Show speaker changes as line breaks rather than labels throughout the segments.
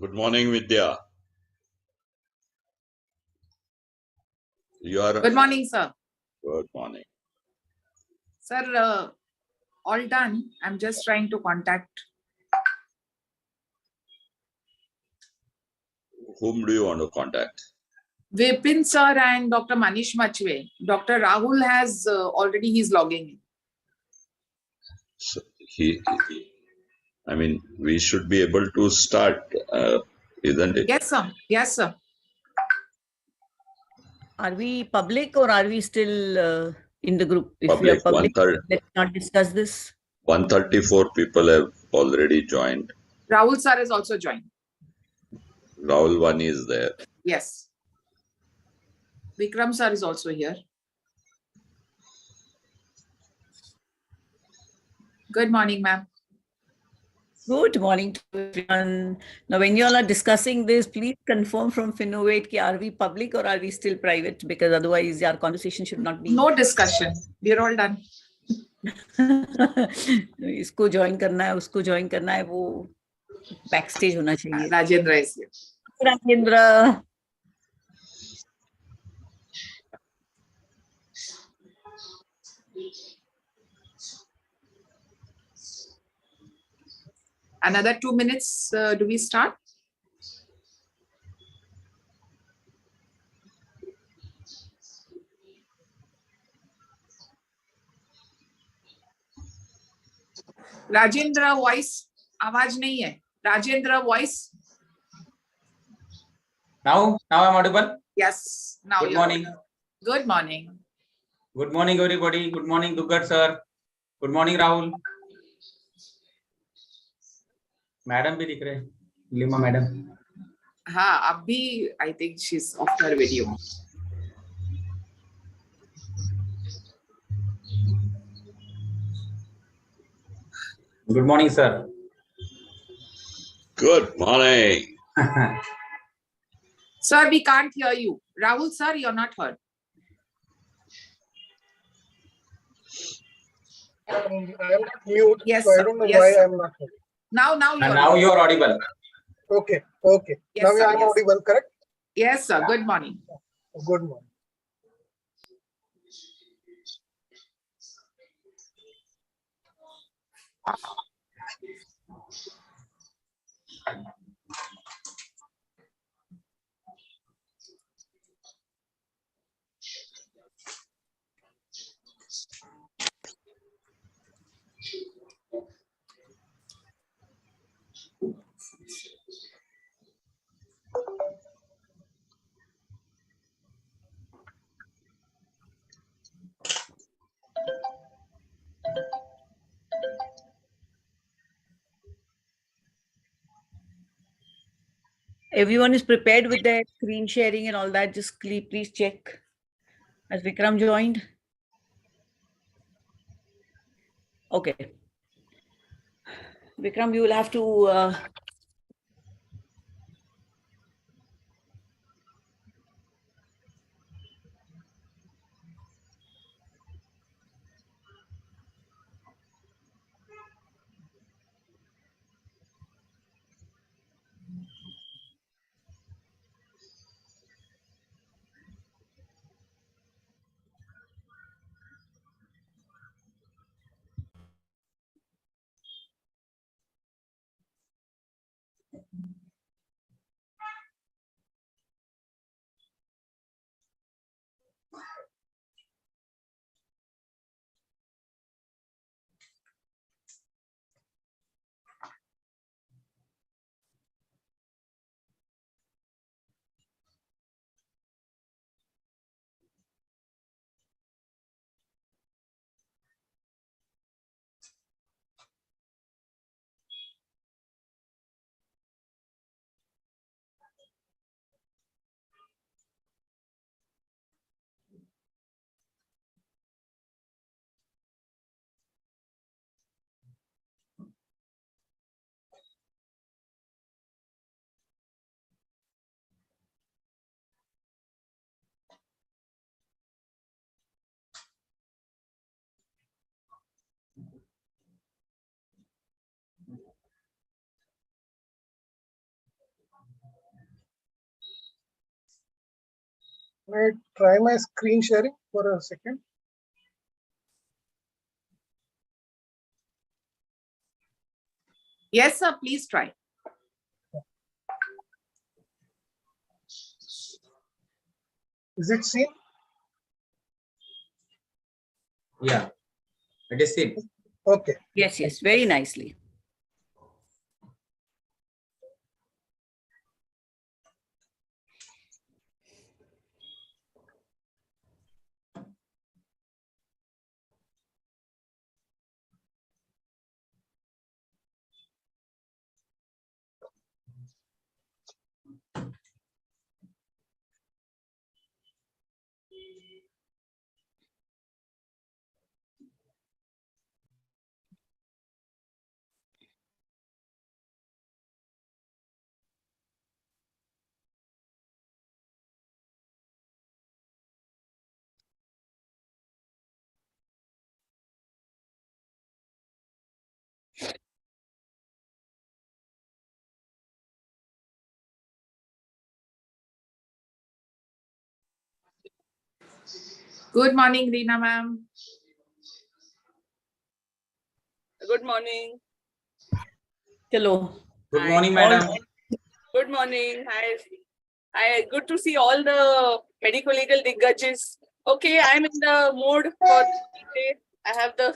Good morning, Vidya. You are.
Good morning, sir.
Good morning.
Sir, all done. I'm just trying to contact.
Whom do you want to contact?
Vipin, sir, and Dr. Manish Machwe. Dr. Rahul has already, he's logging in.
So we should be able to start, isn't it?
Yes, sir. Yes, sir.
Are we public or are we still in the group? If we are
Public.
public, let's not discuss this.
134 people have already joined.
Rahul, sir, has also joined.
Rahul Vani is there.
Yes. Vikram, sir, is also here. Good morning, ma'am.
Good morning to everyone. Now, when you all are discussing this, please confirm from Finovate ki are we public or are we still private? Because otherwise, our conversation should not be.
No discussion. We're all done.
इसको join करना है, उसको join करना है, वो backstage होना चाहिए.
Rajendra is here.
Rajendra.
Another 2 minutes. Do we start? Rajendra voice आवाज नहीं है. Rajendra voice.
Now I'm audible.
Yes. Now.
Good morning.
Good morning.
Good morning, everybody. Good morning, Dugar sir. Good morning, Rahul. Madam भी दिख रहे हैं. Lima madam.
हाँ, अभी I think she's off her video.
Good morning, sir.
Good morning.
Sir, we can't hear you. Rahul, sir, you're not heard.
I am not mute,
Yes,
so I
sir.
don't know
Yes,
why
sir.
I am not heard.
Now
You are audible.
Okay.
Yes,
Now
sir,
I am
yes.
audible, correct?
Yes, sir. Good morning.
Good morning.
Everyone is prepared with their screen sharing and all that. Just please check. Has Vikram joined? Okay. Vikram, you will have to
Can I try my screen sharing for a second?
Yes, sir, please try.
Is it seen?
Yeah, it is seen.
Okay.
Yes, yes, very nicely.
Good morning, Reena ma'am.
Good morning.
Hello.
Good
Hi.
morning, madam.
Good morning. Hi. Hi. Good to see all the medical legal diggajas. Okay, I'm in the mood for today. I have the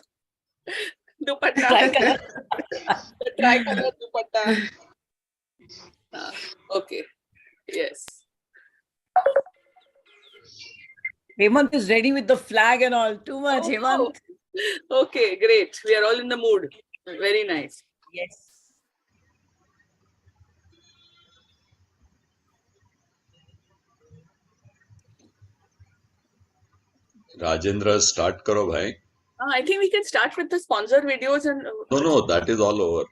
dupatta.
Tricolor.
The tricolor dupatta. Okay. Yes.
Hemant is ready with the flag and all. Too much,
Oh,
Hemant.
okay, great. We are all in the mood. Very nice.
Yes.
Rajendra, start karo bhai.
I think we can start with the sponsor videos and
No, that is all over.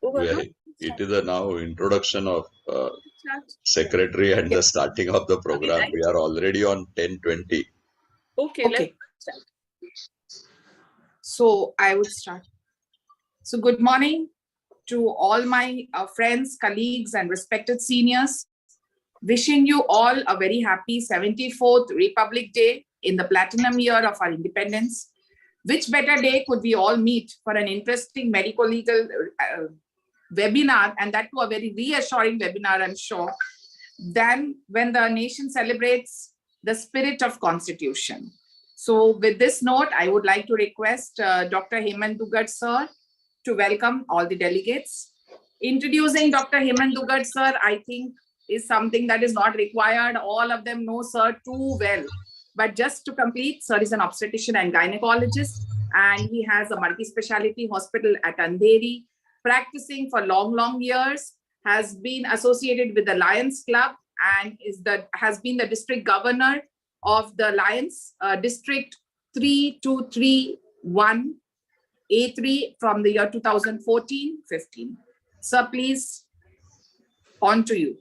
over. Huh?
It is a now introduction of
Start.
secretary and the starting of the program.
Right?
We are already on 10:20.
Okay,
Okay.
let's start.
So I would start. So good morning to all my friends, colleagues, and respected seniors. Wishing you all a very happy 74th Republic Day in the platinum year of our independence. Which better day could we all meet for an interesting medical legal webinar, and that too a very reassuring webinar, I'm sure, than when the nation celebrates the spirit of Constitution. So with this note, I would like to request Dr. Hemant Dugat sir to welcome all the delegates. Introducing Dr. Hemant Dugat sir, I think, is something that is not required. All of them know sir too well. But just to complete, sir is an obstetrician and gynecologist, and he has a multi-speciality hospital at Andheri, practicing for long years, has been associated with the Lions Club, and has been the district governor of the Lions District 3231 A3 from the year 2014-15. Sir, please, on to you.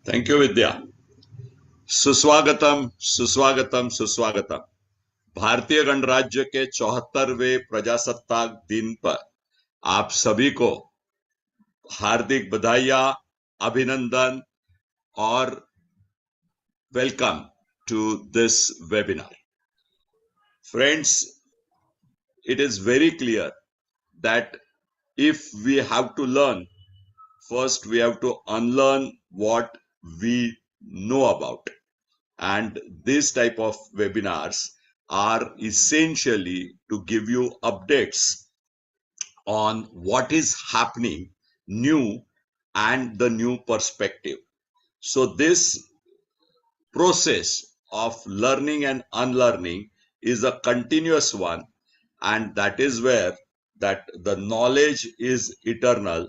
Thank you, Vidya. सुस्वागतम सुस्वागतम सुस्वागतम। भारतीय गणराज्य के 74वें प्रजासत्ताक दिन पर आप सभी को हार्दिक बधाइयां, अभिनंदन और welcome to this webinar. Friends, it is very clear that if we have to learn, first we have to unlearn what we know about. And this type of webinars are essentially to give you updates on what is happening new and the new perspective. So this process of learning and unlearning is a continuous one, and that is where that the knowledge is eternal.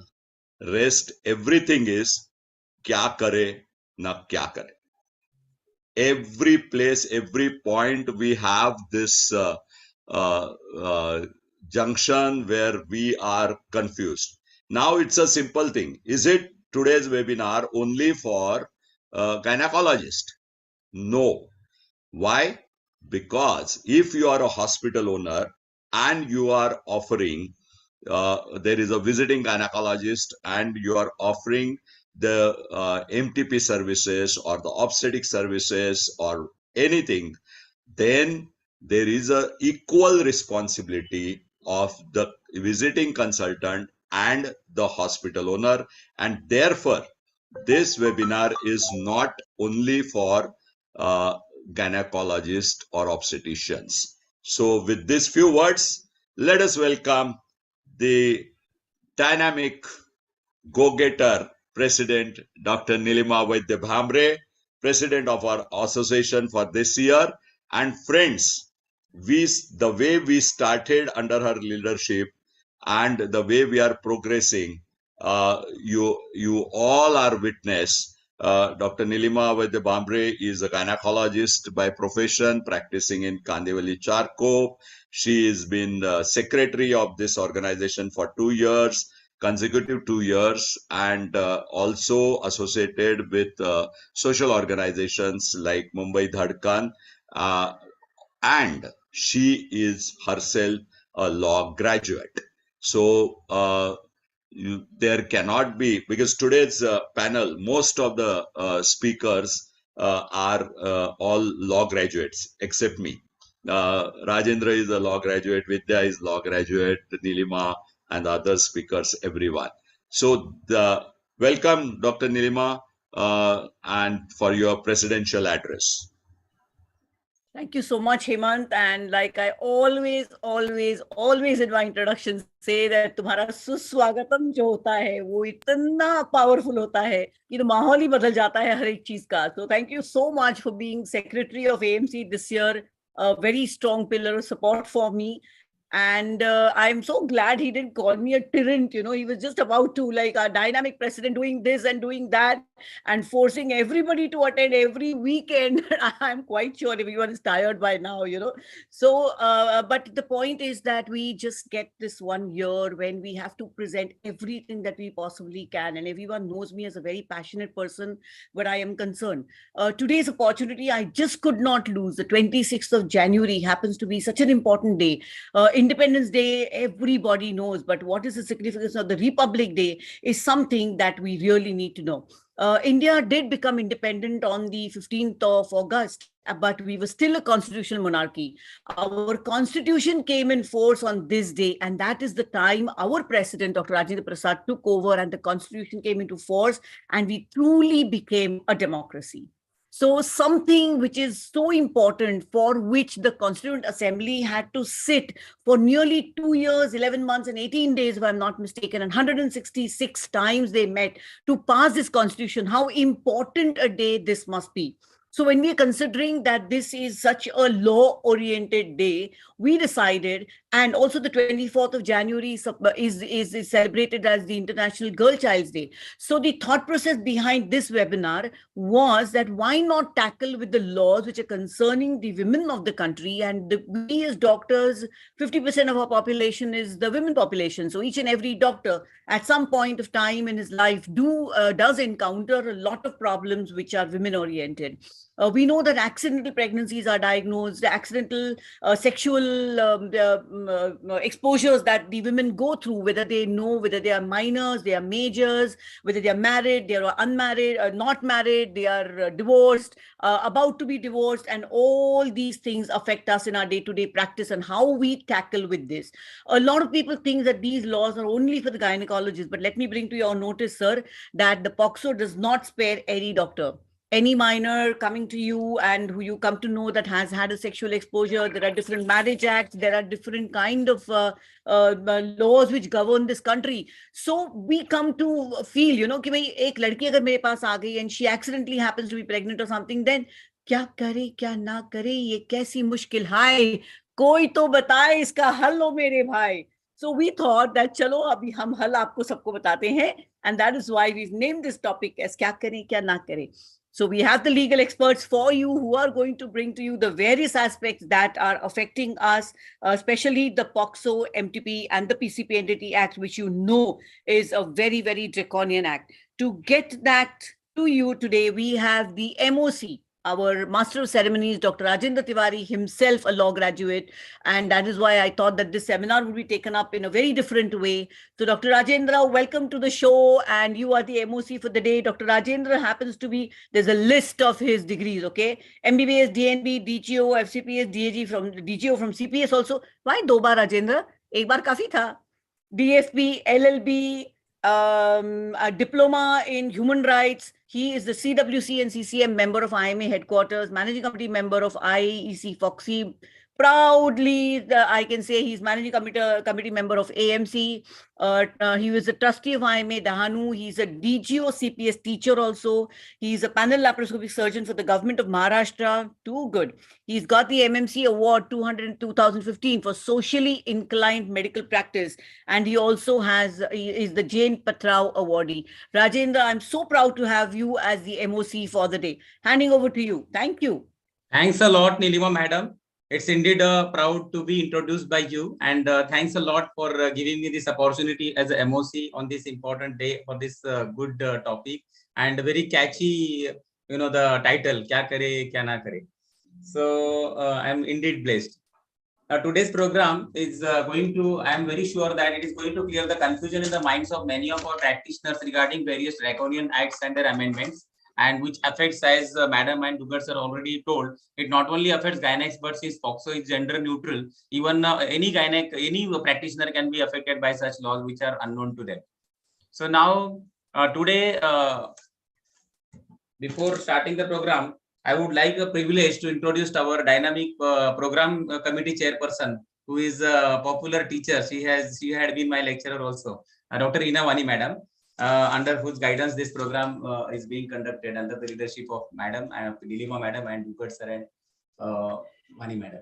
Rest everything is kya kare na kya kare. Every place, every point, we have this junction where we are confused. Now it's a simple thing. Is it today's webinar only for gynecologist? No. Why? Because if you are a hospital owner and you are offering, there is a visiting gynecologist and you are offering the MTP services or the obstetric services or anything, then there is a equal responsibility of the visiting consultant and the hospital owner, and therefore this webinar is not only for uh, gynecologists or obstetricians. So with these few words, let us welcome the dynamic go-getter President Dr. Nilima Vaidya Bhamre, President of our association for this year. And friends, the way we started under her leadership and the way we are progressing, you all are witness. Dr. Nilima Vaidya Bhamre is a gynecologist by profession, practicing in Kandivali Charkop. She has been the secretary of this organization for 2 years, consecutive 2 years, and also associated with social organizations like Mumbai Dhadkan, and she is herself a law graduate. So there cannot be, because today's panel, most of the speakers are all law graduates except me. Rajendra is a law graduate, Vidya is law graduate, Nilima and other speakers, everyone. So welcome, Dr. Nilima, and for your presidential address.
Thank you so much, Hemant. And like I always in my introduction say that तुम्हारा सुस्वागतम जो होता है वो इतना powerful होता है कि तो माहौल ही बदल जाता है हर एक चीज का. So thank you so much for being secretary of AMC this year. A very strong pillar of support for me. And I'm so glad he didn't call me a tyrant. You know, he was just about to, like, a dynamic president, doing this and doing that and forcing everybody to attend every weekend. I'm quite sure everyone is tired by now, you know. So, but the point is that we just get this 1 year when we have to present everything that we possibly can. And everyone knows me as a very passionate person where I am concerned. Today's opportunity, I just could not lose. The 26th of January happens to be such an important day. Independence Day, everybody knows, but what is the significance of the Republic Day is something that we really need to know. India did become independent on the 15th of August, but we were still a constitutional monarchy. Our constitution came in force on this day, and that is the time our president, Dr. Rajendra Prasad, took over and the constitution came into force, and we truly became a democracy. So something which is so important, for which the Constituent Assembly had to sit for nearly 2 years, 11 months and 18 days, if I'm not mistaken, and 166 times they met to pass this constitution, how important a day this must be. So when we are considering that this is such a law-oriented day, we decided, and also the 24th of January is celebrated as the International Girl Child's Day. So the thought process behind this webinar was that why not tackle with the laws which are concerning the women of the country, and we as doctors, 50% of our population is the women population. So each and every doctor at some point of time in his life does encounter a lot of problems which are women oriented. We know that accidental pregnancies are diagnosed, accidental sexual exposures that the women go through, whether they know whether they are minors, they are majors, whether they are married, they are unmarried, not married, they are divorced, about to be divorced, and all these things affect us in our day-to-day practice and how we tackle with this. A lot of people think that these laws are only for the gynecologists, but let me bring to your notice, sir, that the POCSO does not spare any doctor. Any minor coming to you and who you come to know that has had a sexual exposure, there are different marriage acts, there are different kind of laws which govern this country. So we come to feel, you know, कि भाई एक लड़की अगर मेरे पास आ गई and she accidentally happens to be pregnant or something, then क्या करे क्या ना करे, ये कैसी मुश्किल है, कोई तो बताए इसका हल हो मेरे भाई. So we thought that चलो अभी हम हल आपको सबको बताते हैं, and that is why we've named this topic as क्या करें क्या ना करें. So we have the legal experts for you who are going to bring to you the various aspects that are affecting us, especially the POCSO, MTP, and the PCP Entity Act, which you know is a very, very draconian act. To get that to you today, we have the MOC, our Master of Ceremonies, Dr. Rajendra Tiwari, himself a law graduate. And that is why I thought that this seminar would be taken up in a very different way. So Dr. Rajendra, welcome to the show. And you are the MOC for the day. Dr. Rajendra happens to be, there's a list of his degrees, okay? MBBS, DNB, DGO, FCPS, DAG from DGO from CPS also. Why do baar, Rajendra? Ek baar kafi tha. DSP, LLB, a diploma in human rights. He is the CWC and CCM member of IMA headquarters, managing committee member of IEC Foxy. Proudly, I can say he's managing committee member of AMC. He was a trustee of IMA Dahanu. He's a DGO CPS teacher also. He's a panel laparoscopic surgeon for the government of Maharashtra. Too good. He's got the MMC Award 2015 for socially inclined medical practice. And he also is the Jane Patrao awardee. Rajendra, I'm so proud to have you as the MOC for the day. Handing over to you. Thank you.
Thanks a lot, Nilima madam. It's indeed proud to be introduced by you, and thanks a lot for giving me this opportunity as a MOC on this important day for this good topic, and very catchy, the title, Kya Kare Kya Na Kare. So I'm indeed blessed. Today's program is I'm very sure that it is going to clear the confusion in the minds of many of our practitioners regarding various draconian acts and their amendments, and which affects, as Madam and Dugar sir already told, it not only affects gynacs, but since FOXO is gender neutral, even any practitioner can be affected by such laws which are unknown to them. So now, today, before starting the program, I would like a privilege to introduce our dynamic program committee chairperson, who is a popular teacher. She had been my lecturer also, Dr. Ina Vani madam. Under whose guidance this program is being conducted under the leadership of Madam Nilima Madam and Dukat sir and Vani Madam.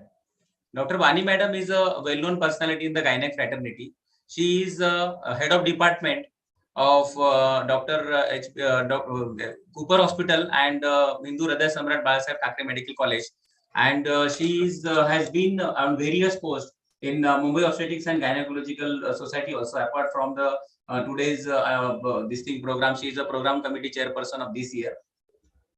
Dr. Vani Madam is a well-known personality in the gynac fraternity. She is head of department of Cooper Hospital and Hindu Hriday Samrat Balasaheb Thackeray Medical College, and she has been on various posts in Mumbai Obstetrics and Gynecological Society also. Apart from the today's this program, she is a program committee chairperson of this year,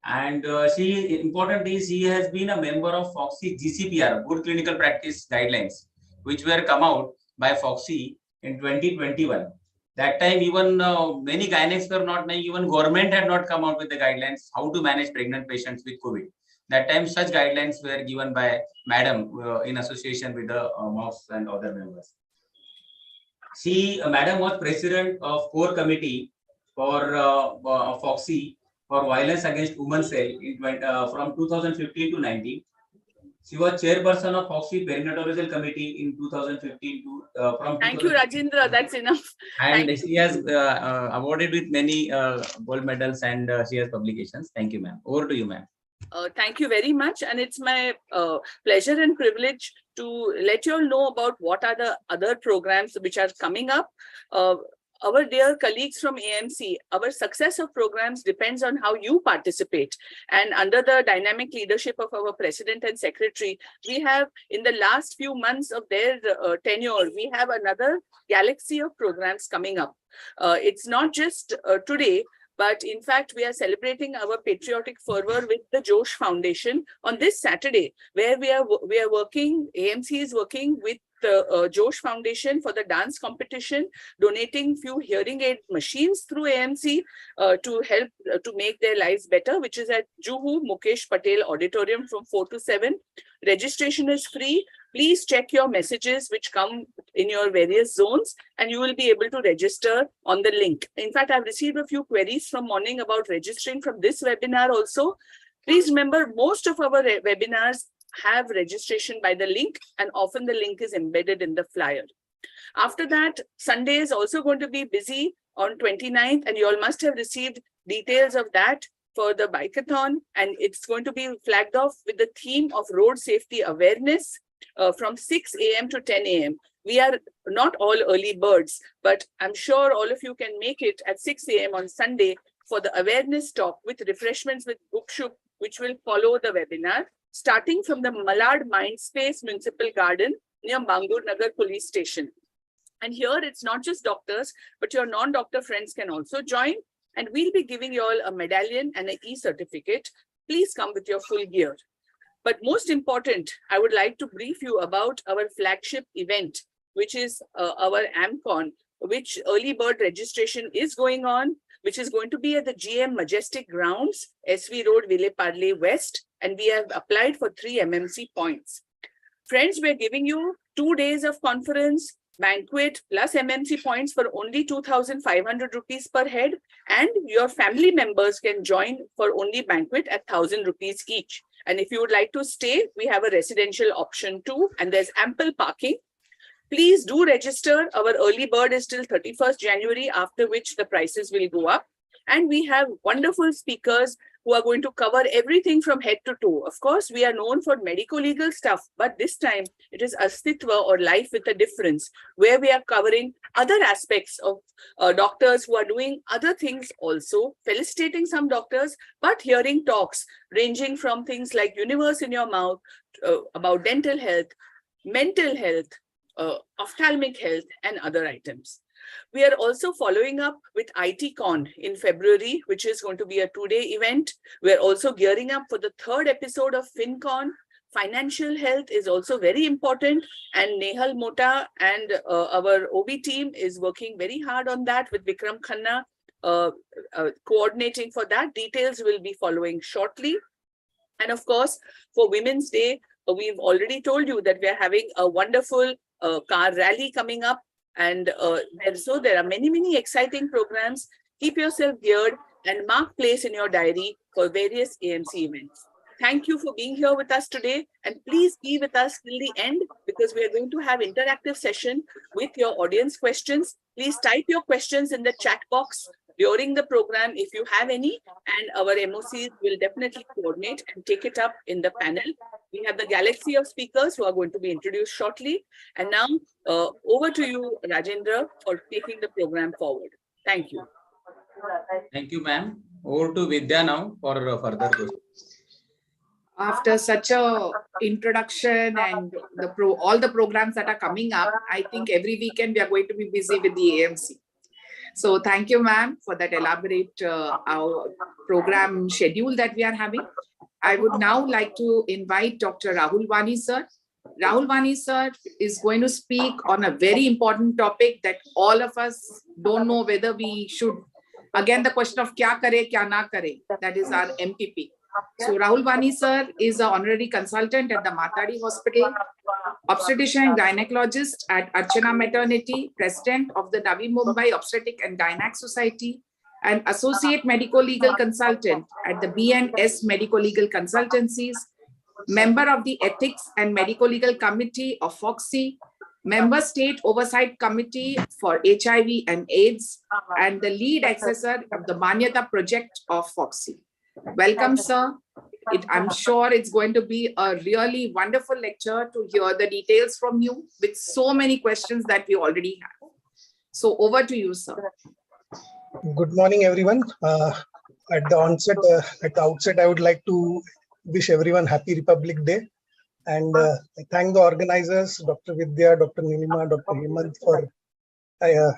and importantly, she has been a member of Foxy GCPR, Good Clinical Practice Guidelines, which were come out by Foxy in 2021. That time, even many gynacs were not, even government had not come out with the guidelines how to manage pregnant patients with COVID. That time, such guidelines were given by Madam in association with the MOFs and other members. Madam was president of core committee for Foxy for violence against women cell in from 2015 to 19. She was chairperson of Foxy Perinatological Committee in 2015 to from.
Thank you, Rajendra. That's enough.
And she has awarded with many gold medals, and she has publications. Thank you, ma'am. Over to you, ma'am.
Thank you very much. And it's my pleasure and privilege to let you all know about what are the other programs which are coming up. Our dear colleagues from AMC, our success of programs depends on how you participate. And under the dynamic leadership of our president and secretary, we have, in the last few months of their tenure, we have another galaxy of programs coming up. It's not just today, but in fact, we are celebrating our patriotic fervor with the Josh Foundation on this Saturday, where we are working, AMC is working with the Josh Foundation for the dance competition, donating few hearing aid machines through AMC to help to make their lives better, which is at Juhu Mukesh Patel Auditorium from 4 to 7. Registration is free. Please check your messages which come in your various zones, and you will be able to register on the link. In fact, I've received a few queries from morning about registering from this webinar also. Please remember, most of our webinars have registration by the link, and often the link is embedded in the flyer. After that, Sunday is also going to be busy on 29th, and you all must have received details of that for the bikeathon, and it's going to be flagged off with the theme of road safety awareness from 6 a.m. to 10 a.m. We are not all early birds, but I'm sure all of you can make it at 6 a.m. on Sunday for the awareness talk with refreshments with Bookshuk, which will follow the webinar, starting from the Malad Mindspace Municipal Garden near Bangur Nagar Police Station. And here it's not just doctors, but your non-doctor friends can also join. And we'll be giving you all a medallion and an e-certificate please come with your full gear. But most important, I would like to brief you about our flagship event, which is our AMCON, which early bird registration is going on, which is going to be at the GM Majestic Grounds, SV Road, Villeparle West, and we have applied for 3 MMC points. Friends, we're giving you 2 days of conference, banquet plus MMC points for only 2,500 rupees per head, and your family members can join for only banquet at 1,000 rupees each. And if you would like to stay, we have a residential option too, and there's ample parking. Please do register. Our early bird is till 31st January, after which the prices will go up. And we have wonderful speakers who are going to cover everything from head to toe. Of course, we are known for medico-legal stuff, but this time it is Astitva or life with a difference, where we are covering other aspects of doctors who are doing other things also, felicitating some doctors, but hearing talks ranging from things like universe in your mouth, about dental health, mental health, ophthalmic health, and other items. We are also following up with ITCon in February, which is going to be a 2-day event. We're also gearing up for the 3rd episode of FinCon. Financial health is also very important, and Nehal Mota and our OB team is working very hard on that with Vikram Khanna coordinating for that. Details will be following shortly. And of course, for Women's Day, we've already told you that we're having a wonderful car rally coming up. And so there are many, many exciting programs. Keep yourself geared and mark place in your diary for various AMC events. Thank you for being here with us today. And please be with us till the end, because we are going to have interactive session with your audience questions. Please type your questions in the chat box during the program if you have any, and our MOCs will definitely coordinate and take it up in the panel. We have the galaxy of speakers who are going to be introduced shortly. And now over to you, Rajendra, for taking the program forward. Thank you.
Thank you, ma'am. Over to Vidya now for further questions.
After such a introduction and all the programs that are coming up, I think every weekend we are going to be busy with the AMC. So thank you, ma'am, for that elaborate our program schedule that we are having. I would now like to invite Dr. Rahul Vani, sir. Rahul Vani, sir, is going to speak on a very important topic that all of us don't know whether we should. Again, the question of Kya Kare Kya Na Kare, that is our MPP. So Rahul Vani, sir, is an honorary consultant at the Matadi Hospital, obstetrician and gynecologist at Archana Maternity, president of the Navi Mumbai Obstetric and Gynac Society, and associate medico-legal consultant at the B&S Medico-Legal Consultancies, member of the Ethics and Medico-Legal Committee of FOXI, member state oversight committee for HIV and AIDS, and the lead assessor of the Manyata project of FOXI. Welcome, sir. I'm sure it's going to be a really wonderful lecture to hear the details from you with so many questions that we already have. So over to you, sir.
Good morning, everyone. At the outset, I would like to wish everyone Happy Republic Day. And I thank the organizers, Dr. Vidya, Dr. Nilima, Dr. Hemant, for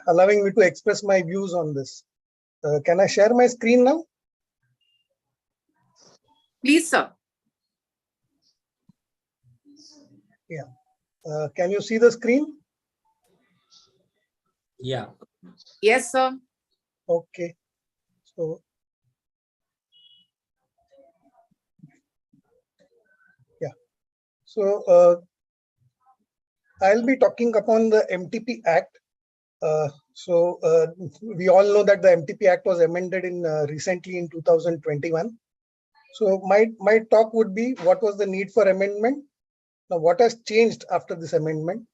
allowing me to express my views on this. Can I share my screen now?
Please, sir.
Yeah. Can you see the screen?
Yeah.
Yes, sir.
Okay. So, yeah. So, I'll be talking upon the MTP Act. We all know that the MTP Act was amended recently in 2021. So my talk would be what was the need for amendment, now what has changed after this amendment,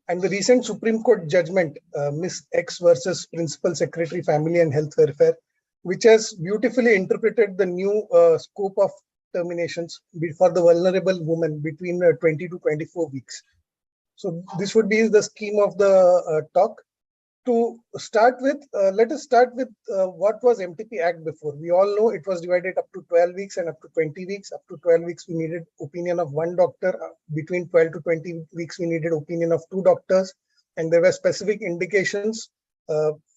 and the recent Supreme Court judgment, Miss X versus Principal Secretary Family and Health Welfare, which has beautifully interpreted the new scope of terminations for the vulnerable woman between 20 to 24 weeks. So this would be the scheme of the talk. To start with, let us start with what was MTP Act before. We all know it was divided up to 12 weeks and up to 20 weeks. Up to 12 weeks, we needed opinion of one doctor. Between 12 to 20 weeks, we needed opinion of 2 doctors. And there were specific indications,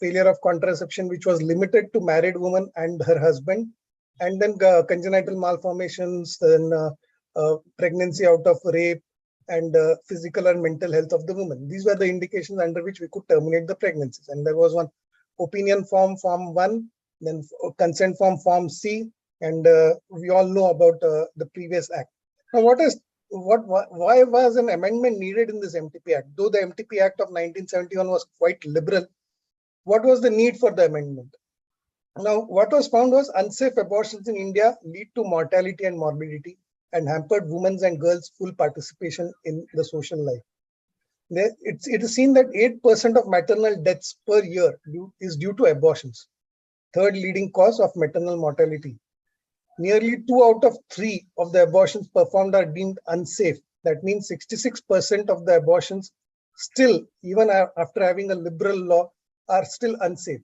failure of contraception, which was limited to married woman and her husband. and then congenital malformations, then pregnancy out of rape, and physical and mental health of the woman. These were the indications under which we could terminate the pregnancies. And there was one opinion form, Form 1, then consent form C, and we all know about the previous act. Now, why was an amendment needed in this MTP Act? Though the MTP Act of 1971 was quite liberal, what was the need for the amendment? Now, what was found was unsafe abortions in India lead to mortality and morbidity and hampered women's and girls' full participation in the social life. It is seen that 8% of maternal deaths per year is due to abortions, third leading cause of maternal mortality. Nearly 2 out of 3 of the abortions performed are deemed unsafe. That means 66% of the abortions still, even after having a liberal law, are still unsafe.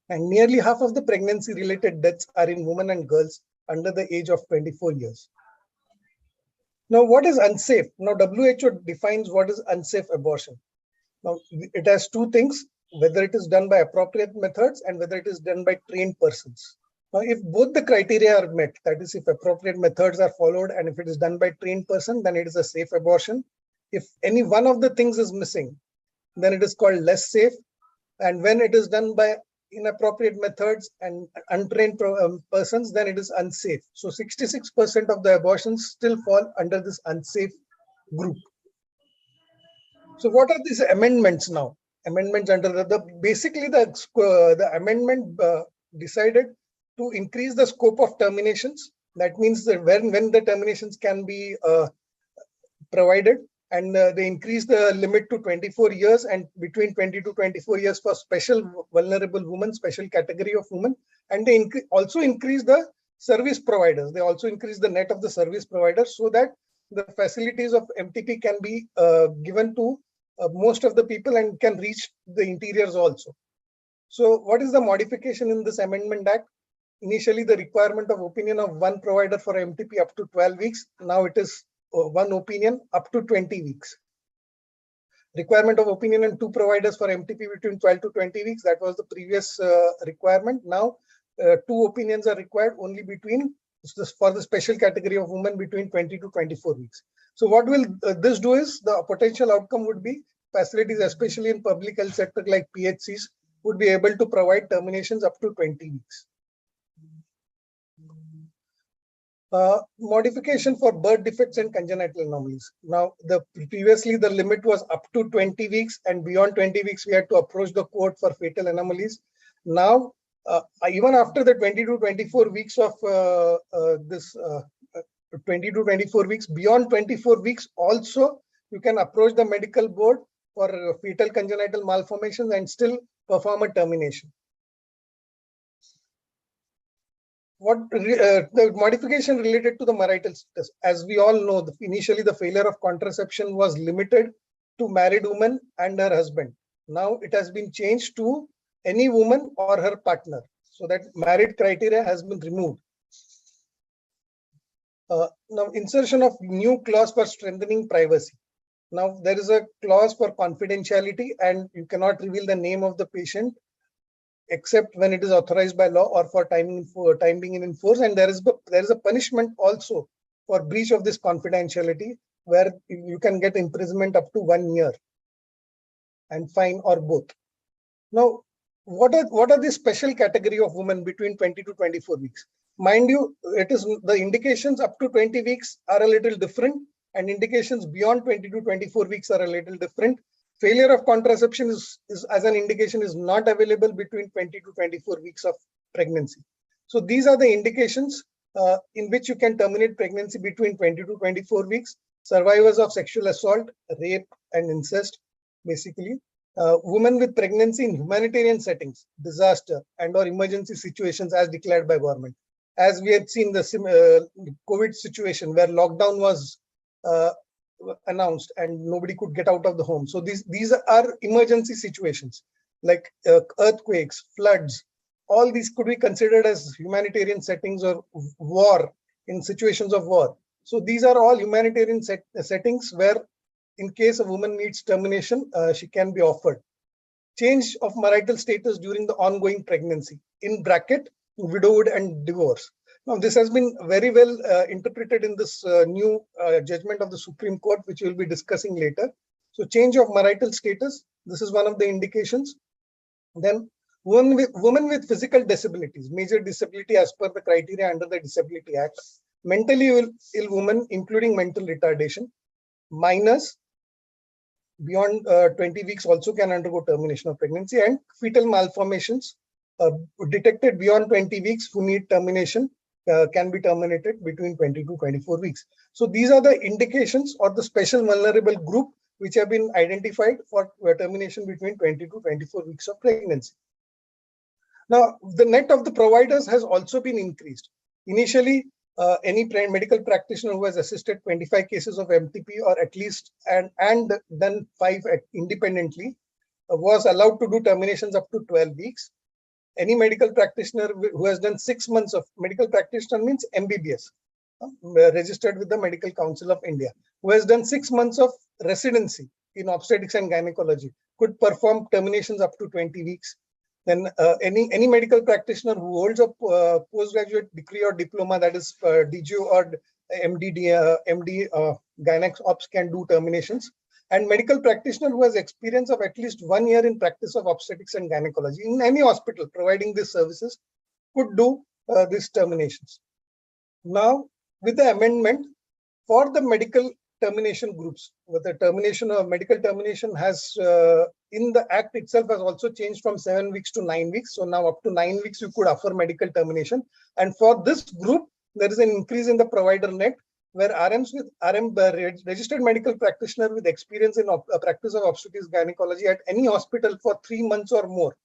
And nearly half of the pregnancy-related deaths are in women and girls under the age of 24 years. Now, what is unsafe? Now, WHO defines what is unsafe abortion. Now, it has two things, whether it is done by appropriate methods and whether it is done by trained persons. Now, if both the criteria are met, that is, if appropriate methods are followed and if it is done by trained person, then it is a safe abortion. If any one of the things is missing, then it is called less safe. And when it is done by inappropriate methods and untrained persons, then it is unsafe. So 66% of the abortions still fall under this unsafe group. So what are these amendments now? Amendments under basically the amendment decided to increase the scope of terminations. That means that when the terminations can be provided, and they increase the limit to 24 years and between 20 to 24 years for special vulnerable women, special category of women. And they also increase the service providers. They also increase the net of the service providers so that the facilities of MTP can be given to most of the people and can reach the interiors also. So what is the modification in this Amendment Act? Initially, the requirement of opinion of one provider for MTP up to 12 weeks. Now it is one opinion up to 20 weeks. Requirement of opinion on 2 providers for MTP between 12 to 20 weeks. That was the previous requirement. Now 2 opinions are required only between for the special category of women between 20 to 24 weeks. So what will this do is the potential outcome would be facilities, especially in public health sector like PHCs, would be able to provide terminations up to 20 weeks. Modification for birth defects and congenital anomalies. Now, previously the limit was up to 20 weeks, and beyond 20 weeks we had to approach the court for fatal anomalies. Now, even after the 20 to 24 weeks of 20 to 24 weeks, beyond 24 weeks also you can approach the medical board for fetal congenital malformations and still perform a termination. What the modification related to the marital status? As we all know, initially the failure of contraception was limited to married woman and her husband. Now it has been changed to any woman or her partner. So that married criteria has been removed. Now insertion of new clause for strengthening privacy. Now there is a clause for confidentiality, and you cannot reveal the name of the patient except when it is authorized by law or for time being in force. And there is a punishment also for breach of this confidentiality, where you can get imprisonment up to 1 year and fine or both. Now, what are the special category of women between 20 to 24 weeks? Mind you, it is the indications up to 20 weeks are a little different, and indications beyond 20 to 24 weeks are a little different. Failure of contraception is as an indication is not available between 20 to 24 weeks of pregnancy. So these are the indications in which you can terminate pregnancy between 20 to 24 weeks. Survivors of sexual assault, rape, and incest, basically. Women with pregnancy in humanitarian settings, disaster, and/or emergency situations as declared by government. As we had seen the COVID situation where lockdown was announced and nobody could get out of the home. So these are emergency situations like earthquakes, floods. All these could be considered as humanitarian settings or war, in situations of war. So these are all humanitarian settings where in case a woman needs termination, she can be offered. Change of marital status during the ongoing pregnancy, in bracket, widowhood and divorce. Now, this has been very well interpreted in this new judgment of the Supreme Court, which we will be discussing later. So change of marital status, this is one of the indications. Then women with physical disabilities, major disability as per the criteria under the Disability Act, mentally ill women, including mental retardation, minors beyond 20 weeks also can undergo termination of pregnancy, and fetal malformations detected beyond 20 weeks who need termination can be terminated between 20 to 24 weeks. So these are the indications or the special vulnerable group which have been identified for termination between 20 to 24 weeks of pregnancy. Now, the net of the providers has also been increased. Initially, any medical practitioner who has assisted 25 cases of MTP or at least and done 5 independently was allowed to do terminations up to 12 weeks. Any medical practitioner who has done 6 months of medical practitioner means MBBS, registered with the Medical Council of India, who has done 6 months of residency in obstetrics and gynecology could perform terminations up to 20 weeks. Then any medical practitioner who holds a postgraduate degree or diploma, that is DGO or MD Gynex Ops, can do terminations. And medical practitioner who has experience of at least 1 year in practice of obstetrics and gynecology in any hospital providing these services could do these terminations. Now, with the amendment for the medical termination groups, with the termination of medical termination has in the act itself has also changed from 7 weeks to 9 weeks. So now up to 9 weeks you could offer medical termination. And for this group, there is an increase in the provider net, where RMs with registered medical practitioner with experience in practice of obstetrics gynecology at any hospital for 3 months or more,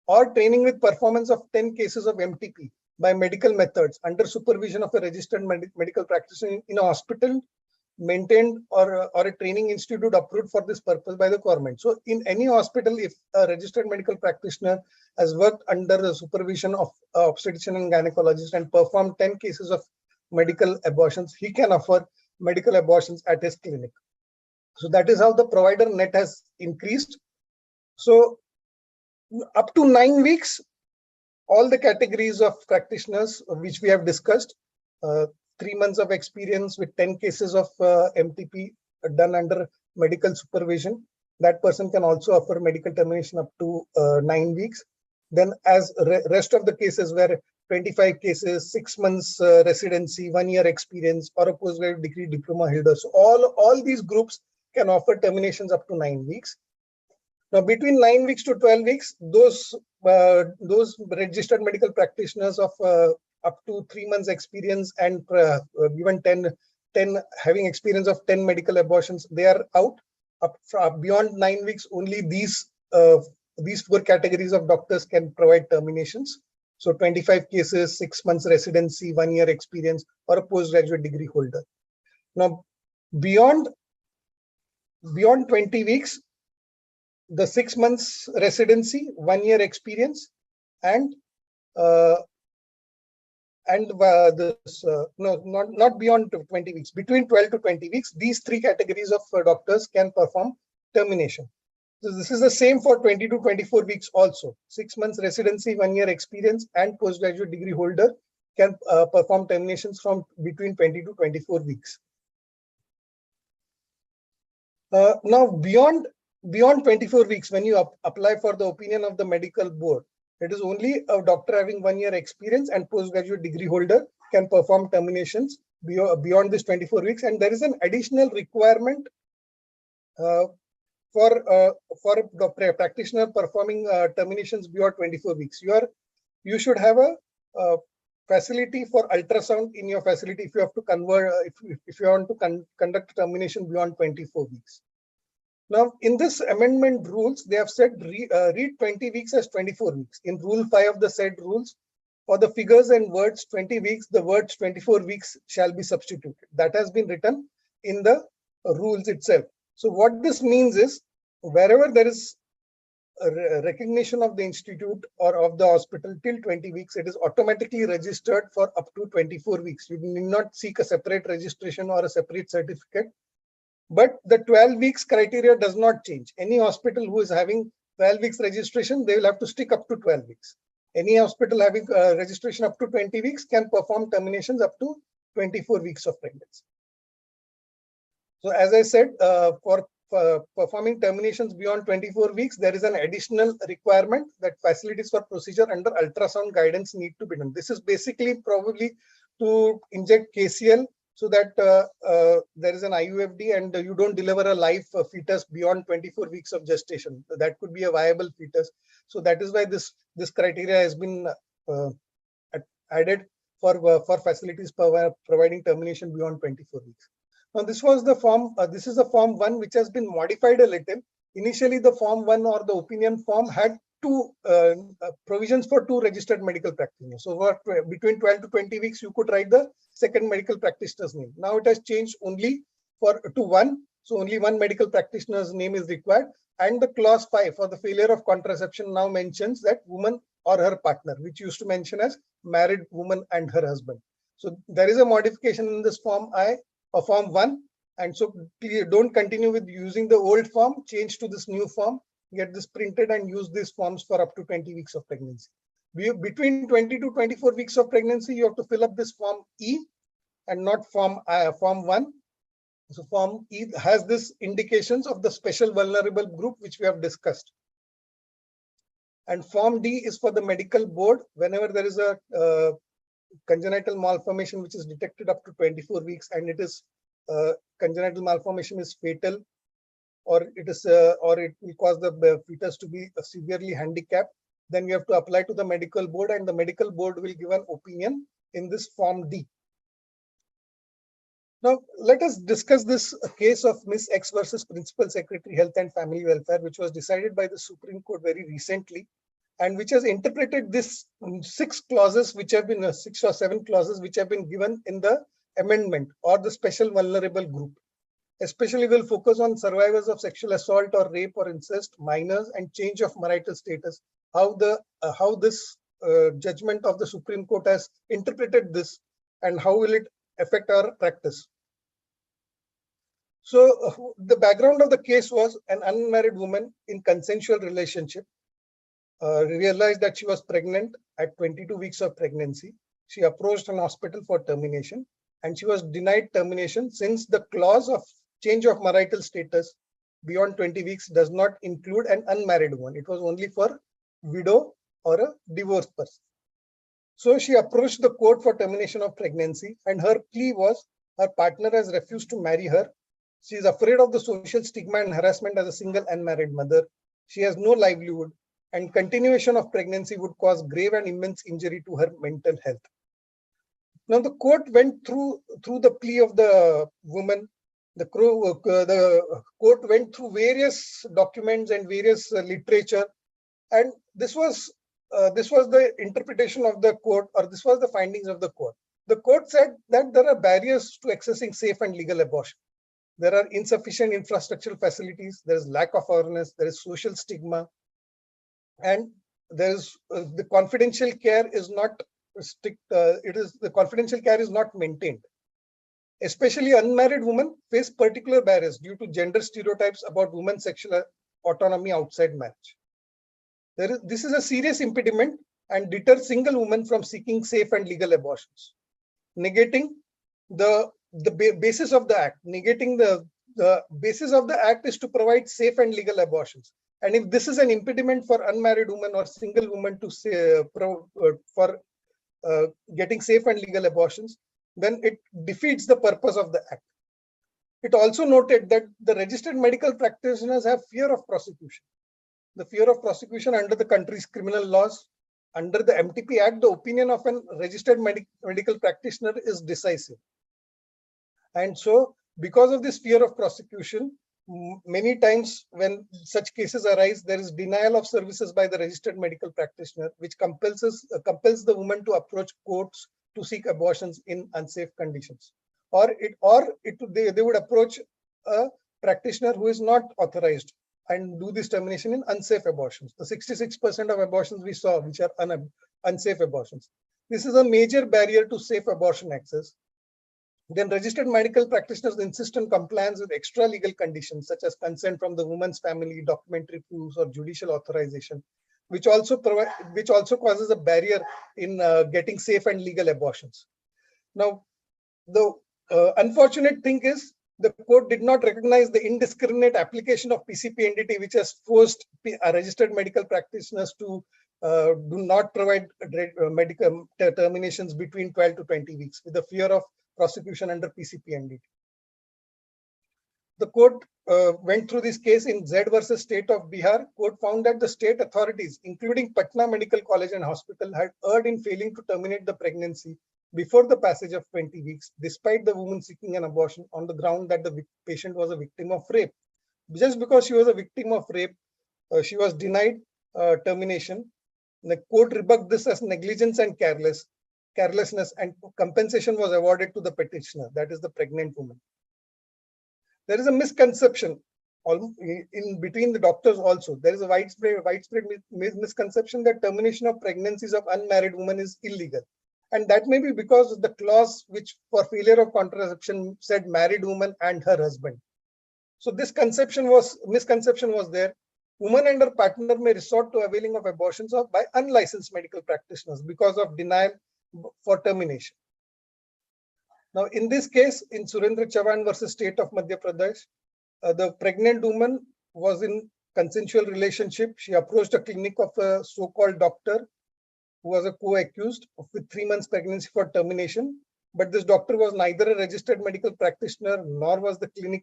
or training with performance of 10 cases of MTP by medical methods under supervision of a registered medical practitioner in a hospital maintained or a training institute approved for this purpose by the government. So in any hospital, if a registered medical practitioner has worked under the supervision of obstetrician and gynecologist and performed 10 cases of medical abortions, he can offer medical abortions at his clinic. So that is how the provider net has increased. So up to 9 weeks, all the categories of practitioners which we have discussed, 3 months of experience with 10 cases of MTP done under medical supervision, that person can also offer medical termination up to 9 weeks. Then as rest of the cases where 25 cases, 6 months residency, 1 year experience, or a postgraduate degree diploma holder. So all these groups can offer terminations up to 9 weeks. Now, between 9 weeks to 12 weeks, those registered medical practitioners of up to 3 months experience and given 10 having experience of 10 medical abortions, they are out. Beyond 9 weeks, only these 4 categories of doctors can provide terminations. So 25 cases, 6 months residency, 1 year experience, or a postgraduate degree holder. Now, beyond 20 weeks, the 6 months residency, 1 year experience, and not beyond 20 weeks, between 12 to 20 weeks, these 3 categories of doctors can perform termination. So this is the same for 20 to 24 weeks also. 6 months residency, 1 year experience, and postgraduate degree holder can perform terminations from between 20 to 24 weeks. Now, beyond 24 weeks, when you apply for the opinion of the medical board, it is only a doctor having 1 year experience and postgraduate degree holder can perform terminations beyond this 24 weeks. And there is an additional requirement for the practitioner performing terminations beyond 24 weeks. You should have a facility for ultrasound in your facility if you have to convert, if you want to conduct termination beyond 24 weeks. Now, in this amendment rules, they have said read 20 weeks as 24 weeks. In Rule 5 of the said rules, for the figures and words 20 weeks, the words 24 weeks shall be substituted. That has been written in the rules itself. So what this means is, wherever there is a recognition of the institute or of the hospital till 20 weeks, it is automatically registered for up to 24 weeks. You need not seek a separate registration or a separate certificate. But the 12 weeks criteria does not change. Any hospital who is having 12 weeks registration, they will have to stick up to 12 weeks. Any hospital having registration up to 20 weeks can perform terminations up to 24 weeks of pregnancy. So as I said, for performing terminations beyond 24 weeks, there is an additional requirement that facilities for procedure under ultrasound guidance need to be done. This is basically probably to inject KCL so that there is an IUFD and you don't deliver a live fetus beyond 24 weeks of gestation. That could be a viable fetus. So that is why this criteria has been added for facilities providing termination beyond 24 weeks. Now this was the form. This is the form 1 which has been modified a little. Initially, the form 1 or the opinion form had two provisions for 2 registered medical practitioners. So for between 12 to 20 weeks, you could write the second medical practitioner's name. Now it has changed only to 1. So only 1 medical practitioner's name is required. And the clause 5 for the failure of contraception now mentions that woman or her partner, which used to mention as married woman and her husband. So there is a modification in this form form 1, and so don't continue with using the old form, change to this new form, get this printed and use these forms for up to 20 weeks of pregnancy. Between 20 to 24 weeks of pregnancy, you have to fill up this form E and not form 1. So form E has this indications of the special vulnerable group which we have discussed. And form D is for the medical board. Whenever there is a congenital malformation which is detected up to 24 weeks and it is congenital malformation is fatal, or it will cause the fetus to be severely handicapped, then you have to apply to the medical board and the medical board will give an opinion in this form D. Now let us discuss this case of Miss X versus Principal Secretary Health and Family Welfare, which was decided by the Supreme Court very recently, and which has interpreted this 6 clauses which have been 6 or 7 clauses which have been given in the amendment or the special vulnerable group. Especially will focus on survivors of sexual assault or rape or incest, minors, and change of marital status. How this judgment of the Supreme Court has interpreted this and how will it affect our practice. So the background of the case was an unmarried woman in consensual relationship realized that she was pregnant at 22 weeks of pregnancy. She approached an hospital for termination and she was denied termination since the clause of change of marital status beyond 20 weeks does not include an unmarried woman. It was only for widow or a divorced person. So she approached the court for termination of pregnancy and her plea was her partner has refused to marry her. She is afraid of the social stigma and harassment as a single unmarried mother. She has no livelihood and continuation of pregnancy would cause grave and immense injury to her mental health. Now the court went through the plea of the woman. The court went through various documents and various literature, and this was the interpretation of the court, or this was the findings of the court. The court said that there are barriers to accessing safe and legal abortion. There are insufficient infrastructural facilities. There is lack of awareness. There is social stigma, and there is the confidential care is not strict. The confidential care is not maintained. Especially unmarried women face particular barriers due to gender stereotypes about women's sexual autonomy outside marriage. This is a serious impediment and deters single women from seeking safe and legal abortions, negating the basis of the act. Negating the basis of the act is to provide safe and legal abortions. And if this is an impediment for unmarried women or single women to say for getting safe and legal abortions, then it defeats the purpose of the act. It also noted that the registered medical practitioners have fear of prosecution. The fear of prosecution under the country's criminal laws. Under the MTP Act, the opinion of a registered medical practitioner is decisive. And so, because of this fear of prosecution, many times when such cases arise, there is denial of services by the registered medical practitioner, which compels the woman to approach courts to seek abortions in unsafe conditions, or they would approach a practitioner who is not authorized and do this termination in unsafe abortions. The 66% of abortions we saw, which are unsafe abortions. This is a major barrier to safe abortion access. Then registered medical practitioners insist on compliance with extra legal conditions such as consent from the woman's family, documentary proofs, or judicial authorization. which also causes a barrier in getting safe and legal abortions. Now, the unfortunate thing is the court did not recognize the indiscriminate application of PCP-NDT, which has forced registered medical practitioners to do not provide medical terminations between 12 to 20 weeks with the fear of prosecution under PCP-NDT. The court went through this case in Z versus State of Bihar. Court found that the state authorities, including Patna Medical College and Hospital, had erred in failing to terminate the pregnancy before the passage of 20 weeks, despite the woman seeking an abortion on the ground that the patient was a victim of rape. Just because she was a victim of rape, she was denied termination. The court rebuked this as negligence and carelessness, and compensation was awarded to the petitioner, that is the pregnant woman. There is a misconception in between the doctors also. There is a widespread misconception that termination of pregnancies of unmarried women is illegal. And that may be because of the clause which for failure of contraception said married woman and her husband. So this misconception was there. Woman and her partner may resort to availing of abortions by unlicensed medical practitioners because of denial for termination. Now, in this case, in Surendra Chavan versus State of Madhya Pradesh, the pregnant woman was in consensual relationship. She approached a clinic of a so-called doctor who was a co-accused with 3 months pregnancy for termination. But this doctor was neither a registered medical practitioner nor was the clinic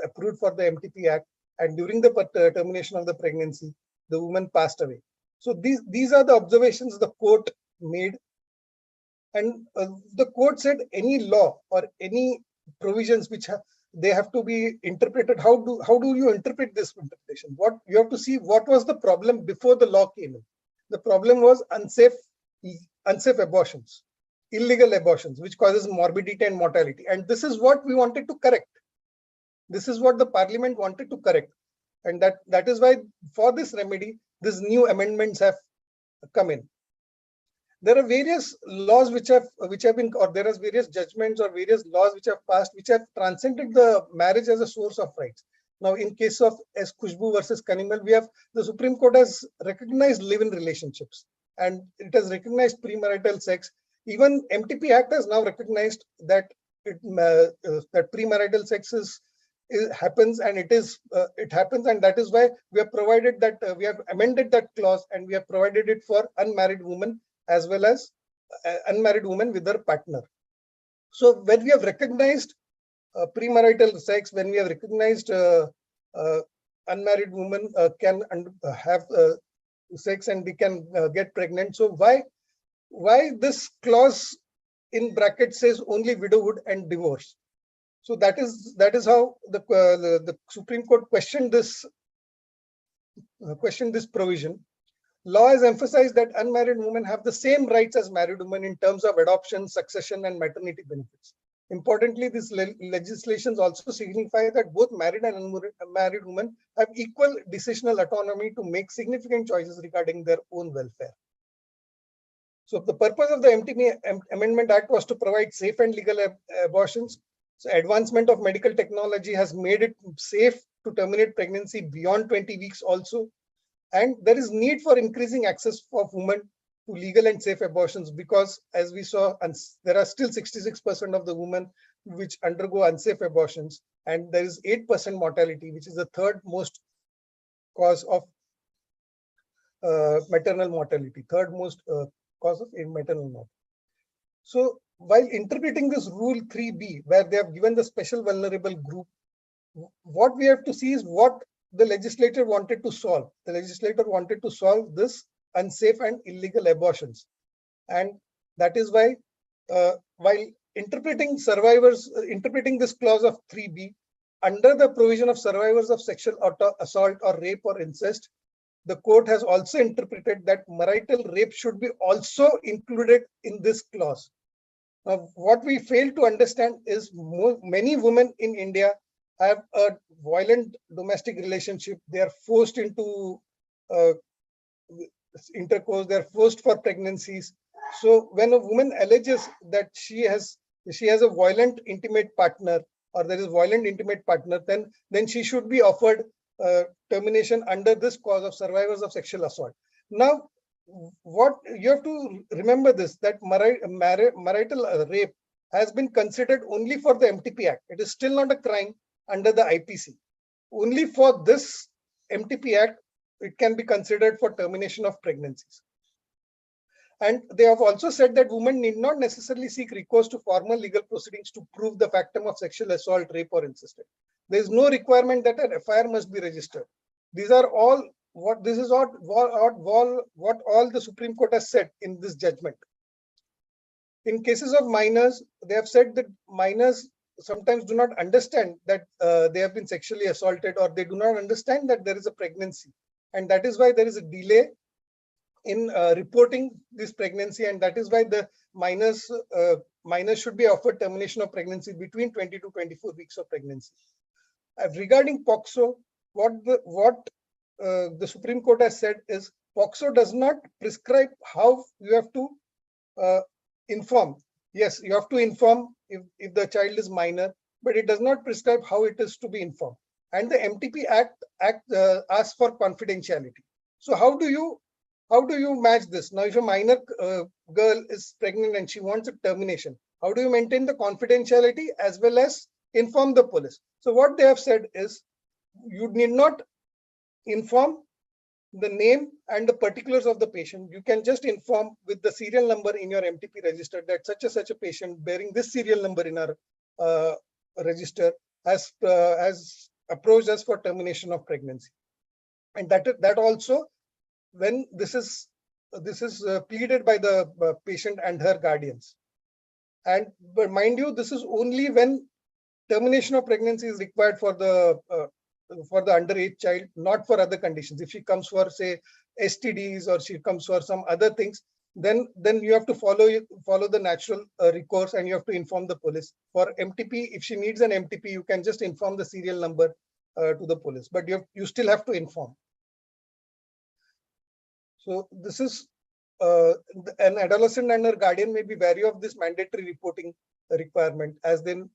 approved for the MTP Act. And during the termination of the pregnancy, the woman passed away. So these are the observations the court made. And the court said any law or any provisions which they have to be interpreted. How do you interpret this interpretation? What you have to see, what was the problem before the law came in? The problem was unsafe abortions, illegal abortions, which causes morbidity and mortality. And this is what we wanted to correct. This is what the parliament wanted to correct. And that is why for this remedy, these new amendments have come in. There are various laws which have been, or there are various judgments or various laws which have passed, which have transcended the marriage as a source of rights. Now, in case of S. Khushbu versus Kanimal, the Supreme Court has recognized live-in relationships and it has recognized premarital sex. Even MTP Act has now recognized that that premarital sex happens, and it happens, and that is why we have provided that we have amended that clause and we have provided it for unmarried women as well as unmarried women with their partner. So when we have recognized premarital sex, when we have recognized unmarried women can have sex and they can get pregnant. So why this clause in bracket says only widowhood and divorce? So that is how the Supreme Court questioned this provision. Law has emphasized that unmarried women have the same rights as married women in terms of adoption, succession, and maternity benefits. Importantly, these legislations also signify that both married and unmarried women have equal decisional autonomy to make significant choices regarding their own welfare. So the purpose of the MTP Amendment Act was to provide safe and legal abortions. So advancement of medical technology has made it safe to terminate pregnancy beyond 20 weeks also. And there is need for increasing access of women to legal and safe abortions because, as we saw, there are still 66% of the women which undergo unsafe abortions, and there is 8% mortality, which is the third most cause of maternal mortality, third most cause of maternal mortality. So while interpreting this Rule 3B, where they have given the special vulnerable group, what we have to see is what the legislator wanted to solve. The legislator wanted to solve this unsafe and illegal abortions. And that is why, while interpreting this clause of 3B, under the provision of survivors of sexual assault or rape or incest, the court has also interpreted that marital rape should be also included in this clause. Now, what we fail to understand is many women in India have a violent domestic relationship. They are forced into intercourse. They are forced for pregnancies. So when a woman alleges that she has a violent intimate partner, or there is violent intimate partner, then she should be offered termination under this clause of survivors of sexual assault. Now, what you have to remember this, that marital rape has been considered only for the MTP Act. It is still not a crime under the IPC. Only for this MTP Act, it can be considered for termination of pregnancies. And they have also said that women need not necessarily seek recourse to formal legal proceedings to prove the factum of sexual assault, rape, or incest. There is no requirement that an FIR must be registered. These are all what all the Supreme Court has said in this judgment. In cases of minors, they have said that minors sometimes do not understand that they have been sexually assaulted, or they do not understand that there is a pregnancy, and that is why there is a delay in reporting this pregnancy, and that is why the minors should be offered termination of pregnancy between 20 to 24 weeks of pregnancy. Regarding POCSO, what the Supreme Court has said is POCSO does not prescribe how you have to inform. Yes, you have to inform if the child is minor, but it does not prescribe how it is to be informed. And the MTP Act asks for confidentiality. So how do you match this? Now, if a minor girl is pregnant and she wants a termination, how do you maintain the confidentiality as well as inform the police? So what they have said is you need not inform the name and the particulars of the patient. You can just inform with the serial number in your MTP register that such a patient bearing this serial number in our register has approached us for termination of pregnancy. And that also, when this is pleaded by the patient and her guardians. And but mind you, this is only when termination of pregnancy is required for the underage child, not for other conditions. If she comes for, say, STDs, or she comes for some other things, then you have to follow the natural recourse, and you have to inform the police. For MTP, if she needs an MTP, you can just inform the serial number to the police, but you still have to inform. So this is an adolescent and her guardian may be wary of this mandatory reporting requirement, as then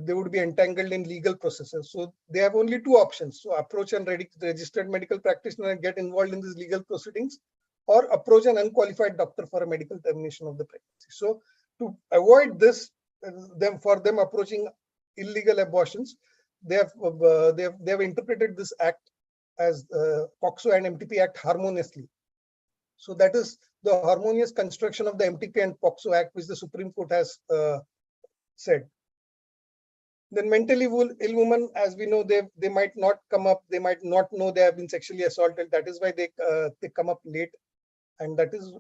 they would be entangled in legal processes. So they have only two options: so approach a registered medical practitioner and get involved in these legal proceedings, or approach an unqualified doctor for a medical termination of the pregnancy. So to avoid this, for them approaching illegal abortions, they have interpreted this act as POCSO and MTP Act harmoniously. So that is the harmonious construction of the MTP and POCSO Act, which the Supreme Court has said. Then mentally ill women, as we know, they might not come up, they might not know they have been sexually assaulted. That is why they come up late. And that is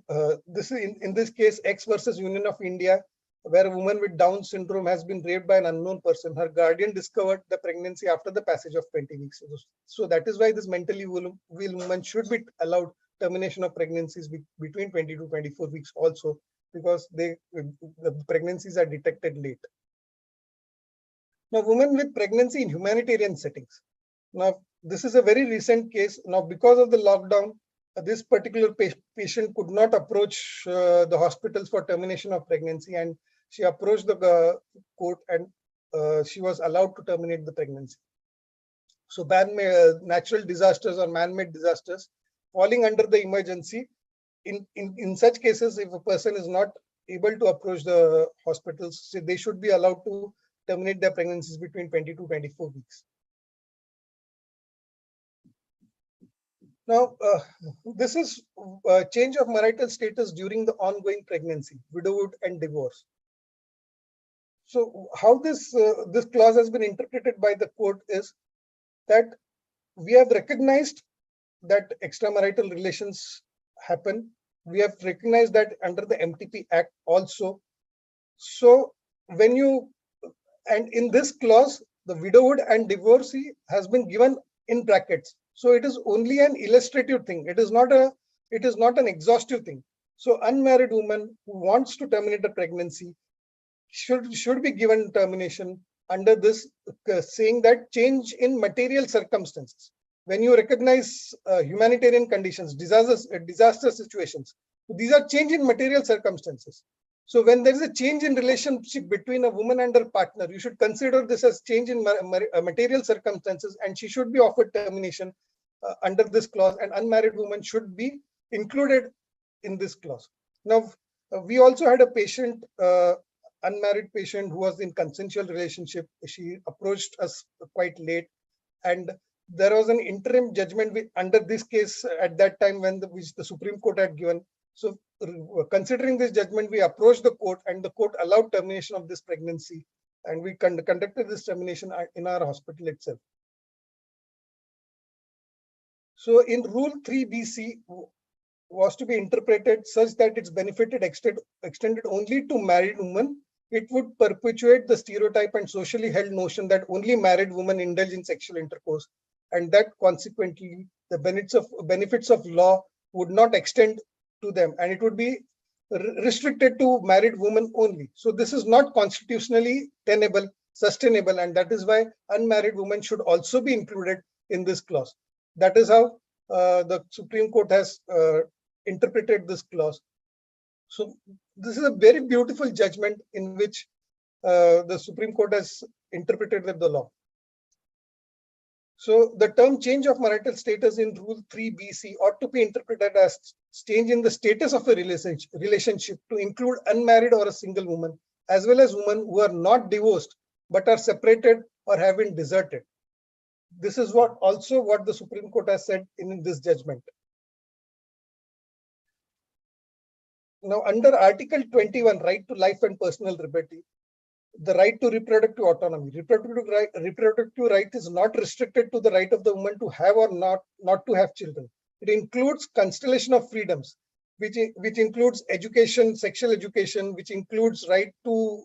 this is in this case X versus Union of India, where a woman with Down syndrome has been raped by an unknown person. Her guardian discovered the pregnancy after the passage of 20 weeks. So that is why this mentally ill woman should be allowed termination of pregnancies between 20 to 24 weeks also, because the pregnancies are detected late. Now, women with pregnancy in humanitarian settings. Now, this is a very recent case. Now, because of the lockdown, this particular patient could not approach the hospitals for termination of pregnancy, and she approached the court, and she was allowed to terminate the pregnancy. So natural disasters or man-made disasters falling under the emergency, in such cases, if a person is not able to approach the hospitals, so they should be allowed to terminate their pregnancies between 20 to 24 weeks. Now, this is change of marital status during the ongoing pregnancy, widowhood and divorce. So how this clause has been interpreted by the court is that we have recognized that extramarital relations happen. We have recognized that under the MTP Act also. So when and in this clause, the widowhood and divorcee has been given in brackets. So it is only an illustrative thing. It is not an exhaustive thing. So unmarried woman who wants to terminate a pregnancy should be given termination under this, saying that change in material circumstances. When you recognize humanitarian conditions, disaster situations, these are change in material circumstances. So when there is a change in relationship between a woman and her partner, you should consider this as change in material circumstances, and she should be offered termination under this clause, and unmarried woman should be included in this clause. Now, we also had a patient, unmarried patient who was in consensual relationship. She approached us quite late, and there was an interim judgment under this case at that time which the Supreme Court had given. So considering this judgment, we approached the court, and the court allowed termination of this pregnancy, and we conducted this termination in our hospital itself. So in Rule 3BC was to be interpreted such that its benefit extended only to married women. It would perpetuate the stereotype and socially held notion that only married women indulge in sexual intercourse, and that consequently the benefits of law would not extend to them, and it would be restricted to married women only. So this is not constitutionally tenable, sustainable, and that is why unmarried women should also be included in this clause. That is how the Supreme Court has interpreted this clause. So this is a very beautiful judgment in which the Supreme Court has interpreted the law. So the term change of marital status in Rule 3BC ought to be interpreted as change in the status of a relationship to include unmarried or a single woman, as well as women who are not divorced but are separated or have been deserted. This is what the Supreme Court has said in this judgment. Now, under Article 21, right to life and personal liberty, the right to reproductive autonomy. Reproductive right is not restricted to the right of the woman to have or not to have children. It includes constellation of freedoms, which includes education, sexual education, which includes right to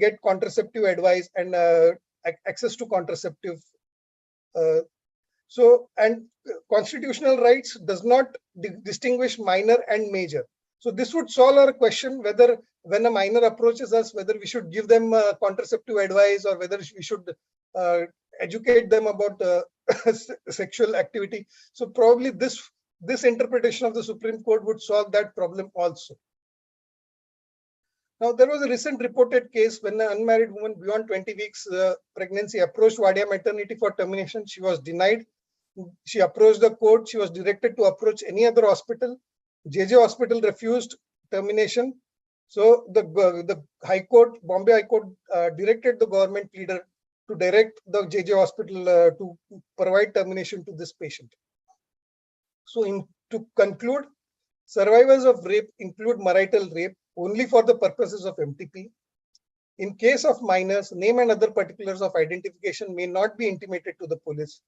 get contraceptive advice and access to contraceptive. And constitutional rights does not distinguish minor and major. So this would solve our question whether when a minor approaches us, whether we should give them contraceptive advice or whether we should educate them about sexual activity. So probably this interpretation of the Supreme Court would solve that problem also. Now, there was a recent reported case when an unmarried woman beyond 20 weeks pregnancy approached Wadia maternity for termination. She was denied. She approached the court. She was directed to approach any other hospital. JJ Hospital refused termination. So the High Court, Bombay High Court, directed the government leader to direct the JJ Hospital to provide termination to this patient. So to conclude, survivors of rape include marital rape only for the purposes of MTP. In case of minors, name and other particulars of identification may not be intimated to the police.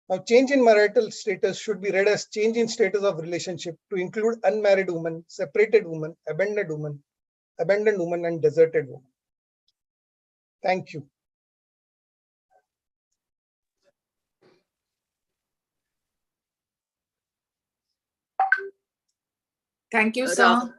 Now, change in marital status should be read as change in status of relationship to include unmarried women, separated women, abandoned women, and deserted women. Thank you.
Thank you, sir.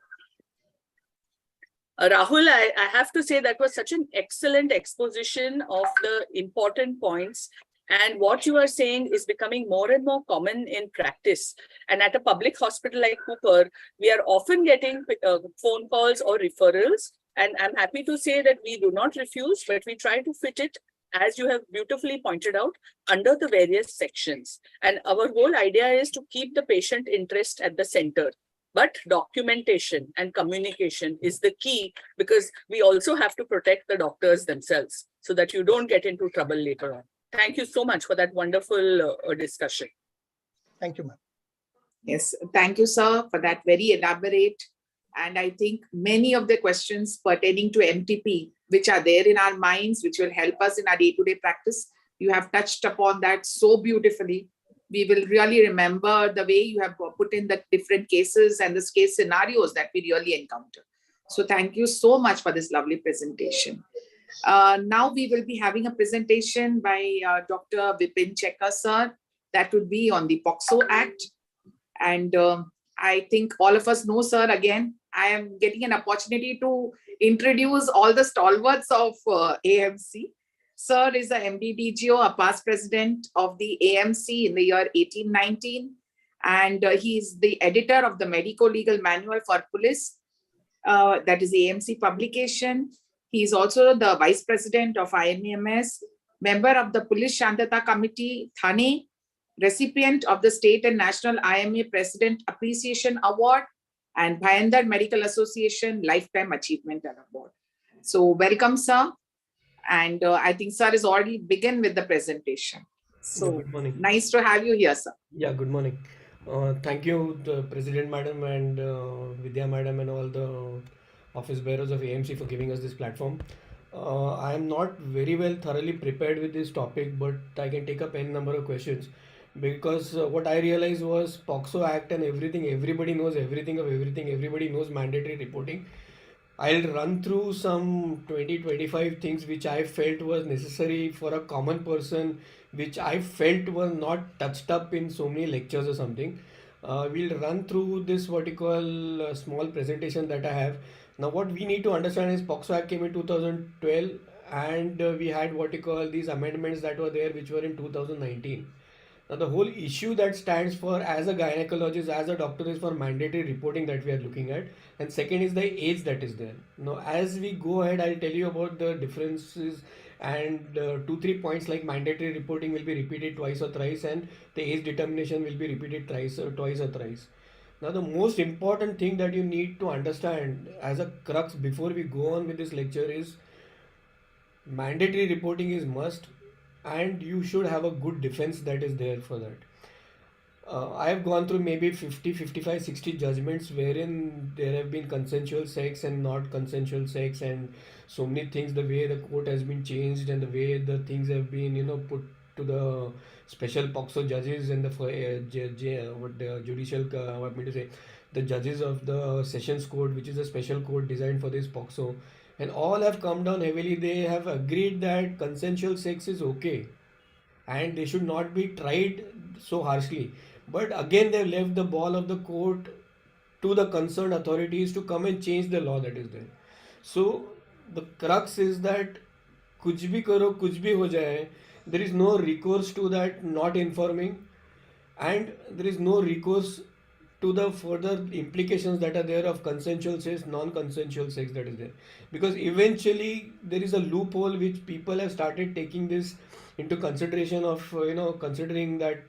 Rahul, I have to say that was such an excellent exposition of the important points. And what you are saying is becoming more and more common in practice. And at a public hospital like Cooper, we are often getting phone calls or referrals. And I'm happy to say that we do not refuse, but we try to fit it, as you have beautifully pointed out, under the various sections. And our whole idea is to keep the patient interest at the center. But documentation and communication is the key, because we also have to protect the doctors themselves so that you don't get into trouble later on. Thank you so much for that wonderful discussion.
Thank you, ma'am.
Yes, thank you, sir, for that very elaborate. And I think many of the questions pertaining to MTP, which are there in our minds, which will help us in our day-to-day practice, you have touched upon that so beautifully. We will really remember the way you have put in the different cases and the case scenarios that we really encounter. So thank you so much for this lovely presentation. Now we will be having a presentation by Dr. Vipin Checker, sir. That would be on the POXO Act. And I think all of us know, sir, again, I am getting an opportunity to introduce all the stalwarts of AMC. Sir is a MD-DGO, a past president of the AMC in the year 1819. And he is the editor of the Medico-Legal Manual for Police, that is AMC publication. He is also the vice president of IMEMS, member of the Police Shantata Committee, Thane, recipient of the State and National IMA President Appreciation Award and Bhayandar Medical Association Lifetime Achievement Award. So welcome, sir. And I think sir is already begin with the presentation. So
Good morning.
nice to have you here, sir.
Yeah, good morning. Thank you, the President Madam and Vidya Madam and all the office bearers of AMC for giving us this platform. I am not very well thoroughly prepared with this topic, but I can take up n number of questions because what I realized was POXO Act and everything, everybody knows everything of everything, everybody knows mandatory reporting. I'll run through some 20-25 things which I felt was necessary for a common person, which I felt was not touched up in so many lectures or something. We'll run through this what you call small presentation that I have. Now, what we need to understand is POXO Act came in 2012, and we had what you call these amendments that were there, which were in 2019. Now, the whole issue that stands for as a gynecologist, as a doctor, is for mandatory reporting that we are looking at, and second is the age that is there. Now, as we go ahead, I'll tell you about the differences and 2-3 points like mandatory reporting will be repeated twice or thrice, and the age determination will be repeated twice or thrice. Now, the most important thing that you need to understand as a crux before we go on with this lecture is mandatory reporting is must, and you should have a good defense that is there for that. I have gone through maybe 50, 55, 60 judgments wherein there have been consensual sex and not consensual sex, and so many things, the way the court has been changed and the way the things have been, put to the special POXO judges and the judicial, what I mean to say, the judges of the Sessions Court, which is a special court designed for this POXO, and all have come down heavily. They have agreed that consensual sex is okay and they should not be tried so harshly. But again, they've left the ball of the court to the concerned authorities to come and change the law that is there. So the crux is that kuch bhi karo, kuch bhi ho jaye. There is no recourse to that not informing, and there is no recourse to the further implications that are there of consensual sex, non-consensual sex that is there, because eventually there is a loophole which people have started taking this into consideration of considering that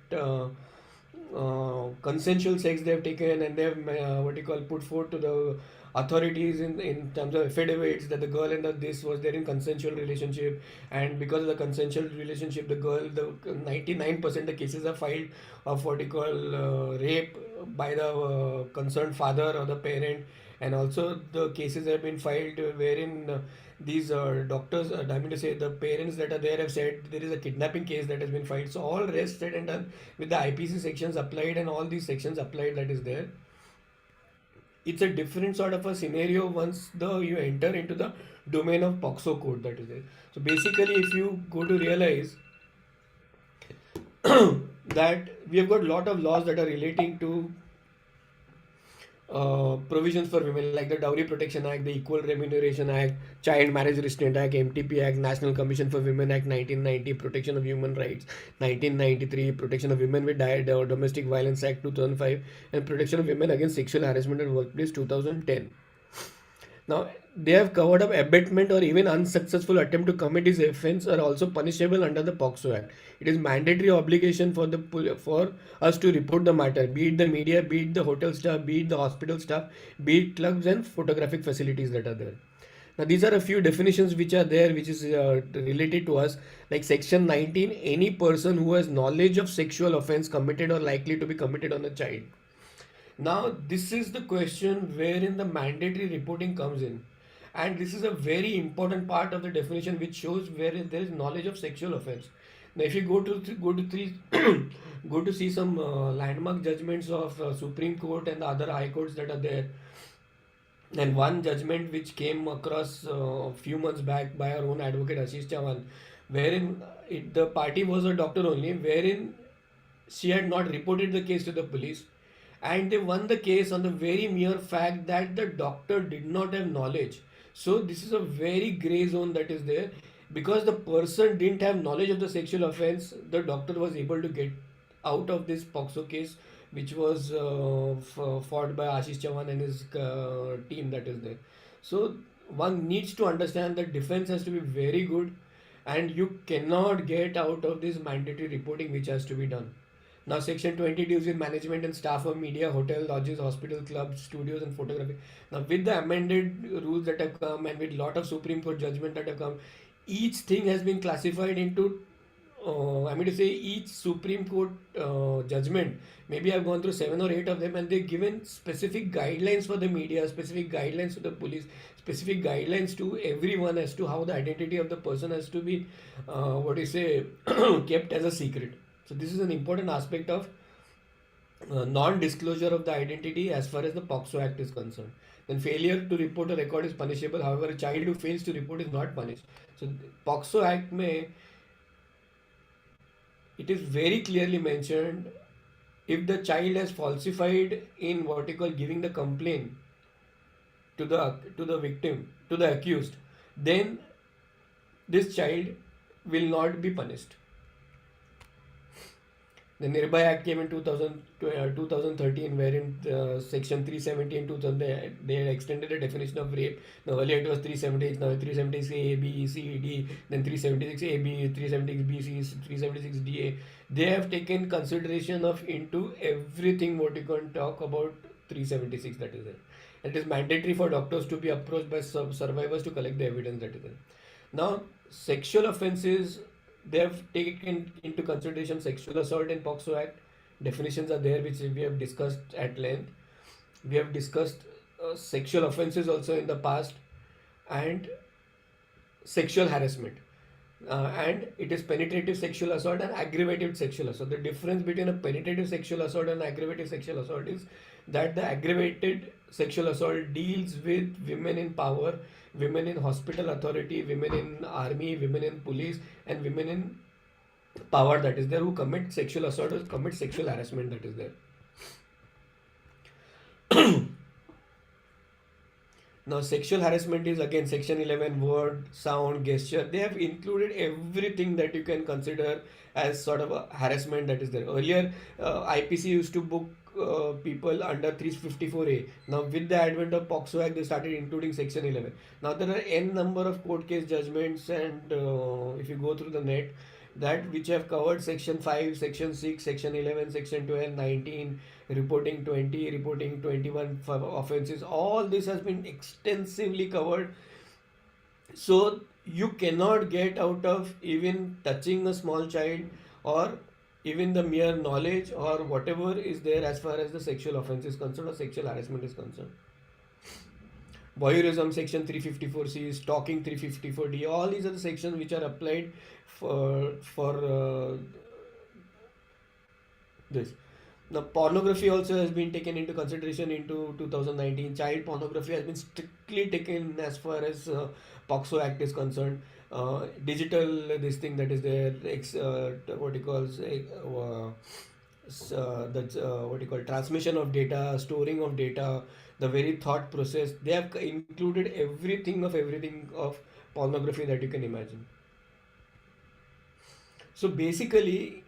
consensual sex they have taken, and they have what you call put forth to the authorities in terms of affidavits that the girl and this was there in consensual relationship, and because of the consensual relationship the girl, the 99% the cases are filed of what you call rape by the concerned father or the parent, and also the cases have been filed wherein these doctors, I mean to say the parents that are there have said there is a kidnapping case that has been filed. So all rest said and done with the IPC sections applied and all these sections applied that is there. It's a different sort of a scenario once you enter into the domain of POXO code that is there. So basically, if you go to realize that we have got a lot of laws that are relating to provisions for women like the Dowry Protection Act, the Equal Remuneration Act, Child Marriage Restraint Act, MTP Act, National Commission for Women Act 1990, Protection of Human Rights 1993, Protection of Women with Domestic Violence Act 2005, and Protection of Women Against Sexual Harassment in Workplace 2010. Now, they have covered up abatement or even unsuccessful attempt to commit this offence are also punishable under the POXO Act. It is mandatory obligation for us to report the matter, be it the media, be it the hotel staff, be it the hospital staff, be it clubs and photographic facilities that are there. Now, these are a few definitions which are there, which is related to us. Like Section 19, any person who has knowledge of sexual offence committed or likely to be committed on a child. Now, this is the question wherein the mandatory reporting comes in. And this is a very important part of the definition which shows where there is knowledge of sexual offense. Now, if you go to see some landmark judgments of Supreme Court and the other high courts that are there, and one judgment which came across a few months back by our own advocate Ashish Chavan, wherein the party was a doctor only, wherein she had not reported the case to the police, and they won the case on the very mere fact that the doctor did not have knowledge. So this is a very gray zone that is there, because the person didn't have knowledge of the sexual offense. The doctor was able to get out of this POXO case, which was fought by Ashish Chavan and his team that is there. So one needs to understand that defense has to be very good, and you cannot get out of this mandatory reporting which has to be done. Now, Section 20 deals with management and staff of media, hotel, lodges, hospital, clubs, studios, and photography. Now, with the amended rules that have come and with lot of Supreme Court judgment that have come, each thing has been classified into I mean to say each Supreme Court judgment, maybe I've gone through 7 or 8 of them, and they've given specific guidelines for the media, specific guidelines to the police, specific guidelines to everyone as to how the identity of the person has to be, what do you say, kept as a secret. So this is an important aspect of non-disclosure of the identity as far as the POXO Act is concerned. Then failure to report a record is punishable. However, a child who fails to report is not punished. So POXO Act may, it is very clearly mentioned, if the child has falsified in what you call giving the complaint to the victim, to the accused, then this child will not be punished. The Nirbhaya Act came in 2013, wherein Section 370 and 2000 they had extended the definition of rape. Now earlier it was 376, now 376 A, B, C, D, then 376 A, B, 376 B, C, 376 D, A. They have taken consideration of into everything what you can talk about 376 that is there. It is mandatory for doctors to be approached by survivors to collect the evidence that is there. Now, sexual offences, they have taken into consideration sexual assault in POXO Act. Definitions are there which we have discussed at length. We have discussed sexual offences also in the past, and sexual harassment. And it is penetrative sexual assault and aggravated sexual assault. The difference between a penetrative sexual assault and aggravated sexual assault is that the aggravated sexual assault deals with women in power, women in hospital authority, women in army, women in police, and women in power that is there who commit sexual assault or commit sexual harassment that is there. Now, sexual harassment is again Section 11, word, sound, gesture. They have included everything that you can consider as sort of a harassment that is there. Earlier, IPC used to book people under 354A. Now, with the advent of POXO Act, they started including Section 11. Now, there are n number of court case judgments, and if you go through the net, that which have covered Section 5, Section 6, Section 11, Section 12, 19, reporting 20, reporting 21 for offenses. All this has been extensively covered. So you cannot get out of even touching a small child or even the mere knowledge or whatever is there as far as the sexual offense is concerned or sexual harassment is concerned. Voyeurism Section 354C, stalking 354D, all these are the sections which are applied for this. Now, pornography also has been taken into consideration into 2019. Child pornography has been strictly taken as far as POXO Act is concerned. Digital, this thing that is there, what you call, what you call transmission of data, storing of data, the very thought process. They have included everything of pornography that you can imagine. So basically,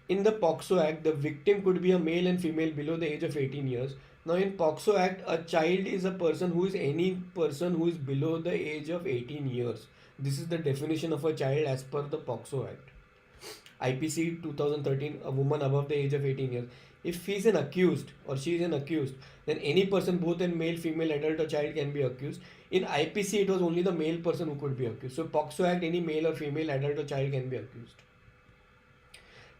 in the POXO Act, the victim could be a male and female below the age of 18 years. Now, in POXO Act, a child is a person who is any person who is below the age of 18 years. This is the definition of a child as per the POXO Act. IPC 2013, a woman above the age of 18 years. If he is an accused or she is an accused, then any person, both in male, female, adult or child, can be accused. In IPC, it was only the male person who could be accused. So POXO Act, any male or female, adult or child can be accused.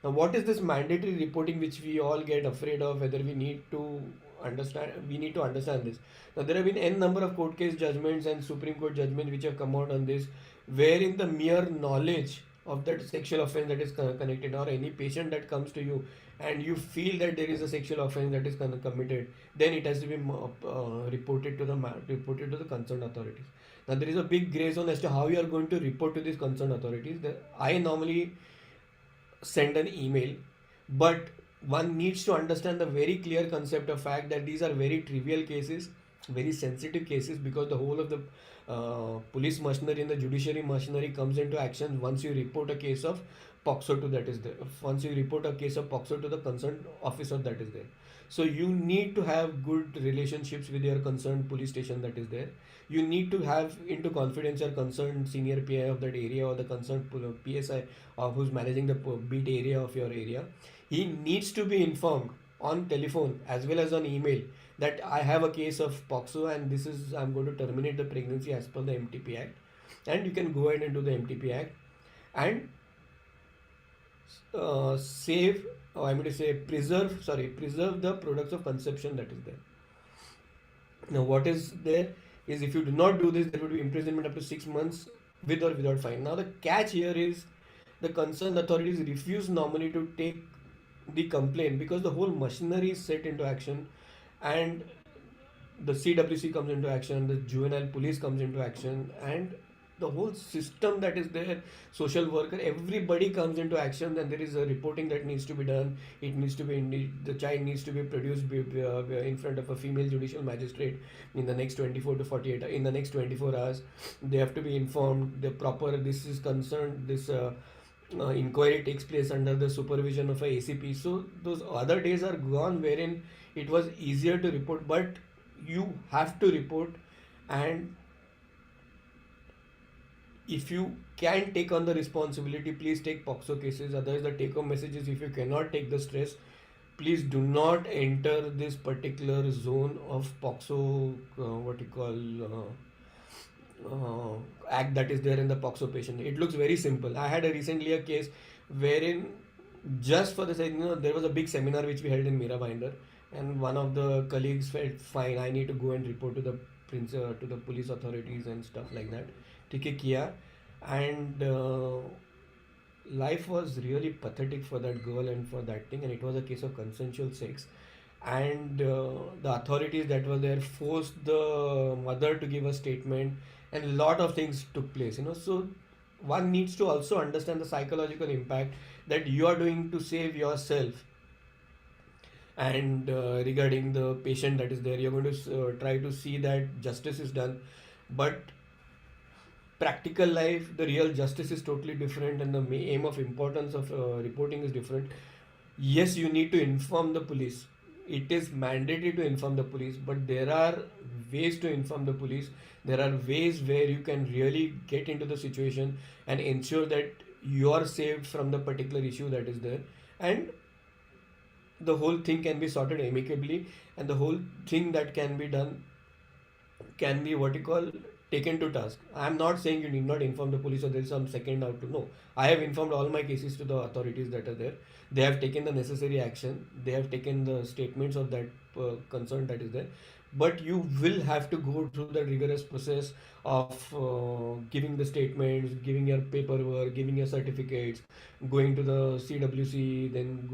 Now, what is this mandatory reporting which we all get afraid of, whether we need to understand? We need to understand this. Now, there have been n number of court case judgments and Supreme Court judgments which have come out on this, wherein the mere knowledge of that sexual offense that is connected, or any patient that comes to you and you feel that there is a sexual offense that is committed, then it has to be reported to the concerned authorities. Now, there is a big gray zone as to how you are going to report to these concerned authorities. I normally send an email, but one needs to understand the very clear concept of fact that these are very trivial cases, very sensitive cases, because the whole of the police machinery and the judiciary machinery comes into action once you report a case of POXO to that is there. Once you report a case of POXO to the concerned officer that is there. So you need to have good relationships with your concerned police station that is there. You need to have into confidence your concerned senior PI of that area or the concerned PSI or who's managing the beat area of your area. He needs to be informed on telephone as well as on email that I have a case of POXO and this is I'm going to terminate the pregnancy as per the MTP Act, and you can go ahead and do the MTP Act and save, or I'm going to say preserve the products of conception that is there. Now, what is there is if you do not do this, there would be imprisonment up to 6 months with or without fine. Now, the catch here is the concerned authorities refuse normally to take the complaint because the whole machinery is set into action, and the CWC comes into action, the juvenile police comes into action, and the whole system that is there, social worker, everybody comes into action. Then there is a reporting that needs to be done. It needs to be the child needs to be produced in front of a female judicial magistrate in the next 24 to 48 in the next 24 hours. They have to be informed. The proper this is concerned. This inquiry takes place under the supervision of a ACP. So those other days are gone wherein it was easier to report, but you have to report. And if you can take on the responsibility, please take POXO cases. Otherwise, the take home message is if you cannot take the stress, please do not enter this particular zone of POXO, act that is there in the POXO patient. It looks very simple. I had recently a case wherein just for the sake, there was a big seminar which we held in Mira Binder, and one of the colleagues felt fine, I need to go and report to the to the police authorities and stuff like that. ठीक है किया, and life was really pathetic for that girl and for that thing, and it was a case of consensual sex, and the authorities that were there forced the mother to give a statement, and a lot of things took place. So one needs to also understand the psychological impact that you are doing to save yourself. And regarding the patient that is there, you're going to try to see that justice is done, but practical life, the real justice is totally different, and the aim of importance of reporting is different. Yes, you need to inform the police. It is mandatory to inform the police, but there are ways to inform the police. There are ways where you can really get into the situation and ensure that you are saved from the particular issue that is there, and the whole thing can be sorted amicably, and the whole thing that can be done can be taken to task. I am not saying you need not inform the police or there is some second out to know. I have informed all my cases to the authorities that are there. They have taken the necessary action. They have taken the statements of that concern that is there. But you will have to go through the rigorous process of giving the statements, giving your paperwork, giving your certificates, going to the CWC, then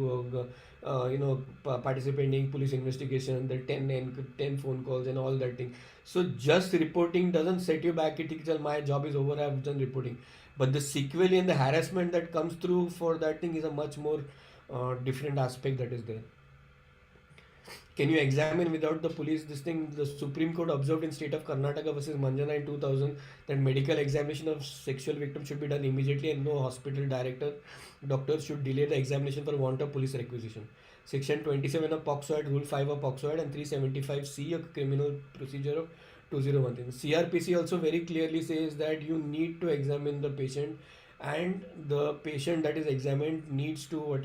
participating police investigation, the 10 phone calls and all that thing. So just reporting doesn't set you back. My job is over, I've done reporting. But the sequel and the harassment that comes through for that thing is a much more different aspect that is there. Can you examine without the police this thing? The Supreme Court observed in state of Karnataka versus Manjana in 2000 that medical examination of sexual victims should be done immediately, and no hospital doctors should delay the examination for want of police requisition. Section 27 of POXO Act, Rule 5 of POXO Act, and 375C of Criminal Procedure of 2013. CRPC also very clearly says that you need to examine the patient, and the patient that is examined needs to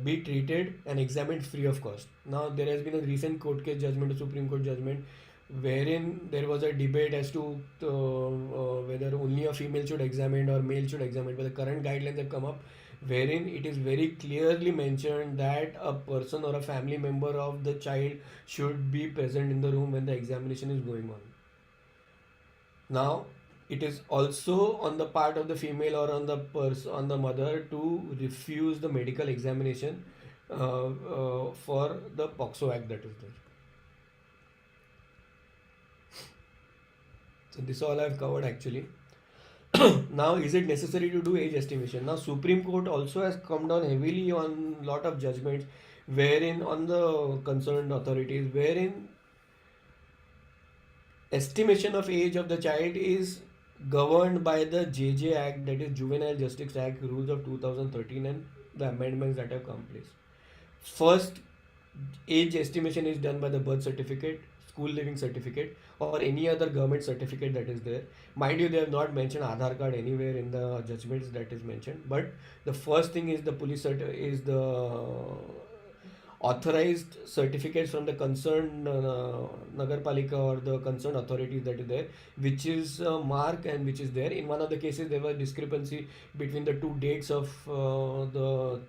be treated and examined free of cost. Now, there has been a recent court case judgment, a Supreme Court judgment, wherein there was a debate as to whether only a female should examine or male should examine. But the current guidelines have come up wherein it is very clearly mentioned that a person or a family member of the child should be present in the room when the examination is going on. Now, it is also on the part of the female or on the mother to refuse the medical examination for the POXO Act that is there. So this all I have covered actually. Now, is it necessary to do age estimation? Now, Supreme Court also has come down heavily on lot of judgments, wherein on the concerned authorities, wherein estimation of age of the child is governed by the JJ Act, that is Juvenile Justice Act rules of 2013 and the amendments that have come place. First, age estimation is done by the birth certificate, school living certificate, or any other government certificate that is there. Mind you, they have not mentioned Aadhaar card anywhere in the judgments that is mentioned. But the first thing is the is the authorized certificates from the concerned Nagarpalika or the concerned authorities that is there, which is mark and which is there. In one of the cases, there was discrepancy between the two dates of the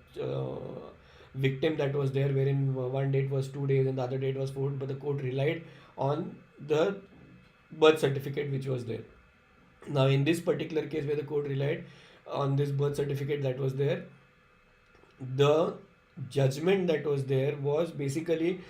victim that was there, wherein one date was 2 days and the other date was 4, but the court relied on the birth certificate which was there. Now, in this particular case, where the court relied on this birth certificate that was there, the judgment that was there was basically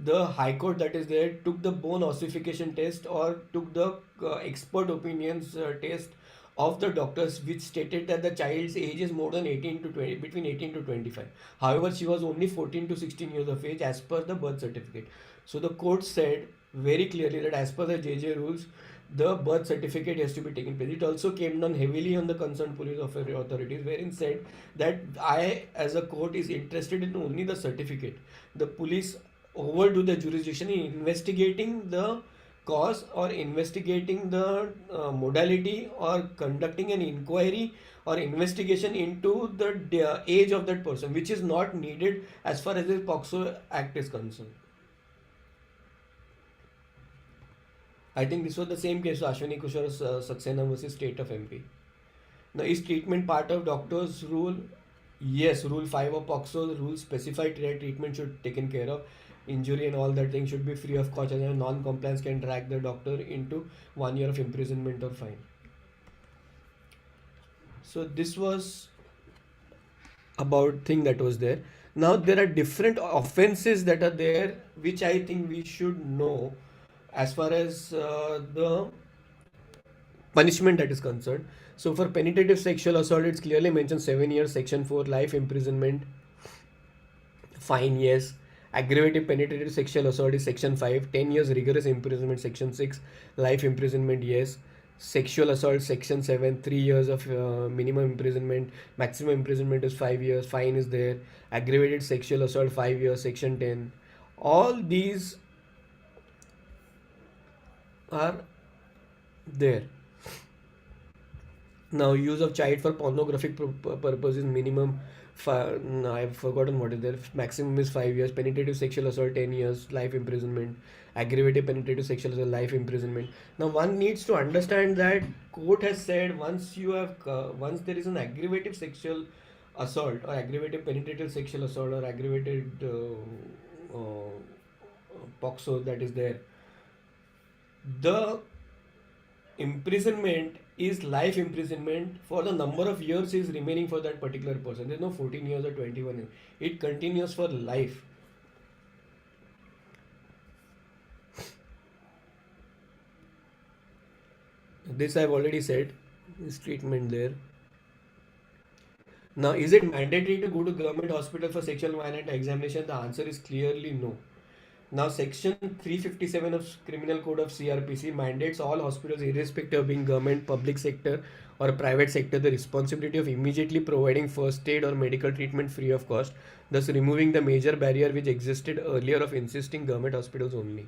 the High Court that is there took the bone ossification test or took the expert opinions test of the doctors, which stated that the child's age is more than 18 to 20, between 18 to 25. However, she was only 14 to 16 years of age as per the birth certificate. So the court said very clearly that as per the JJ rules, the birth certificate has to be taken place. It also came down heavily on the concerned police authorities, wherein said that I, as a court, is interested in only the certificate. The police overdo the jurisdiction in investigating the cause or investigating the modality or conducting an inquiry or investigation into the age of that person, which is not needed as far as the POXO Act is concerned. I think this was the same case of Ashwini Kushar Saxena versus State of MP. Now, is treatment part of doctor's rule? Yes, Rule 5 of POXO, the rules specify treatment should be taken care of. Injury and all that thing should be free of cost, and non-compliance can drag the doctor into 1 year of imprisonment or fine. So this was about thing that was there. Now there are different offenses that are there, which I think we should know as far as the punishment that is concerned. So for penetrative sexual assault, it's clearly mentioned 7 years, section 4, life imprisonment, fine, yes. Aggravated penetrative sexual assault is section 5, 10 years rigorous imprisonment, section 6, life imprisonment, yes. Sexual assault, section 7, 3 years of minimum imprisonment, maximum imprisonment is 5 years, fine is there. Aggravated sexual assault, 5 years, section 10. All these are there. Now, use of child for pornographic purposes, minimum, I've forgotten what is there. Maximum is 5 years. Penetrative sexual assault, 10 years, life imprisonment. Aggravated penetrative sexual assault, life imprisonment. Now, one needs to understand that court has said once there is an aggravated sexual assault or aggravated penetrative sexual assault or aggravated POXO that is there, the imprisonment is life imprisonment for the number of years is remaining for that particular person. There's no 14 years or 21 years. It continues for life. This I've already said. This treatment there. Now, is it mandatory to go to government hospital for sexual violence examination? The answer is clearly no. Now, section 357 of Criminal Code of CRPC mandates all hospitals, irrespective of being government, public sector or private sector, the responsibility of immediately providing first aid or medical treatment free of cost, thus removing the major barrier which existed earlier of insisting government hospitals only.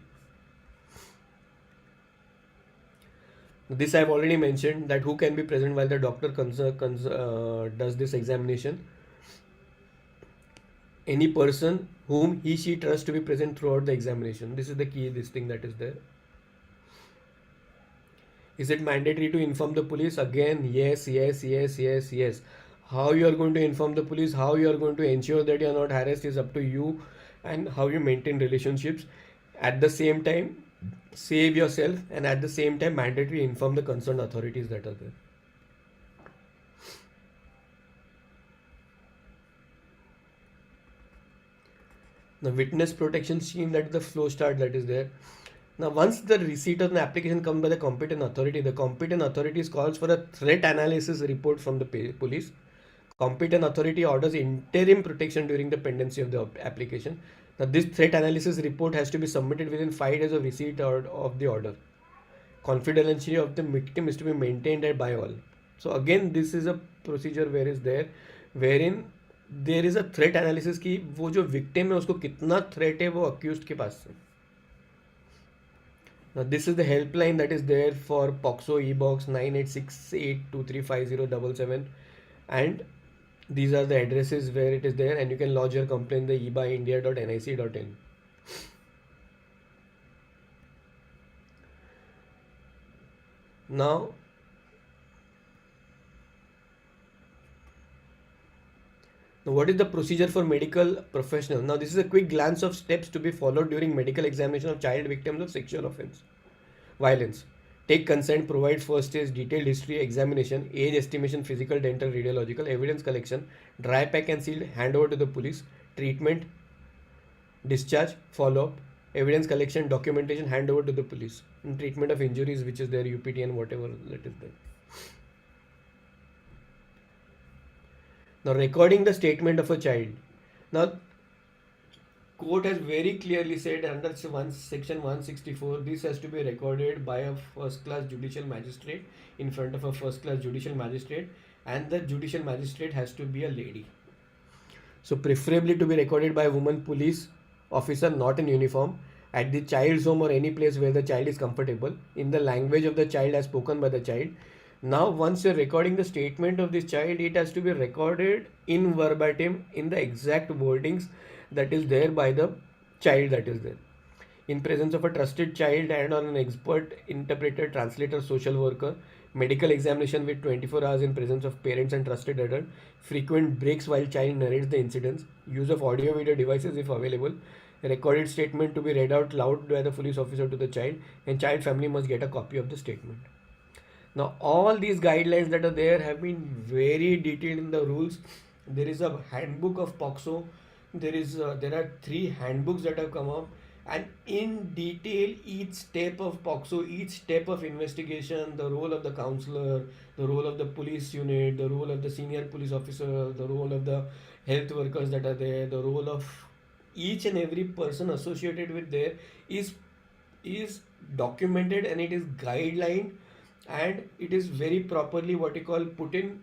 This I have already mentioned, that who can be present while the doctor does this examination. Any person whom he she trusts to be present throughout the examination. This is the key, this thing that is there. Is it mandatory to inform the police? Again, yes. How you are going to inform the police, how you are going to ensure that you are not harassed is up to you, and how you maintain relationships. At the same time, save yourself, and at the same time mandatory inform the concerned authorities that are there. The witness protection scheme, that is the flow chart that is there. Now, once the receipt of an application comes by the competent authority calls for a threat analysis report from the police. Competent authority orders interim protection during the pendency of the application. Now, this threat analysis report has to be submitted within 5 days of receipt of the order. confidentiality of the victim is to be maintained by all. So again, this is a procedure where is there, wherein there is a threat analysis कि वो जो victim है उसको कितना threat है वो accused के पास से. Now this is the helpline that is there for POXO e-box 9868235077, and these are the addresses where it is there, and you can lodge your complaint in the ebyindia.nic.in. Now what is the procedure for medical professional? Now this is a quick glance of steps to be followed during medical examination of child victims of sexual offense, violence. Take consent, provide first aid, detailed history, examination, age estimation, physical, dental, radiological, evidence collection, dry pack and sealed, hand over to the police, treatment, discharge, follow up, evidence collection, documentation, hand over to the police, and treatment of injuries, which is there, UPT and whatever that is there. Now recording the statement of a child. Now court has very clearly said under section 164, this has to be recorded by a first class judicial magistrate in front of a first class judicial magistrate, and the judicial magistrate has to be a lady. So preferably to be recorded by a woman police officer not in uniform, at the child's home or any place where the child is comfortable, in the language of the child as spoken by the child. Now once you're recording the statement of this child, it has to be recorded in verbatim in the exact wordings that is there by the child that is there, in presence of a trusted child and on an expert interpreter, translator, social worker, medical examination with 24 hours in presence of parents and trusted adult, frequent breaks while child narrates the incidents, use of audio video devices if available, recorded statement to be read out loud by the police officer to the child, and child family must get a copy of the statement. Now all these guidelines that are there have been very detailed in the rules. There is a handbook of POXO. There are 3 handbooks that have come up, and in detail each step of POXO, each step of investigation, the role of the counselor, the role of the police unit, the role of the senior police officer, the role of the health workers that are there, the role of each and every person associated with there is documented, and it is guideline, and it is very properly what you call put in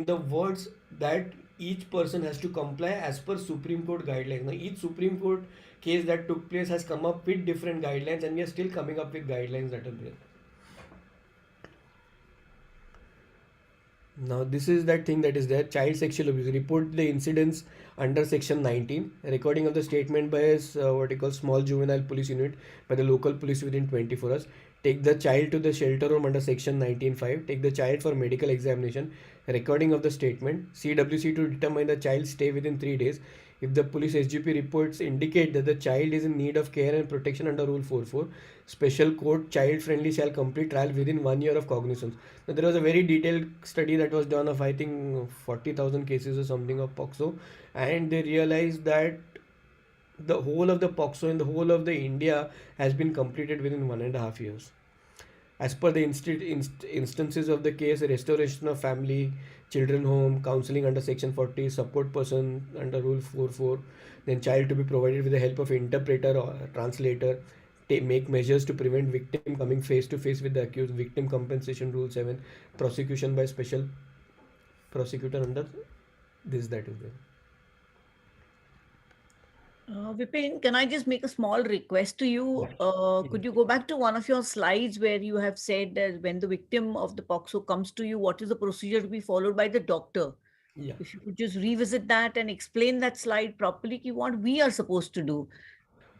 the words that each person has to comply as per Supreme Court guidelines. Now each Supreme Court case that took place has come up with different guidelines, and we are still coming up with guidelines that are there. Now this is that thing that is there, child sexual abuse. Report the incidents under section 19. Recording of the statement by what you call small juvenile police unit by the local police within 24 hours. Take the child to the shelter room under section 19(5). Take the child for medical examination. Recording of the statement. CWC to determine the child's stay within 3 days. If the police SGP reports indicate that the child is in need of care and protection under Rule 44, special court child friendly shall complete trial within 1 year of cognizance. Now, there was a very detailed study that was done of I think 40,000 cases or something of POXO, and they realized that the whole of the POXO in the whole of the India has been completed within 1.5 years. As per the instances of the case, restoration of family, children home, counseling under section 40, support person under Rule 44, then child to be provided with the help of interpreter or translator, make measures to prevent victim coming face to face with the accused, victim compensation Rule 7, prosecution by special prosecutor under this that is there.
Vipin, can I just make a small request to you? Could you go back to one of your slides where you have said that when the victim of the POXO comes to you, what is the procedure to be followed by the doctor?
Yeah.
If you could just revisit that and explain that slide properly, what we are supposed to do.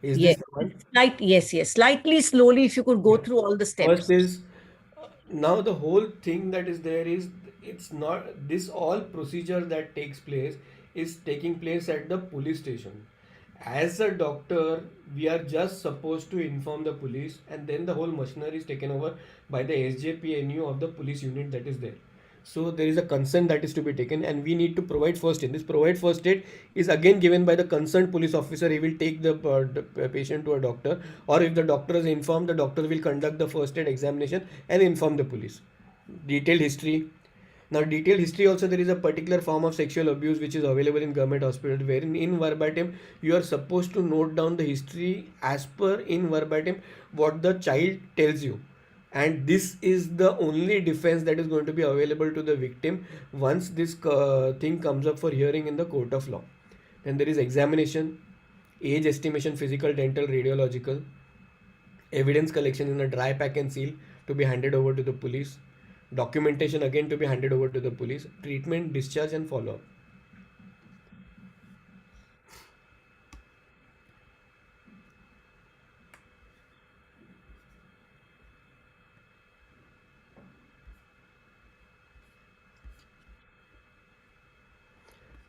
Is
Yes,
this the one?
yes. Slightly slowly, if you could go through all the steps.
First is now the whole thing that is there is it's not this all procedure that takes place is taking place at the police station. As a doctor, we are just supposed to inform the police, and then the whole machinery is taken over by the SJPNU of the police unit that is there. So there is a consent that is to be taken, and we need to provide first aid. This provide first aid is again given by the concerned police officer. He will take the patient to a doctor, or if the doctor is informed, the doctor will conduct the first aid examination and inform the police. Detailed history. Now, detailed history also, there is a particular form of sexual abuse which is available in government hospital, wherein in verbatim you are supposed to note down the history as per in verbatim what the child tells you. and this is the only defense that is going to be available to the victim once this thing comes up for hearing in the court of law. Then there is examination, age estimation, physical, dental, radiological, evidence collection in a dry pack and seal to be handed over to the police, documentation again to be handed over to the police, treatment, discharge, and follow up.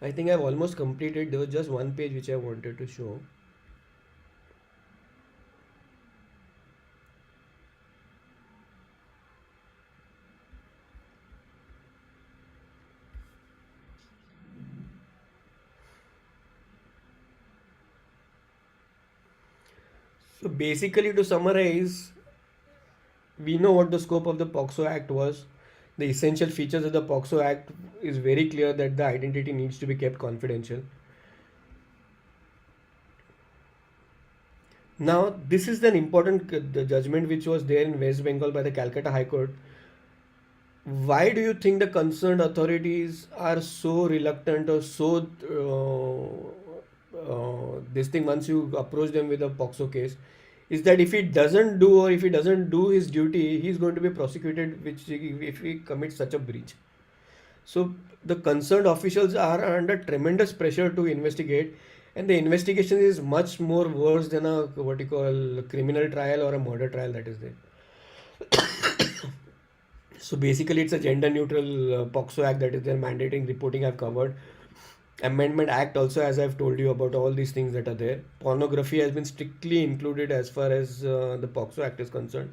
I think I've almost completed. There was just one page which I wanted to show. So basically, to summarize, we know what the scope of the POXO Act was. The essential features of the POXO Act is very clear that the identity needs to be kept confidential. Now, this is an important the judgment which was there in West Bengal by the Calcutta High Court. Why do you think the concerned authorities are so reluctant or so this thing once you approach them with a POXO case? Is that if he doesn't do or if he doesn't do his duty, he's going to be prosecuted which if he commits such a breach. So the concerned officials are under tremendous pressure to investigate, and the investigation is much more worse than a what you call criminal trial or a murder trial that is there. So basically, it's a gender neutral POXO Act that is there, mandating reporting I've covered. Amendment Act also, as I've told you about all these things that are there. Pornography has been strictly included as far as the POXO Act is concerned.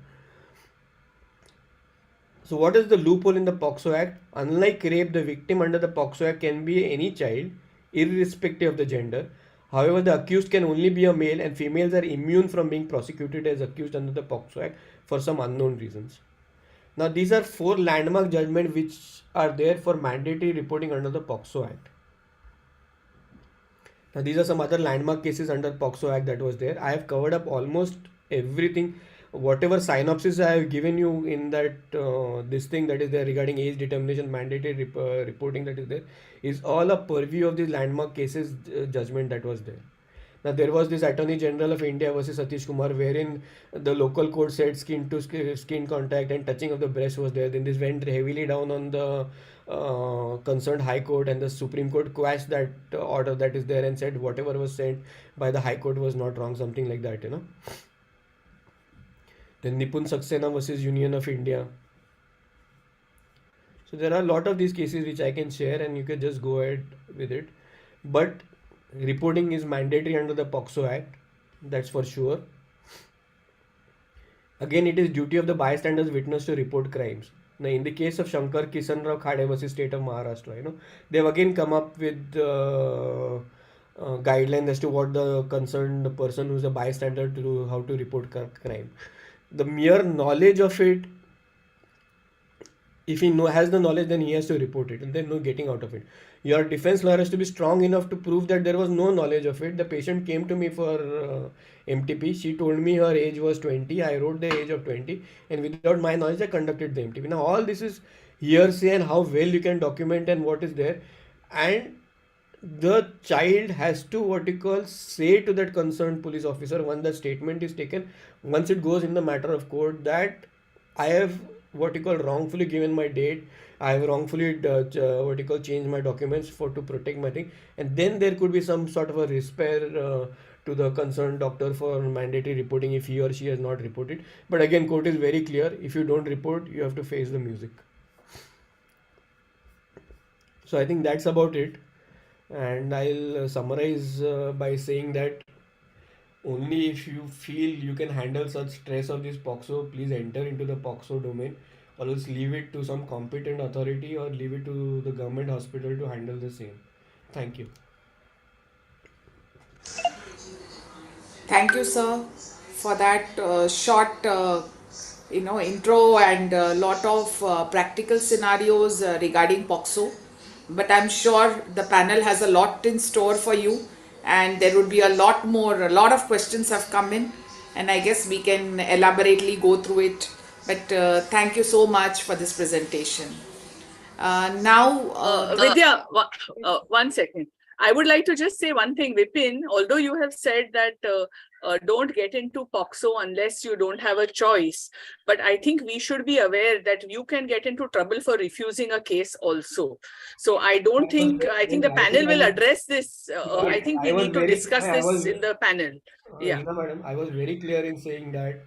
So what is the loophole in the POXO Act? Unlike rape, the victim under the POXO Act can be any child, irrespective of the gender. However, the accused can only be a male, and females are immune from being prosecuted as accused under the POXO Act for some unknown reasons. Now, these are 4 landmark judgments which are there for mandatory reporting under the POXO Act. Now, these are some other landmark cases under POXO Act that was there. I have covered up almost everything. Whatever synopsis I have given you in that this thing that is there regarding age determination, mandatory reporting that is there, is all a purview of these landmark cases judgment that was there. Now, there was this Attorney General of India versus Satish Kumar, wherein the local court said skin to skin contact and touching of the breast was there. Then this went heavily down on the concerned High Court, and the Supreme Court quashed that order that is there and said whatever was said by the High Court was not wrong, something like that, you know. Then Nipun Saxena versus Union of India. So there are a lot of these cases which I can share, and you can just go ahead with it. But reporting is mandatory under the POXO Act, that's for sure. Again, it is duty of the bystanders witness to report crimes. Now, in the case of Shankar Kisan Rao Khade versus State of Maharashtra, you know, they've again come up with guidelines as to what the concerned person who's a bystander to do, how to report crime. The mere knowledge of it, if he has the knowledge, then he has to report it, and there's no getting out of it. Your defense lawyer has to be strong enough to prove that there was no knowledge of it. The patient came to me for MTP. She told me her age was 20. I wrote the age of 20, and without my knowledge, I conducted the MTP. Now, all this is hearsay and how well you can document and what is there. And the child has to what you call say to that concerned police officer when the statement is taken, once it goes in the matter of court, that I have what you call wrongfully given my date, I have wrongfully what you call changed my documents for to protect my thing, and then there could be some sort of a respite to the concerned doctor for mandatory reporting if he or she has not reported. But again, court is very clear: if you don't report, you have to face the music. So I think that's about it, and I'll summarize by saying that only if you feel you can handle such stress of this POXO, please enter into the POXO domain, or else leave it to some competent authority or leave it to the government hospital to handle the same. Thank you.
Thank you, sir, for that short, intro and a lot of practical scenarios regarding POXO. But I'm sure the panel has a lot in store for you, and there would be a lot more. A lot of questions have come in, and I guess we can elaborately go through it But thank you so much for this presentation. Now,
Vidya, one second. I would like to just say one thing, Vipin. Although you have said that don't get into POXO unless you don't have a choice, but I think we should be aware that you can get into trouble for refusing a case also. So I don't think, I think the panel will address this. I think we need to discuss this in the panel. Yeah.
Hina madam, I was very clear in saying that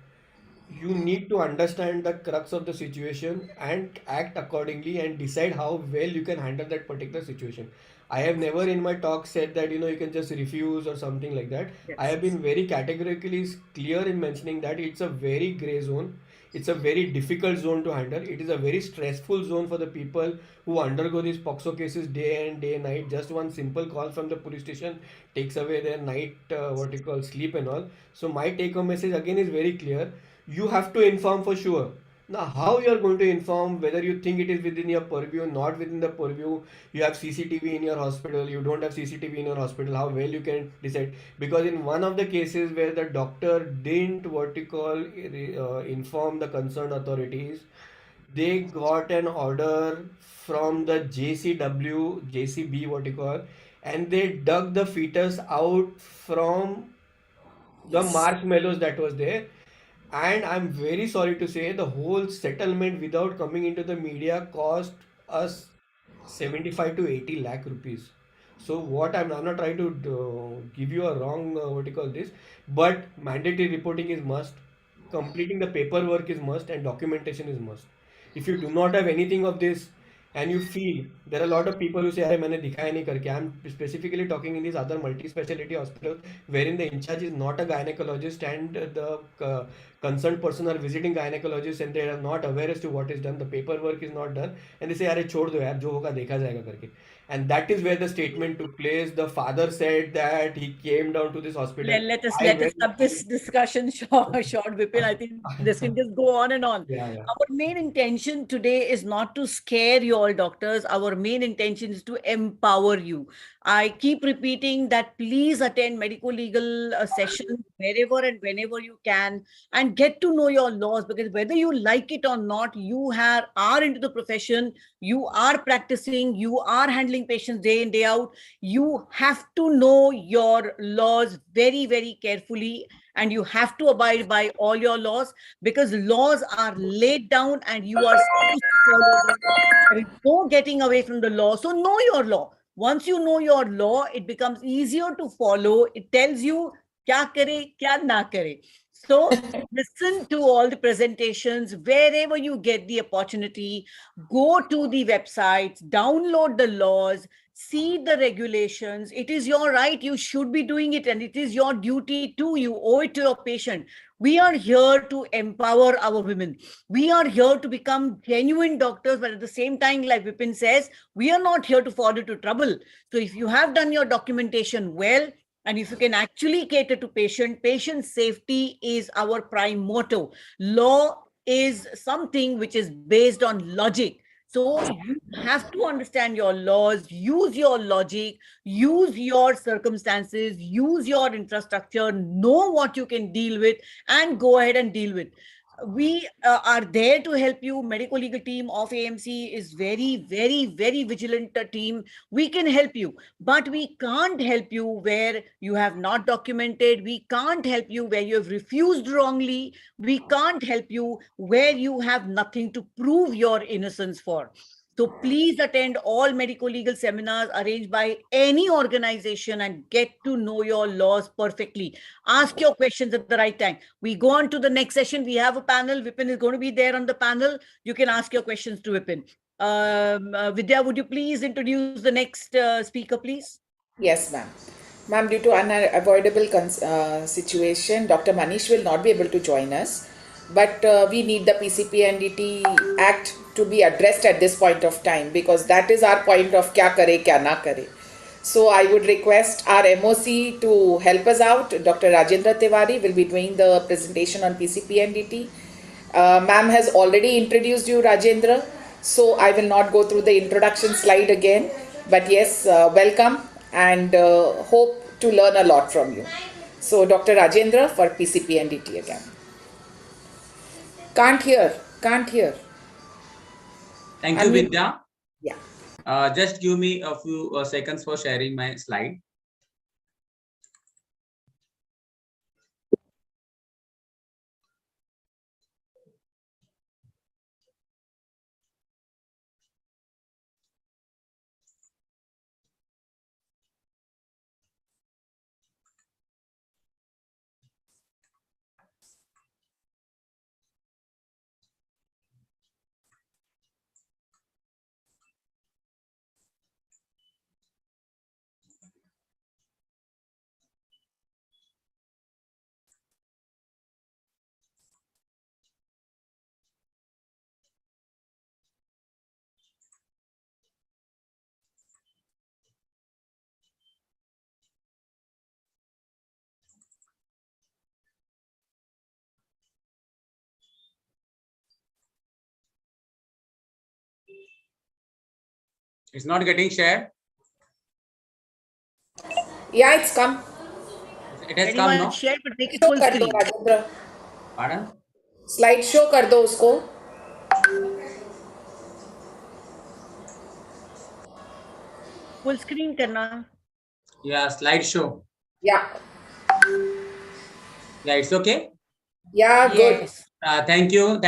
you need to understand the crux of the situation and act accordingly and decide how well you can handle that particular situation. I have never in my talk said that you can just refuse or something like that. I have been very categorically clear in mentioning that it's a very gray zone. It's a very difficult zone to handle. It is a very stressful zone for the people who undergo these POXO cases day and day and night. Just one simple call from the police station takes away their night, what you call sleep and all. So my take home message again is very clear. You have to inform for sure. Now, how you are going to inform, whether you think it is within your purview, not within the purview, you have CCTV in your hospital, you don't have CCTV in your hospital, how well you can decide. Because in one of the cases where the doctor didn't, what you call, inform the concerned authorities, they got an order from the JCW, JCB, what you call, and they dug the fetus out from the marshmallows that was there. And I'm very sorry to say the whole settlement without coming into the media cost us 75 to 80 lakh rupees. So what I'm not trying to give you a wrong what you call this, but mandatory reporting is must, completing the paperwork is must, and documentation is must. If you do not have anything of this, and you feel, there are a lot of people who say अरे मैंने दिखाया नहीं करके, I'm specifically talking in these other multi-speciality hospitals wherein the in charge is not a gynecologist and the concerned person are visiting gynecologists and they are not aware as to what is done, the paperwork is not done, and they say अरे छोड़ दो यार, जो होगा देखा जाएगा करके. And that is where the statement took place. The father said that he came down to this hospital.
Let us cut this discussion short, Vipin. I think this can just go on and on.
Yeah.
Our main intention today is not to scare you all doctors. Our main intention is to empower you. I keep repeating that please attend medical legal sessions wherever and whenever you can and get to know your laws, because whether you like it or not, you are into the profession, you are practicing, you are handling patients day in, day out. You have to know your laws very, very carefully, and you have to abide by all your laws, because laws are laid down and you are supposed to follow them. There is no getting away from the law. So know your law. Once you know your law, it becomes easier to follow. It tells you kya kare, kya na kare. So listen to all the presentations wherever you get the opportunity. Go to the websites, download the laws, see the regulations. It is your right. You should be doing it, and it is your duty too. You owe it to your patient. We are here to empower our women. We are here to become genuine doctors, but at the same time, like Vipin says, we are not here to fall into trouble. So if you have done your documentation well, and if you can actually cater to patient safety is our prime motto. Law is something which is based on logic. So you have to understand your laws, use your logic, use your circumstances, use your infrastructure, know what you can deal with, and go ahead and deal with. We are there to help you. Medical legal team of AMC is very, very, very vigilant team. We can help you, but we can't help you where you have not documented. We can't help you where you have refused wrongly. We can't help you where you have nothing to prove your innocence for. So please attend all medical legal seminars arranged by any organization and get to know your laws perfectly. Ask your questions at the right time. We go on to the next session. We have a panel. Vipin is going to be there on the panel. You can ask your questions to Vipin. Vidya, would you please introduce the next speaker, please?
Yes, ma'am. Ma'am, due to unavoidable situation, Dr. Manish will not be able to join us. But we need the PCPNDT Act to be addressed at this point of time, because that is our point of Kya Kare Kya Na Kare. So I would request our MOC to help us out. Dr. Rajendra Tiwari will be doing the presentation on PCPNDT. Ma'am has already introduced you, Rajendra, so I will not go through the introduction slide again. But yes, welcome, and hope to learn a lot from you. So Dr. Rajendra for PCPNDT again. Can't hear. Can't hear.
Thank you,
Unmute.
Vidya.
Yeah.
Just give me a few seconds for sharing my slide. It's not getting shared.
Yeah, it's come.
It has
Very
come,
much
no?
shared, but make it
Show
full
कर दो
screen.
Rajendra.
Pardon?
Slide show कर दो उसको.
Full screen करना.
Yeah, slideshow.
Yeah.
Yeah, it's okay.
Yeah, good.
Yes.
Thank you,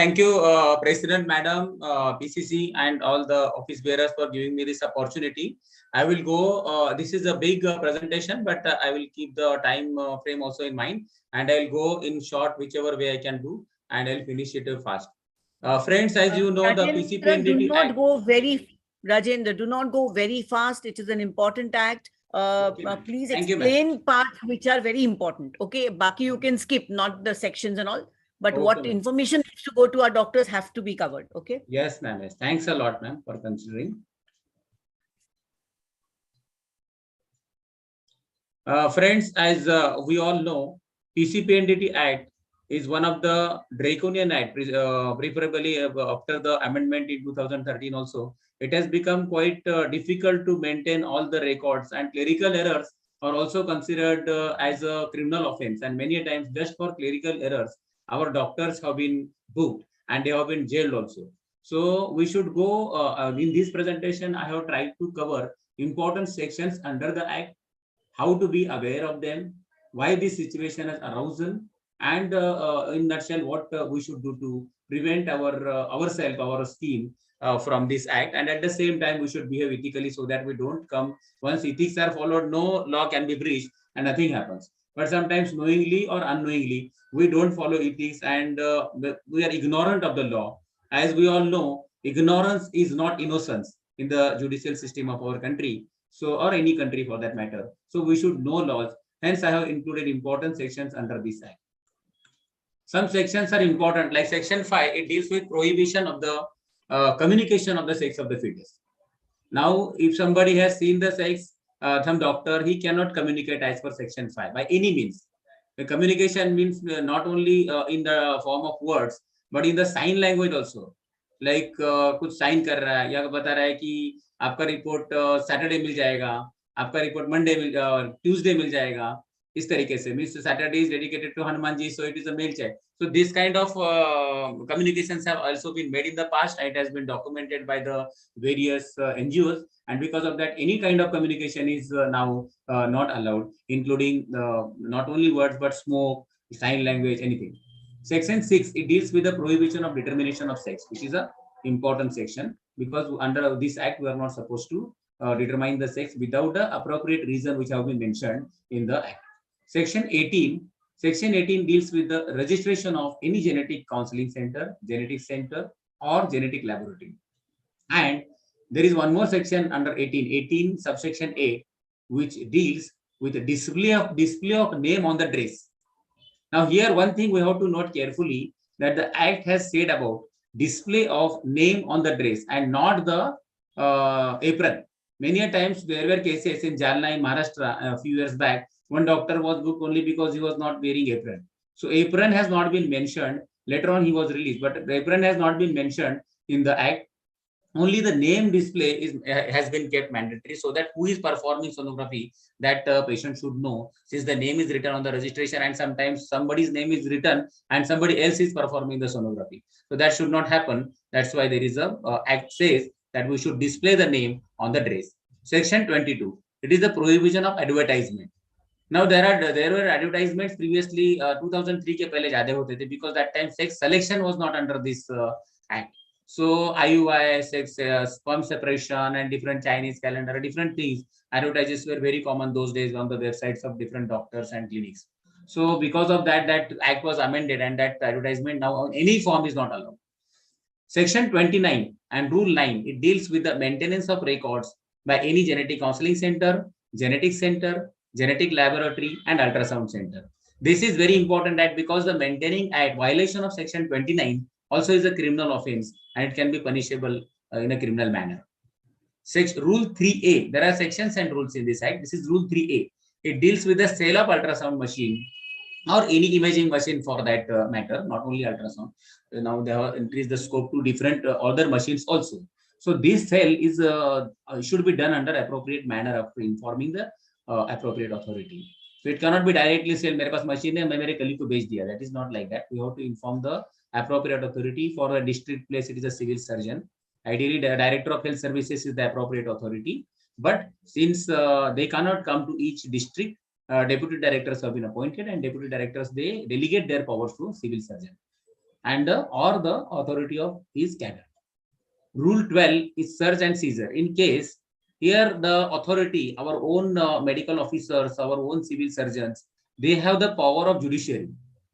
President Madam, PCC, and all the office bearers for giving me this opportunity. I will go. This is a big presentation, but I will keep the time frame also in mind, and I will go in short, whichever way I can do, and I'll finish it fast. Friends, as you know, the
Rajendra,
PCPNDT Act.
Rajendra, do not go very fast. It is an important act.
Okay,
Please
thank you, ma'am.
explain parts which are very important. Okay, Baki, you can skip, not the sections and all. But
Okay,
what
ma'am.
information needs to go to our doctors have to be covered. Okay.
Yes, ma'am. Yes. Thanks a lot, ma'am, for considering. Friends, as we all know, PCPNDT Act is one of the draconian act, preferably after the amendment in 2013 also. It has become quite difficult to maintain all the records, and clerical errors are also considered as a criminal offense. And many times, just for clerical errors, our doctors have been booked and they have been jailed also. So we should go, in this presentation, I have tried to cover important sections under the act, how to be aware of them, why this situation has arisen, and in nutshell, what we should do to prevent ourselves, our scheme from this act. And at the same time, we should behave ethically so that we don't come. Once ethics are followed, no law can be breached and nothing happens. But sometimes, knowingly or unknowingly, we don't follow ethics and we are ignorant of the law. As we all know, ignorance is not innocence in the judicial system of our country. So, or any country for that matter. So we should know laws. Hence, I have included important sections under this act. Some sections are important, like section 5, it deals with prohibition of the communication of the sex of the fetus. Now, if somebody has seen the sex, some doctor, he cannot communicate as per section 5 by any means. The communication means not only in the form of words, but in the sign language also. Like कुछ sign कर रहा है या बता रहा है कि आपका रिपोर्ट सैटरडे मिल जाएगा, आपका रिपोर्ट मंडे ट्यूसडे मिल जाएगा, इस तरीके से means Saturday is dedicated to Hanuman ji, so it is a male check. So this kind of communications have also been made in the past. It has been documented by the various NGOs, and because of that, any kind of communication is now not allowed, including not only words but smoke, sign language, anything. Section 6, it deals with the prohibition of determination of sex, which is a important section, because under this act we are not supposed to determine the sex without the appropriate reason which have been mentioned in the act. Section 18 deals with the registration of any genetic counseling center, genetic center, or genetic laboratory. And there is one more section under 18 subsection A, which deals with the display of name on the dress. Now here one thing we have to note carefully, that the act has said about display of name on the dress and not the apron. Many a times there were cases in Jalna in Maharashtra a few years back, one doctor was booked only because he was not wearing apron. So apron has not been mentioned. Later on he was released, but the apron has not been mentioned in the act. only the name display has been kept mandatory, so that who is performing sonography, that patient should know, since the name is written on the registration, and sometimes somebody's name is written and somebody else is performing the sonography. So that should not happen. That's why there is a act says that we should display the name on the dress. Section 22. It is the prohibition of advertisement. Now there were advertisements previously 2003 के पहले ज़्यादा होते थे, because that time sex selection was not under this act. So IUI, sex, sperm separation, and different Chinese calendar, different things, advertisements were very common those days on the websites of different doctors and clinics. So because of that, that act was amended, and that advertisement now on any form is not allowed. Section 29 and Rule 9, it deals with the maintenance of records by any genetic counseling center, genetic center, genetic laboratory, and ultrasound center. This is very important, that because the maintaining act violation of Section 29 also is a criminal offense, and it can be punishable in a criminal manner. Rule 3A, there are sections and rules in this act. This is Rule 3A. It deals with the sale of ultrasound machine or any imaging machine for that matter, not only ultrasound. Now they have increased the scope to different other machines also. So this sale is should be done under appropriate manner of informing the appropriate authority. So it cannot be directly sell. मेरे पास machine है, मैं मेरे colleague को बेच दिया. That is not like that. We have to inform the appropriate authority. For a district place, it is a civil surgeon. Ideally, the director of health services is the appropriate authority. But since they cannot come to each district, deputy directors have been appointed, and deputy directors, they delegate their powers to civil surgeon and or the authority of his cadre. Rule 12 is search and seizure. In case here the authority, our own medical officers, our own civil surgeons, they have the power of judiciary.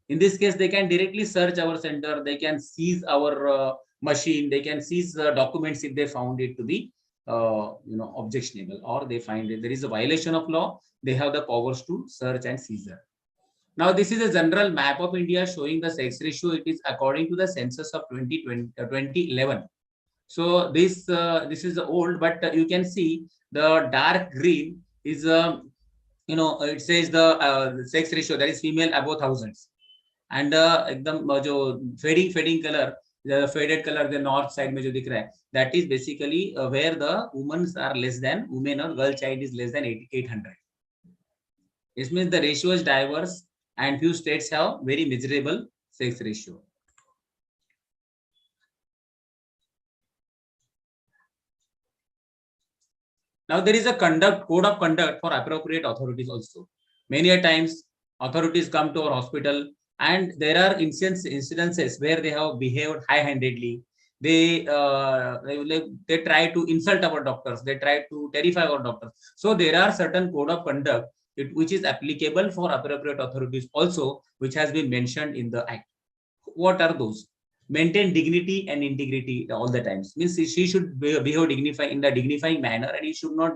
In this case, they can directly search our center, they can seize our machine, they can seize the documents if they found it to be objectionable, or they find that there is a violation of law. They have the powers to search and seizure. Now, this is a general map of India showing the sex ratio. It is according to the census of 2011. So this is old, but you can see the dark green is it says the sex ratio, that is female above thousands, and एकदम fading color, the faded color, the north side में जो दिख रहा है, that is basically where the women are less than, women or girl child is less than 800. This means the ratio is diverse, and few states have very miserable sex ratio. Now there is a code of conduct for appropriate authorities also. Many a times authorities come to our hospital, and there are incidences where they have behaved high-handedly. They try to insult our doctors. They try to terrify our doctors. So there are certain code of conduct which is applicable for appropriate authorities also, which has been mentioned in the act. What are those? Maintain dignity and integrity all the times. Means she should behave in a dignifying manner, and he should not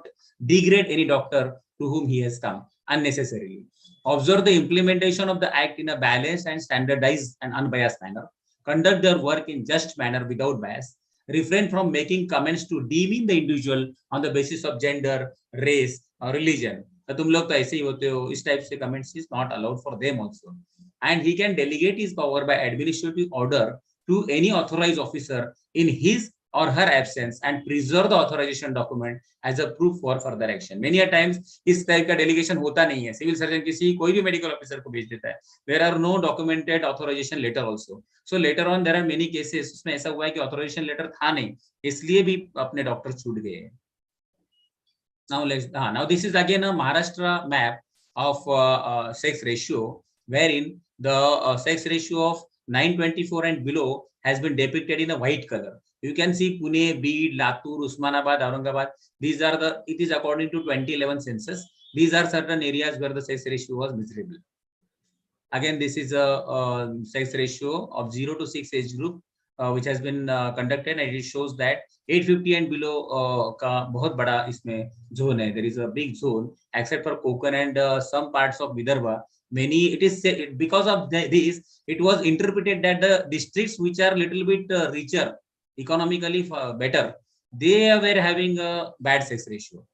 degrade any doctor to whom he has come unnecessarily. Observe the implementation of the act in a balanced and standardized and unbiased manner. Conduct their work in just manner without bias. Refrain from making comments to demean the individual on the basis of gender, race, or religion. तुम लोग तो ऐसे ही होते हो, इस type से comments is not allowed for them also. And he can delegate his power by administrative order to any authorized officer in his or her absence, and preserve the authorization document as a proof for further action. Many a times इस type का delegation होता नहीं है. Civil surgeon किसी कोई भी medical officer को भेज देता है. There are no documented authorization letter also. So later on there are many cases उसमें ऐसा हुआ है कि authorization letter था नहीं, इसलिए भी अपने डॉक्टर छूट गए हैं. Now this is again a Maharashtra map of sex ratio, wherein the sex ratio of 924 and below has been depicted in a white color. You can see Pune, Beed, Latur, Usmanabad, Aurangabad. These are it is according to 2011 census. These are certain areas where the sex ratio was miserable. Again, this is a sex ratio of 0 to 6 age group, which has been conducted, and it shows that 850 and below का बहुत बड़ा इसमें zone है. There is a big zone, except for Konkan and some parts of Vidarbha. Many, it is because of this, it was interpreted that the districts which are little bit richer, economically better, they were having a bad sex ratio.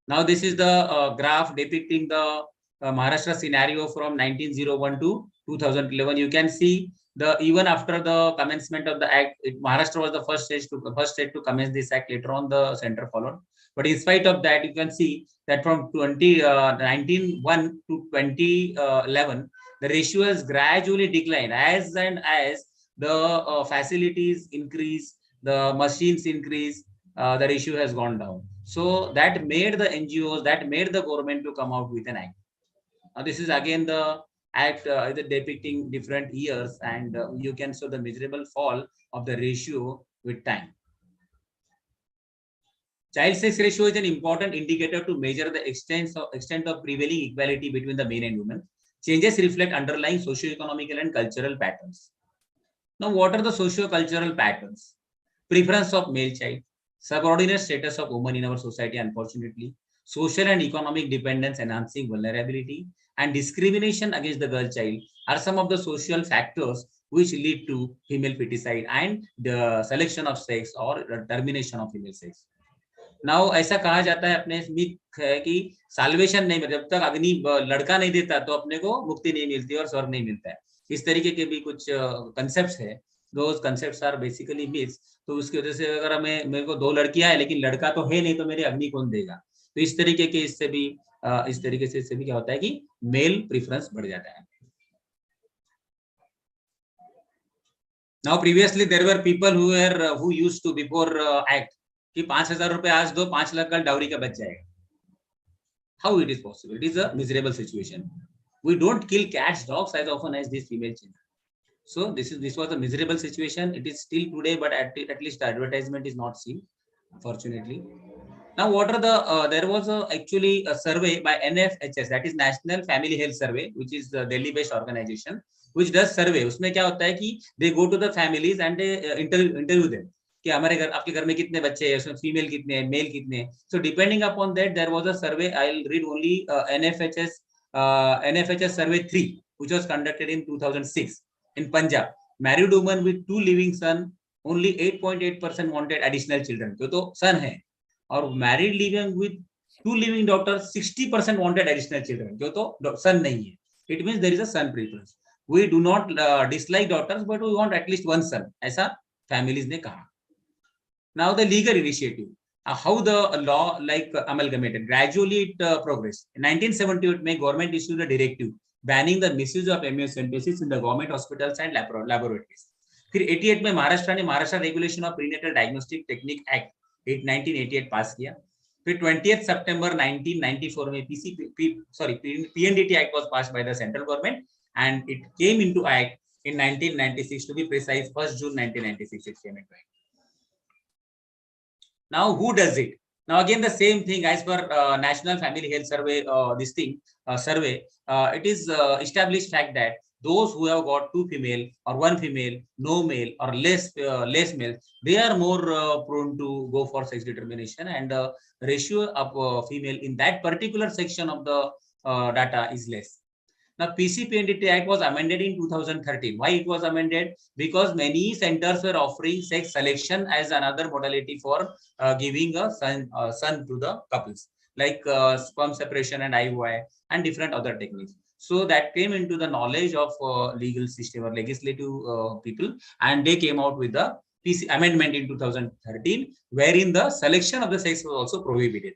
Now this is the graph depicting the Maharashtra scenario from 1901 to 2011. You can see even after the commencement of the act, Maharashtra was the first state to commence this act. Later on, the center followed. But in spite of that, you can see that from 1901 to 2011, the ratio has gradually declined as and as the facilities increase, the machines increase, the ratio has gone down. So that made the NGOs, that made the government to come out with an act. This is again the act depicting different years, and you can show the miserable fall of the ratio with time. Child sex ratio is an important indicator to measure the extent of prevailing equality between the men and women. Changes reflect underlying socio-economical and cultural patterns. Now, what are the socio-cultural patterns? Preference of male child, subordinate status of women in our society, unfortunately, social and economic dependence enhancing vulnerability, and discrimination against the girl child are some of the social factors which lead to female feticide and the selection of sex or termination of female sex. Now ऐसा कहा जाता है अपने myth है कि solvation नहीं मिलता, जब तक अग्नि लड़का नहीं देता तो अपने को मुक्ति नहीं मिलती और स्वर्ग नहीं मिलता है. इस तरीके के भी कुछ कंसेप्ट्स है. दोस कंसेप्ट्स आर बेसिकली मिथ्स. तो उसकी वजह से अगर मेरे को 2 लड़कियां है लेकिन लड़का तो है नहीं, तो मेरी अग्नि कौन देगा? तो इस तरीके के इससे भी क्या होता है कि मेल प्रेफरेंस बढ़ जाता है. Now previously there were people who used to before act कि 5,000 रुपए आज दो, 5 लाख का डाउरी का बच जाएगा. How it is possible? It is a miserable situation. We don't kill cats, dogs as often as these female children. So this was a miserable situation. It is still today, but at least the advertisement is not seen, unfortunately. Now, what are the? There was actually a survey by NFHS, that is National Family Health Survey, which is the Delhi-based organization, which does survey. उसमें क्या होता है कि they go to the families and they interview them. कि हमारे घर, आपके घर में कितने बच्चे हैं, उसमें फीमेल कितने हैं, मेल कितने हैं. So depending upon that, there was a survey. I'll read only NFHS survey 3, which was conducted in 2006 in Punjab. Married woman with 2 living son, only 8.8% wanted additional children. जो तो son है. और married living with 2 living daughters 60% wanted additional children, जो तो son नहीं है. It means there is a son preference. We do not dislike daughters but we want at least 1 son, ऐसा families ने कहा. Now the legal initiative, how the law like amalgamated, gradually it progress. 1978 में government issued a directive banning the misuse of MOS in the government hospitals and laboratories. फिर 88 में महाराष्ट्र ने Maharashtra regulation of prenatal diagnostic technique act 1988 पास किया. फिर 20 सितंबर 1994 में PNDT act was passed by the central government and it came into act in 1996, to be precise, 1st June 1996 it came into act. Now who does it? Now again the same thing as per National Family Health Survey, it is established fact that those who have got 2 female or 1 female, no male or less male, they are more prone to go for sex determination, and the ratio of female in that particular section of the data is less. Now, PCPNDT Act was amended in 2013. Why it was amended? Because many centers were offering sex selection as another modality for giving a son to the couples, like sperm separation and IUI and different other techniques. So that came into the knowledge of legal system or legislative people, and they came out with the PC amendment in 2013, wherein the selection of the sex was also prohibited,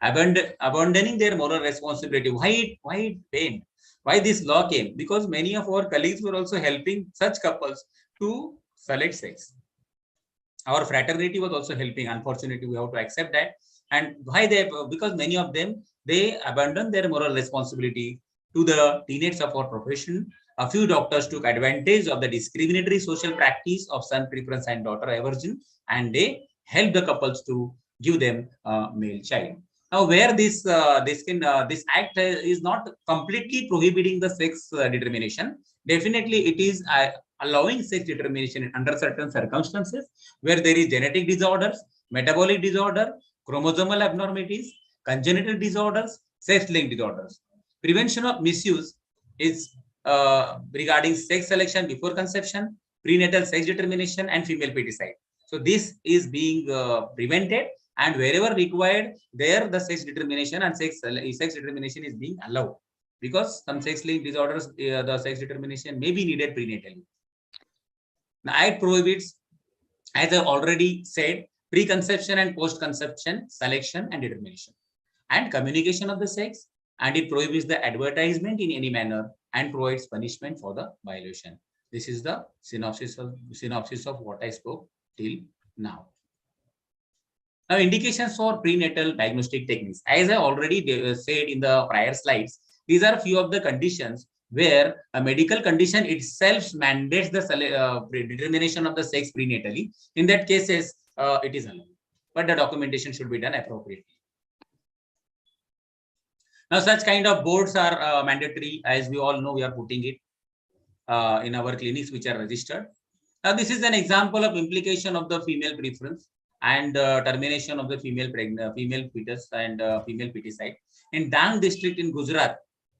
abandoning their moral responsibility. Why it pained? Why this law came? Because many of our colleagues were also helping such couples to select sex. Our fraternity was also helping. Unfortunately, we have to accept that. And why they? Because many of them, they abandoned their moral responsibility to the tenets of our profession. A few doctors took advantage of the discriminatory social practice of son preference and daughter aversion, and they helped the couples to give them a male child. Now, where this act is not completely prohibiting the sex determination, definitely it is allowing sex determination under certain circumstances where there is genetic disorders, metabolic disorder, chromosomal abnormalities, congenital disorders, sex-linked disorders. Prevention of misuse is regarding sex selection before conception, prenatal sex determination, and female feticide. So this is being prevented. And wherever required, there the sex determination and sex determination is being allowed, because some sex-linked disorders, the sex determination may be needed prenatally. The Act prohibits, as I already said, preconception and post-conception selection and determination, and communication of the sex, and it prohibits the advertisement in any manner and provides punishment for the violation. This is the synopsis of what I spoke till now. Now, indications for prenatal diagnostic techniques. As I already said in the prior slides, these are a few of the conditions where a medical condition itself mandates the determination of the sex prenatally. In that cases, it is allowed, but the documentation should be done appropriately. Now, such kind of boards are mandatory. As we all know, we are putting it in our clinics which are registered. Now, this is an example of implication of the female preference and termination of the female fetus and female feticide. In Dang district in Gujarat,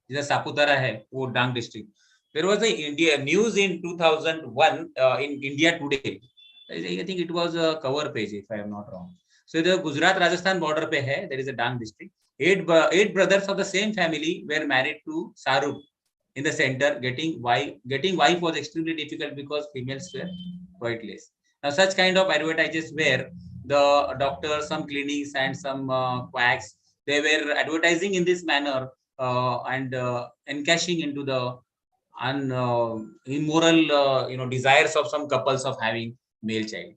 is Saputara hai, wo Dang district. There was a news in 2001 in India Today. I think it was a cover page, if I am not wrong. So the Gujarat Rajasthan border pe hai, there is a Dang district. Eight brothers of the same family were married to Saruk in the center. Getting wife was extremely difficult because females were quite less. Now, such kind of advertises where the doctors, some clinics, and some quacks, they were advertising in this manner and encashing into the immoral, desires of some couples of having male child.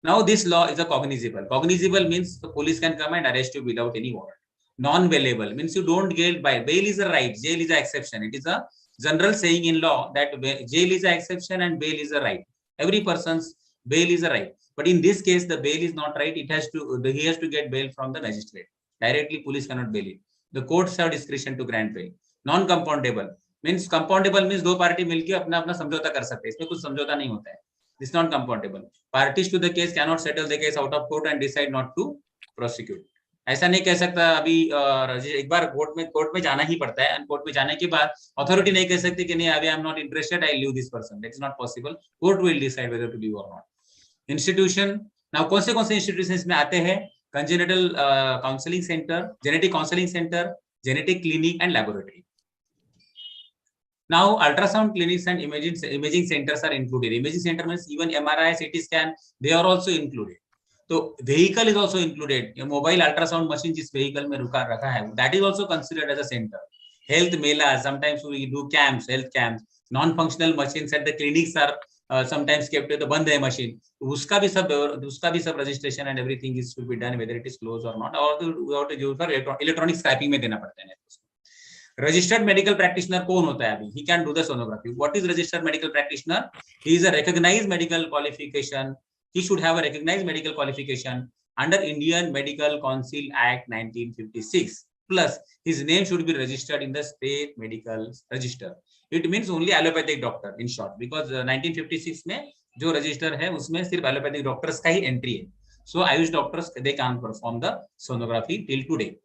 Now, this law is a cognizable. Cognizable means the police can come and arrest you without any warrant. Non-bailable means you don't get bail. Bail is a right. Jail is an exception. It is a general saying in law that jail is an exception and bail is a right. Every person's bail is a right. But in this case, the bail is not right. He has to get bail from the magistrate. Directly, police cannot bail it. The courts have discretion to grant bail. Non-compoundable means compoundable means दो party मिलके अपना अपना समझौता कर सकते हैं. इसमें कुछ समझौता नहीं होता है. This is not compoundable. Parties to the case cannot settle the case out of court and decide not to prosecute. ऐसा नहीं कह सकता अभी एक बार कोर्ट में जाना ही पड़ता है. कोर्ट में जाने के बाद अथॉरिटी नहीं कह सकती कि नहीं अभी I am not interested, I leave this person. That is not possible. Court will decide whether to leave और नॉट. इंस्टीट्यूशन. नाउ कौन से इंस्टीट्यूशंस में आते हैं? Congenital counselling centre, genetic counselling centre, genetic clinic and laboratory. Now, ultrasound clinics and imaging centers are included. Imaging center means even MRI, CT scan, they are also included. So, vehicle is also included. A mobile ultrasound machine जिस vehicle में रखा है, that is also considered as a center. Health Mela, sometimes we do camps, health camps. Non-functional machines at the clinics are sometimes kept with the बंद है machine. उसका भी सब registration and everything is to be done whether it is closed or not. और we have to use for electronic scrapping में देना पड़ता है. Registered medical practitioner कौन होता है अभी? He can do the sonography. What is registered medical practitioner? He is a recognized medical qualification. He should have a recognized medical qualification under Indian Medical Council Act 1956. Plus, his name should be registered in the state medical register. It means only allopathic doctor in short, because 1956 में जो register है उसमें सिर्फ allopathic doctors का ही entry है. So Ayush doctors they can't perform the sonography till today.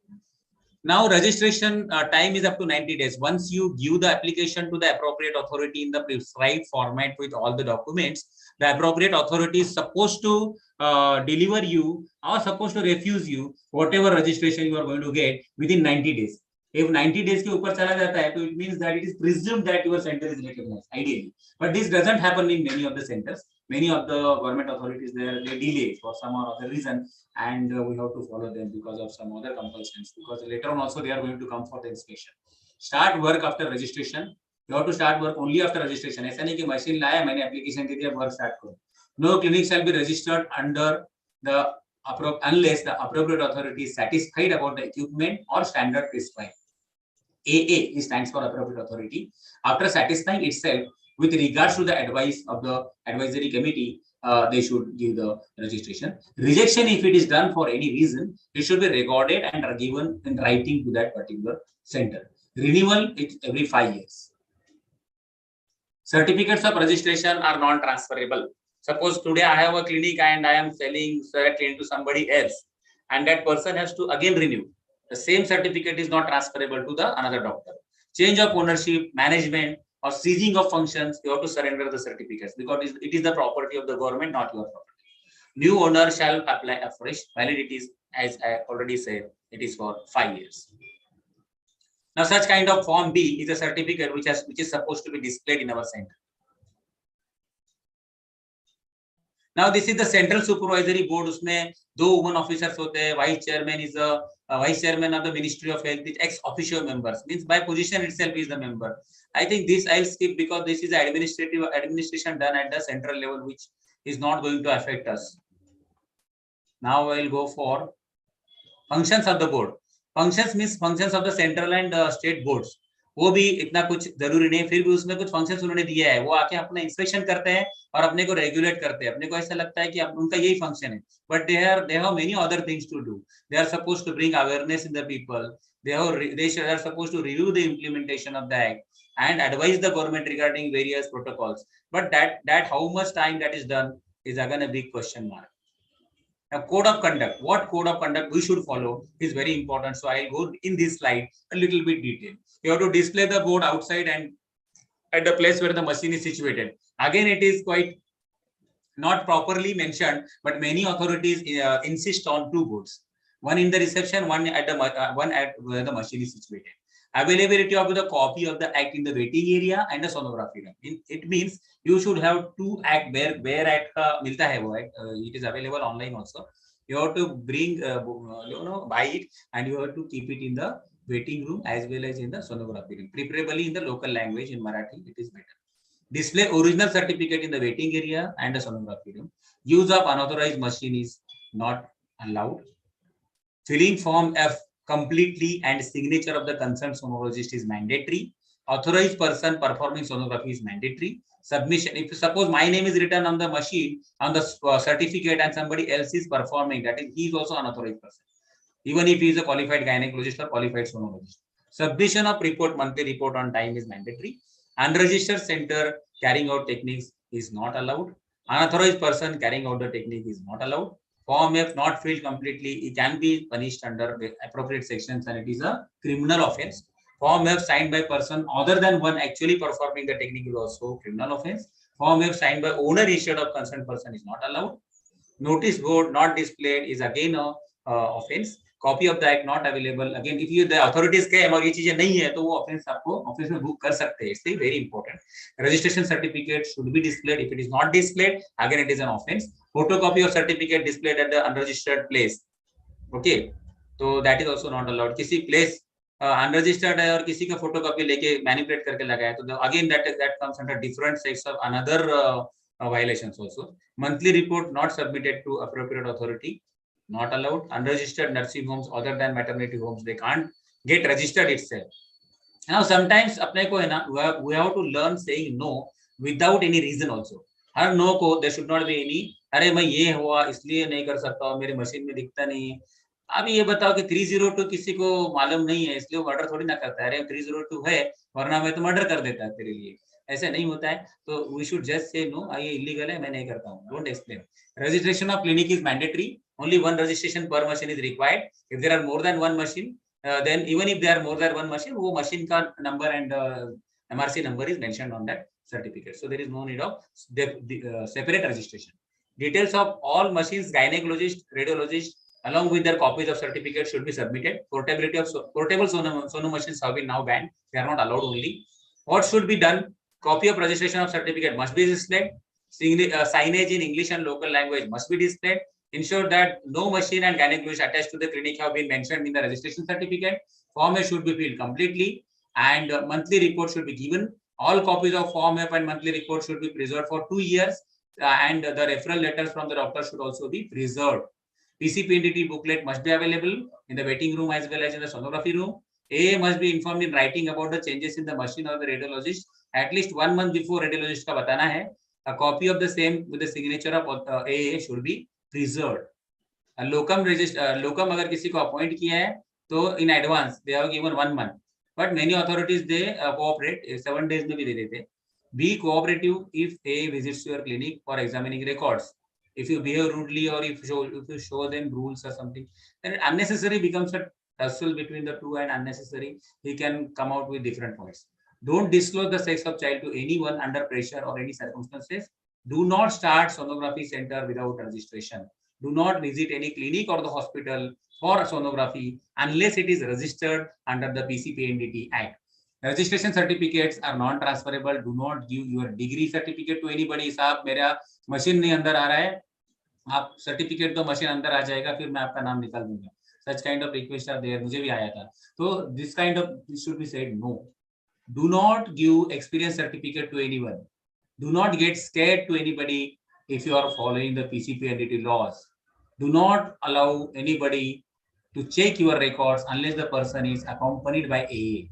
Now, registration time is up to 90 days. Once you give the application to the appropriate authority in the prescribed format with all the documents, the appropriate authority is supposed to deliver you or supposed to refuse you whatever registration you are going to get within 90 days. If 90 days के ऊपर चला जाता है, तो it means that it is presumed that your center is recognized, ideally. But this doesn't happen in many of the centers. Many of the government authorities they delay for some or other reason, and we have to follow them because of some other compulsions. Because later on also they are going to come for the inspection. Start work after registration. You have to start work only after registration. ऐसा नहीं कि machine लाया, मैंने application दे दिया, work start करो. No clinic shall be registered under the unless the appropriate authority is satisfied about the equipment or standard prescribed. AA stands for appropriate authority. After satisfying itself with regards to the advice of the advisory committee, they should give the registration. Rejection, if it is done for any reason, it should be recorded and are given in writing to that particular center. Renewal is every 5 years. Certificates of registration are non-transferable. Suppose today I have a clinic and I am selling directly to somebody else, and that person has to again renew. The same certificate is not transferable to the another doctor. Change of ownership, management, or seizing of functions, you have to surrender the certificates because it is the property of the government, not your property. New owner shall apply afresh. Validity is, as I already said, it is for 5 years. Now, such kind of Form B is a certificate which is supposed to be displayed in our center. Now this is the central supervisory board. उसमें 2 women officers होते हैं. Vice chairman is a vice chairman of the Ministry of Health, is ex officio members, means by position itself is the member. I think this I'll skip because this is administration done at the central level, which is not going to affect us. Now I'll go for functions of the board. Functions means functions of the central and state boards. वो भी इतना कुछ जरूरी नहीं, फिर भी उसमें कुछ फंक्शंस उन्होंने दिया है. वो आके अपना इंस्पेक्शन करते हैं और अपने को रेगुलेट करते हैं. अपने को ऐसा लगता है कि उनका यही फंक्शन है, but they have many other things to do. They are supposed to bring awareness in the people. They are supposed to review the implementation of the act and advise the government regarding various protocols. But that how much time that is done is again a big question mark. Now, code of conduct. What code of conduct we should follow is very important. So I'll go in this slide a little bit detail. You have to display the board outside and at the place where the machine is situated. Again, it is quite not properly mentioned, but many authorities insist on 2 boards. One in the reception, one at where the machine is situated. Availability of the copy of the act in the waiting area and the sonography room. It means you should have 2 act where act ka milta hai wo act. It is available online also. You have to bring buy it, and you have to keep it in the waiting room as well as in the sonography room, preferably in the local language. In Marathi it is better. Display original certificate in the waiting area and the sonography room. Use of unauthorized machine is not allowed. Filling form F completely and signature of the concerned sonologist is mandatory. Authorized person performing sonography is mandatory. Submission, if suppose my name is written on the machine, on the certificate, and somebody else is performing, that is, he is also unauthorized person, even if he is a qualified gynecologist or qualified sonologist. Submission of report, monthly report on time is mandatory. Unregistered center carrying out techniques is not allowed. Unauthorized person carrying out the technique is not allowed. Form F not filled completely, it can be punished under the appropriate sections, and it is a criminal offense. Form F signed by person other than one actually performing the technique is also criminal offense. Form F signed by owner instead of concerned person is not allowed. Notice board not displayed is again a offense. Copy of the act not available. Again, if you the authorities कहे और ये चीजें नहीं है तो वो offense आपको office में बुक कर सकते हैं. इसलिए very important. Registration certificate should be displayed. If it is not displayed, again it is an offense. Photocopy of certificate displayed at the unregistered place. Okay, so that is also not allowed. किसी place unregistered है और किसी का photocopy लेके manipulate करके लगाया तो again that comes under different sets of another violations also. Monthly report not submitted to appropriate authority, not allowed. Unregistered nursing homes other than maternity homes, they can't get registered itself. Now sometimes अपने को है ना, we have to learn saying no without any reason also. Her no को there should not be any अरे मैं ये हुआ इसलिए नहीं कर सकता हूँ, मेरी मशीन में दिखता नहीं है. अभी ये बताओ कि 302 किसी को मालूम नहीं है इसलिए वो मर्डर थोड़ी ना करता है. अरे 302 है वरना मैं तो मर्डर कर देता है तेरे लिए. ऐसे नहीं होता है. तो we should just say no, ये इलीगल है, मैं नहीं करता हूँ. Don't explain. Registration of clinic is mandatory. Only one registration per machine is required. If there are more than one machine, then even if there are more than one machine, वो machine का number and MRC number is mentioned on that certificate. So there is no need of separate registration. Details of all machines, gynecologist, radiologist, along with their copies of certificates should be submitted. Portability of portable sono machines have been now banned. They are not allowed only. What should be done? Copy of registration of certificate must be displayed. Signage in English and local language must be displayed. Ensure that no machine and gynecologist attached to the clinic have been mentioned in the registration certificate. Form A should be filled completely, and monthly report should be given. All copies of Form F and monthly report should be preserved for 2 years, and the referral letters from the doctor should also be preserved. PCPNDT booklet must be available in the waiting room as well as in the sonography room. AA must be informed in writing about the changes in the machine or the radiologist at least 1 month before radiologist का बताना है. A copy of the same with the signature of AA should be preserved. Locum अगर किसी को appoint किया है तो in advance they have given 1 month, but many authorities they cooperate 7 days में भी दे देते. Be cooperative if AA visits your clinic for examining records. If you behave rudely or if you show them rules or something, then it unnecessary becomes a tussle between the two, and unnecessary he can come out with different points. Don't disclose the sex of child to anyone under pressure or any circumstances. Do not start sonography center without registration. Do not visit any clinic or the hospital for sonography unless it is registered under the PCPNDT Act. Registration certificates are non-transferable. Do not give your degree certificate to anybody. साहब मेरा machine नहीं अंदर आ रहा है, आप certificate दो, machine अंदर आ जाएगा, फिर मैं आपका नाम निकाल दूंगा. Such kind of request are there. मुझे भी आया था. तो this kind of this should be said no. Do not give experience certificate to anyone. Do not get scared to anybody if you are following the PCPNDT laws. Do not allow anybody to check your records unless the person is accompanied by AA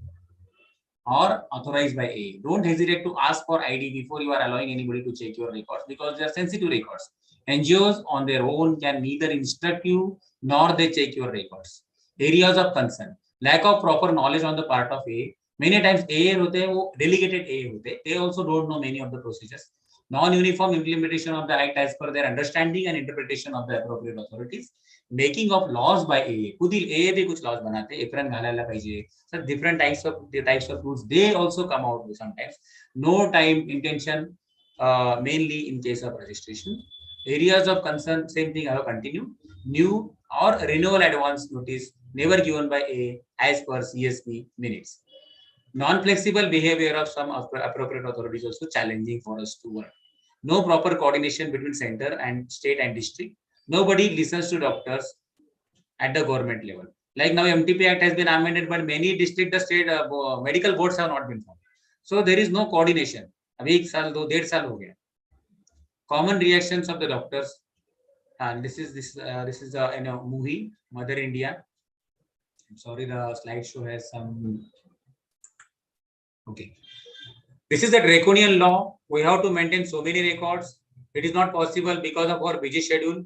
or authorized by AA. Don't hesitate to ask for ID before you are allowing anybody to check your records, because they are sensitive records. NGOs on their own can neither instruct you nor they check your records. Areas of concern: lack of proper knowledge on the part of AA. Many times AA होते हैं, वो delegated AA होते हैं. They also don't know many of the procedures. Non-uniform implementation of the act as per their understanding and interpretation of the appropriate authorities. Making of laws by AA. खुद ही AA भी कुछ laws बनाते हैं. Apron घालायला पाहिजे. So different types of rules, they also come out sometimes. No time intention, mainly in case of registration. Areas of concern, same thing I will continue. New or renewal advance notice never given by A as per CSP minutes. Non-flexible behavior of some appropriate authorities also challenging for us to work. No proper coordination between center and state and district. Nobody listens to doctors at the government level. Like now, MTP Act has been amended, but many district, the state medical boards have not been formed. So there is no coordination. अभी 1 साल 1.5 साल हो गया. Common reactions of the doctors. And this is in a movie, Mother India. I'm sorry, the slideshow has some. Okay. This is a draconian law. We have to maintain so many records. It is not possible because of our busy schedule.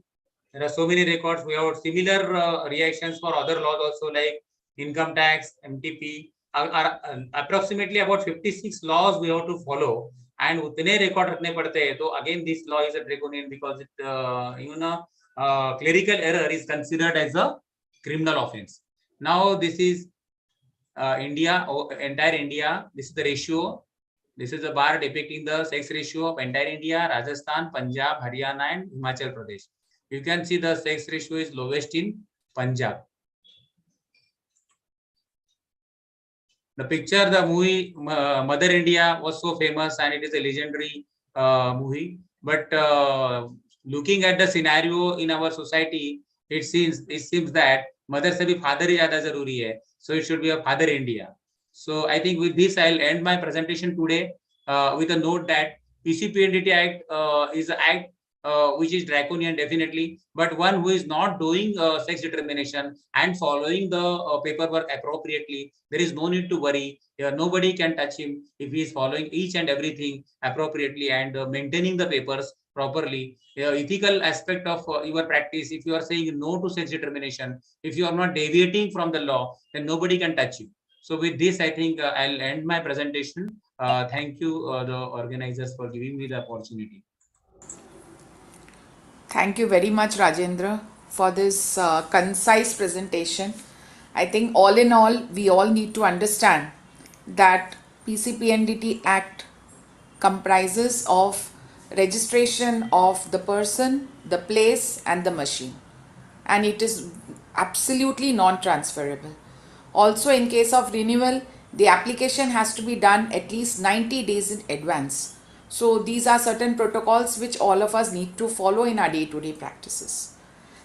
There are so many records. We have similar reactions for other laws also, like income tax, MTP. Approximately about 56 laws we have to follow, and utne record रखने पड़ते हैं. So again, this law is a draconian because it, clerical error is considered as a criminal offense. Now this is India, entire India. This is the ratio. This is a bar depicting the sex ratio of entire India, Rajasthan, Punjab, Haryana, and Himachal Pradesh. You can see the sex ratio is lowest in Punjab. The picture, the movie Mother India was so famous and it is a legendary movie. But looking at the scenario in our society, it seems that mother se bhi father hi zyada zaruri hai. So it should be a Father India. So I think with this, I'll end my presentation today with a note that PCPNDT Act is an act which is draconian definitely, but one who is not doing sex determination and following the paperwork appropriately, there is no need to worry. Nobody can touch him if he is following each and everything appropriately and maintaining the papers properly. Ethical aspect of your practice, if you are saying no to sex determination, if you are not deviating from the law, then nobody can touch you. So with this, I think I'll end my presentation. Thank you, the organizers, for giving me the opportunity.
Thank you very much, Rajendra, for this concise presentation. I think all in all, we all need to understand that PCPNDT Act comprises of registration of the person, the place, and the machine, and it is absolutely non-transferable. Also, in case of renewal, the application has to be done at least 90 days in advance. So these are certain protocols which all of us need to follow in our day-to-day practices.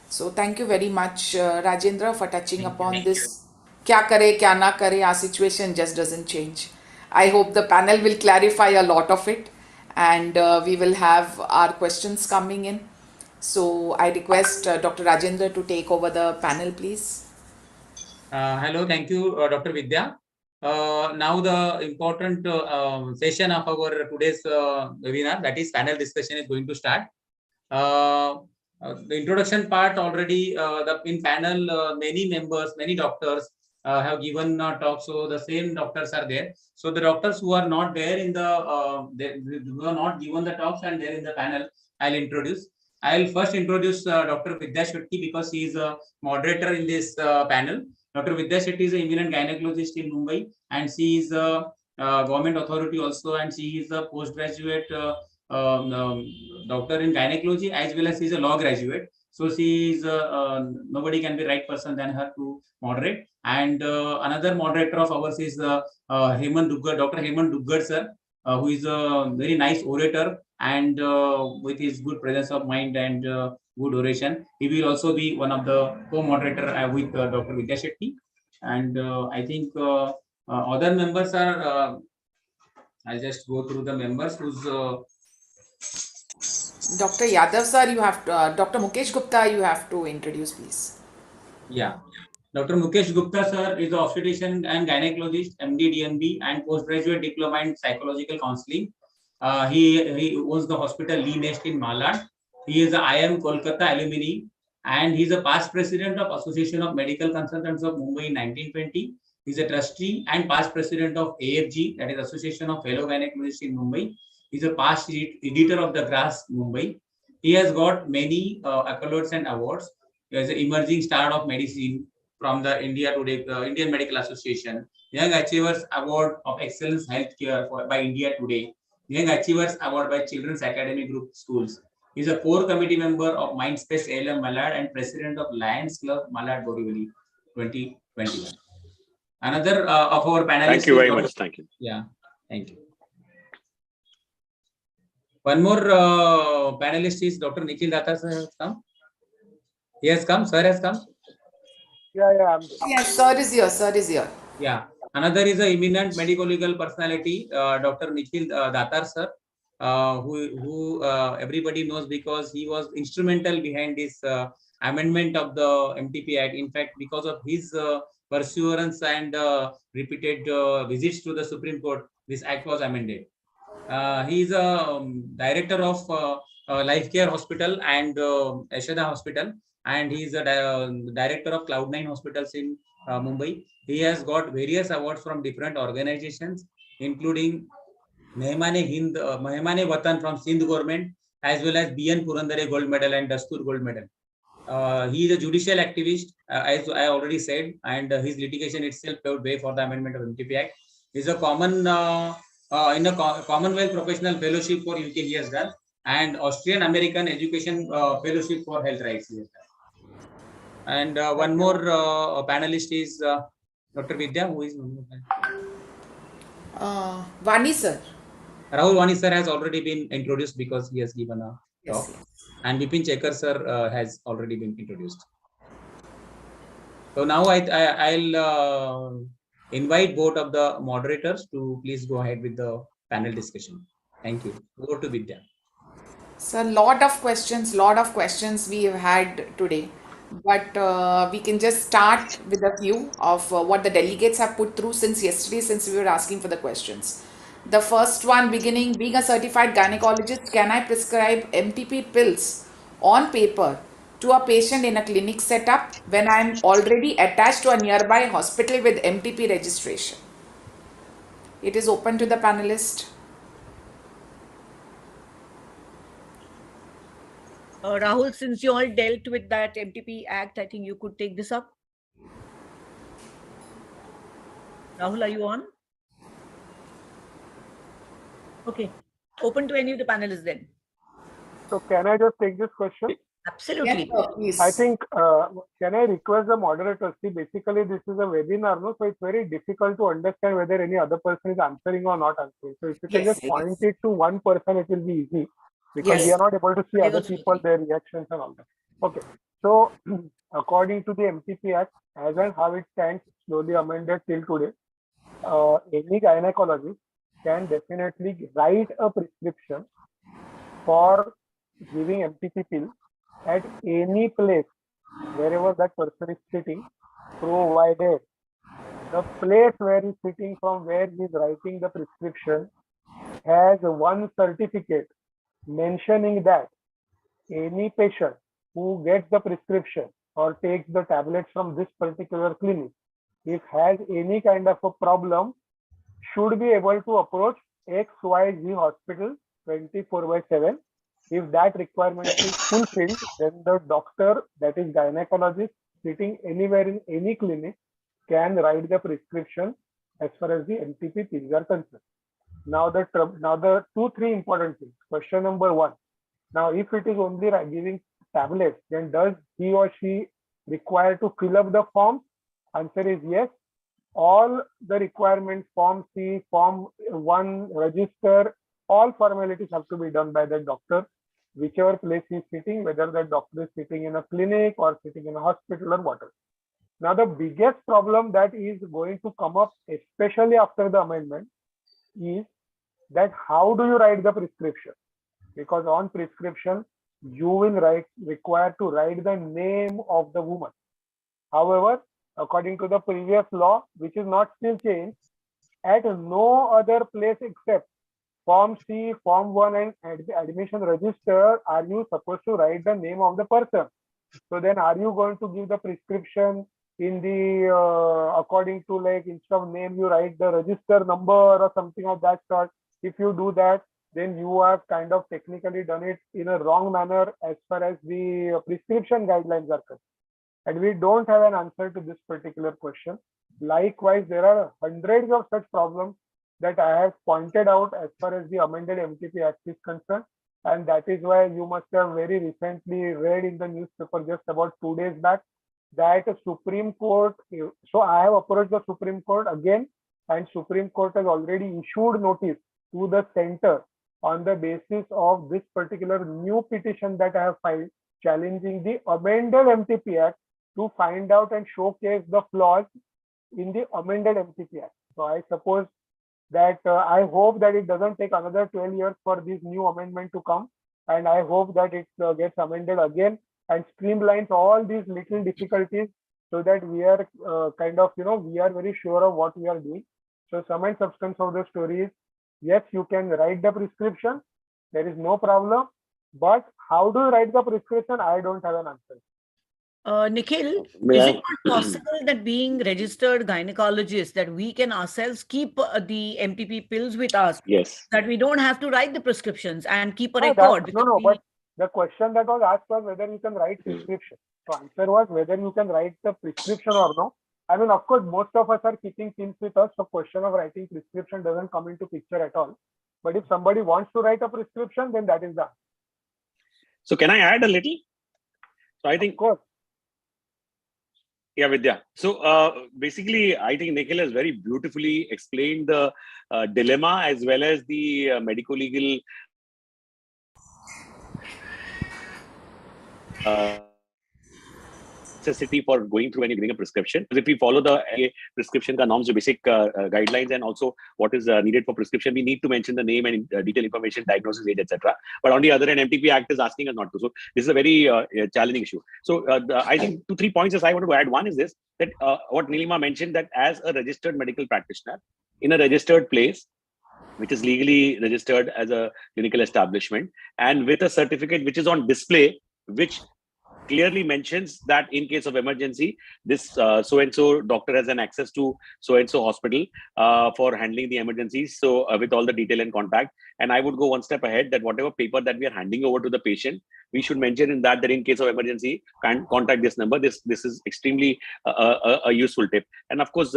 So thank you very much, Rajendra, for touching upon this. Kya kare, kya na kare, our situation just doesn't change. I hope the panel will clarify a lot of it, and we will have our questions coming in. So I request Dr. Rajendra to take over the panel, please.
Hello, thank you, Dr. Vidya. Now the important session of our today's webinar, that is panel discussion, is going to start. The introduction part already, in panel, many members, many doctors have given talks. So the same doctors are there. So the doctors who are not there in the, who are not given the talks and there in the panel, I'll introduce. I'll first introduce Dr. Vidya Shetty because he is a moderator in this panel. Dr. Vidya Shetty is an eminent gynecologist in Mumbai, and she is a government authority also, and she is a postgraduate doctor in gynecology as well as she is a law graduate. So she is nobody can be right person than her to moderate. And another moderator of ours is Hemant Duggar, Dr. Hemant Duggar sir, who is a very nice orator and with his good presence of mind and good oration, he will also be one of the co-moderator with Dr. Vidya Shetty. And I think other members are. I'll just go through the members who's.
Dr. Yadav sir, you have to, Dr. Mukesh Gupta, you have to introduce, please.
Yeah. Dr. Mukesh Gupta sir is an obstetrician and gynecologist, MD DNB, and postgraduate diploma in psychological counseling. He owns the hospital Lee Nest in Malad. He is a IIM Kolkata alumni, and he's a past president of Association of Medical Consultants of Mumbai in 1920. He's a trustee and past president of AFG, that is Association of Fellow Gynecologists in Mumbai. He's a past editor of The Grass, Mumbai. He has got many accolades and awards. He is an emerging star of medicine from the India Today, Indian Medical Association, Young Achievers Award of Excellence Healthcare by India Today, Young Achievers Award by Children's Academy Group Schools. He is a core committee member of Mindspace ALM Malad and president of Lions Club Malad Borivali 2021. Another of our panelists.
Thank you very much. Thank you.
Yeah, thank you. One more panelist is Dr. Nikhil Datta sir has come. He has come, sir has come.
Yeah.
Yes, sir is here. Sir is here.
Yeah. Another is a eminent medical legal personality, Dr. Nikhil Datar sir, who everybody knows because he was instrumental behind this amendment of the MTP Act. In fact, because of his perseverance and repeated visits to the Supreme Court, this act was amended. He is a director of Life Care Hospital and Yashoda Hospital, and he is a director of Cloud9 Hospitals in Mumbai. He has got various awards from different organizations, including Mehmane Watan from Sindh government, as well as BN Purandare Gold Medal and Dastur Gold Medal. He is a judicial activist, as I already said, and his litigation itself paved way for the amendment of MTP Act. He is a common in a Commonwealth Professional Fellowship for UK he has done, and Austrian American Education Fellowship for Health Rights he has done. And one more panelist is Dr. Vidya, who is
Vani sir.
Rahul Vani sir has already been introduced because he has given a talk.
Yes.
And Vipin Chekar sir has already been introduced. So now I'll invite both of the moderators to please go ahead with the panel discussion. Thank you. Over to Vidya.
So, lot of questions we have had today, but we can just start with a few of what the delegates have put through since yesterday, since we were asking for the questions. The first one beginning, being a certified gynecologist, can I prescribe MTP pills on paper to a patient in a clinic setup when I am already attached to a nearby hospital with MTP registration? It is open to the panelist.
Rahul, since you all dealt with that MTP Act, I think you could take this up. Rahul, are you on? Okay, open to any of the panelists then.
So can I just take this question?
Absolutely.
Yes, please.
I think, can I request the moderator? See, basically this is a webinar, no? So it's very difficult to understand whether any other person is answering or not answering. So if you can
Yes,
just point it to one person, it will be easy. Because
Yes.
we are not able to see
I
other
also
people, their reactions and all that. Okay. So according to the MTP Act, as and how it stands, slowly amended till today, any gynecologist can definitely write a prescription for giving MTP pill at any place wherever that person is sitting, provided the place where he's sitting from where he's writing the prescription has one certificate mentioning that any patient who gets the prescription or takes the tablets from this particular clinic, if has any kind of a problem, should be able to approach XYZ hospital 24/7. If that requirement is fulfilled, then the doctor, that is gynecologist, sitting anywhere in any clinic, can write the prescription as far as the MTP pills are concerned. Now the 2-3 important things. Question number 1. Now, if it is only giving tablets, then does he or she require to fill up the form? Answer is yes. All the requirements, Form C, Form 1, register,
all formalities have to be done by the doctor, whichever place he is sitting, whether the doctor is sitting in a clinic or sitting in a hospital or whatever. Now, the biggest problem that is going to come up, especially after the amendment, is that how do you write the prescription? Because on prescription, you will require to write the name of the woman. However, according to the previous law, which is not still changed, at no other place except Form C, Form 1 and admission register are you supposed to write the name of the person. So then are you going to give the prescription in the, according to like instead of name, you write the register number or something of that sort? If you do that, then you have kind of technically done it in a wrong manner as far as the prescription guidelines are concerned. And we don't have an answer to this particular question. Likewise, there are hundreds of such problems that I have pointed out as far as the amended MTP Act is concerned. And that is why you must have very recently read in the newspaper just about 2 days back that Supreme Court, so I have approached the Supreme Court again, and Supreme Court has already issued notice to the center on the basis of this particular new petition that I have filed challenging the amended MTP Act to find out and showcase the flaws in the amended MTP Act. So I suppose that I hope that it doesn't take another 12 years for this new amendment to come, and I hope that it gets amended again and streamlines all these little difficulties so that we are kind of, we are very sure of what we are doing. So sum and substance of the story is, yes, you can write the prescription, there is no problem, but how do you write the prescription? I don't have an answer.
Nikhil,
May
is
I-
it not possible that being registered gynecologists, that we can ourselves keep the MTP pills with us,
Yes.
that we don't have to write the prescriptions and keep a
No,
record?
no, but the question that was asked was whether you can write
Hmm.
prescription. So answer was whether you can write the prescription or no. I mean, of course, most of us are keeping pills with us, so question of writing prescription doesn't come into picture at all. But if somebody wants to write a prescription, then that is the answer.
So can I add a little? So I think,
Of course.
yeah, Vidya. So basically, I think Nikhil has very beautifully explained the dilemma as well as the medico-legal necessity for going through when you're giving a prescription. Because if we follow the prescription norms, the basic guidelines, and also what is needed for prescription, we need to mention the name and detailed information, diagnosis, age, etc. But on the other hand, MTP Act is asking us not to. So this is a very challenging issue. So I think 2-3 points I wanted to add. One is this, that what Nilima mentioned, that as a registered medical practitioner in a registered place, which is legally registered as a clinical establishment, and with a certificate which is on display, which clearly mentions that in case of emergency, this so-and-so doctor has an access to so-and-so hospital for handling the emergencies. So with all the detail and contact. And I would go one step ahead, that whatever paper that we are handing over to the patient, we should mention in that in case of emergency, contact this number. This is extremely a useful tip. And of course,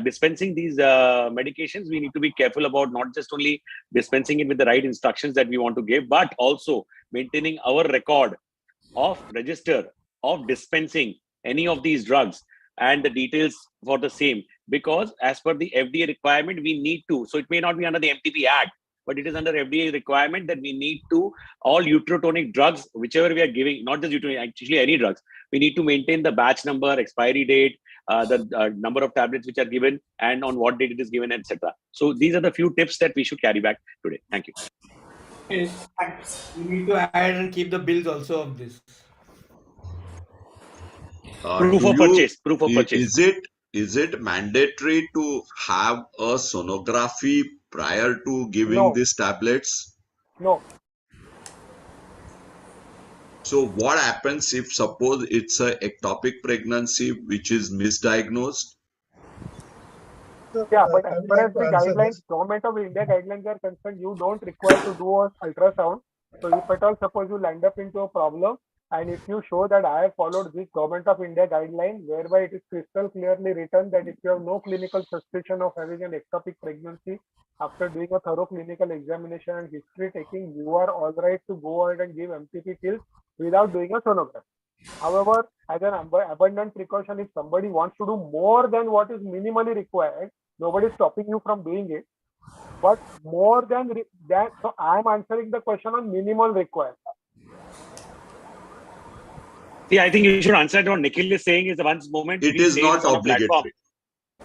dispensing these medications, we need to be careful about not just only dispensing it with the right instructions that we want to give, but also maintaining our record of register of dispensing any of these drugs and the details for the same, because as per the FDA requirement, we need to, so it may not be under the MTP Act, but it is under FDA requirement that we need to, all uterotonic drugs, whichever we are giving, not just uterotonic, actually any drugs, we need to maintain the batch number, expiry date, the number of tablets which are given, and on what date it is given, etc. So these are the few tips that we should carry back today. Thank you.
Thanks. We need to add and keep the bills also of this.
Proof of purchase.
Is it mandatory to have a sonography prior to giving
No.
these tablets?
No.
So what happens if suppose it's a ectopic pregnancy which is misdiagnosed?
Yeah, but
I
as
would
far
like
as
to
the
answer
guidelines,
this.
Government of India guidelines are concerned, you don't require to do an ultrasound. So if at all suppose you land up into a problem, and if you show that I have followed this Government of India guideline, whereby it is crystal clearly written that if you have no clinical suspicion of having an ectopic pregnancy, after doing a thorough clinical examination and history taking, you are all right to go ahead and give MTP pills without doing a sonography. However, as an abundant precaution, if somebody wants to do more than what is minimally required, nobody is stopping you from doing it. But more than that, so I'm answering the question on minimal required.
See, I think you should answer it. What Nikhil is saying is, once moment
It
we
is
say
not
this on a platform,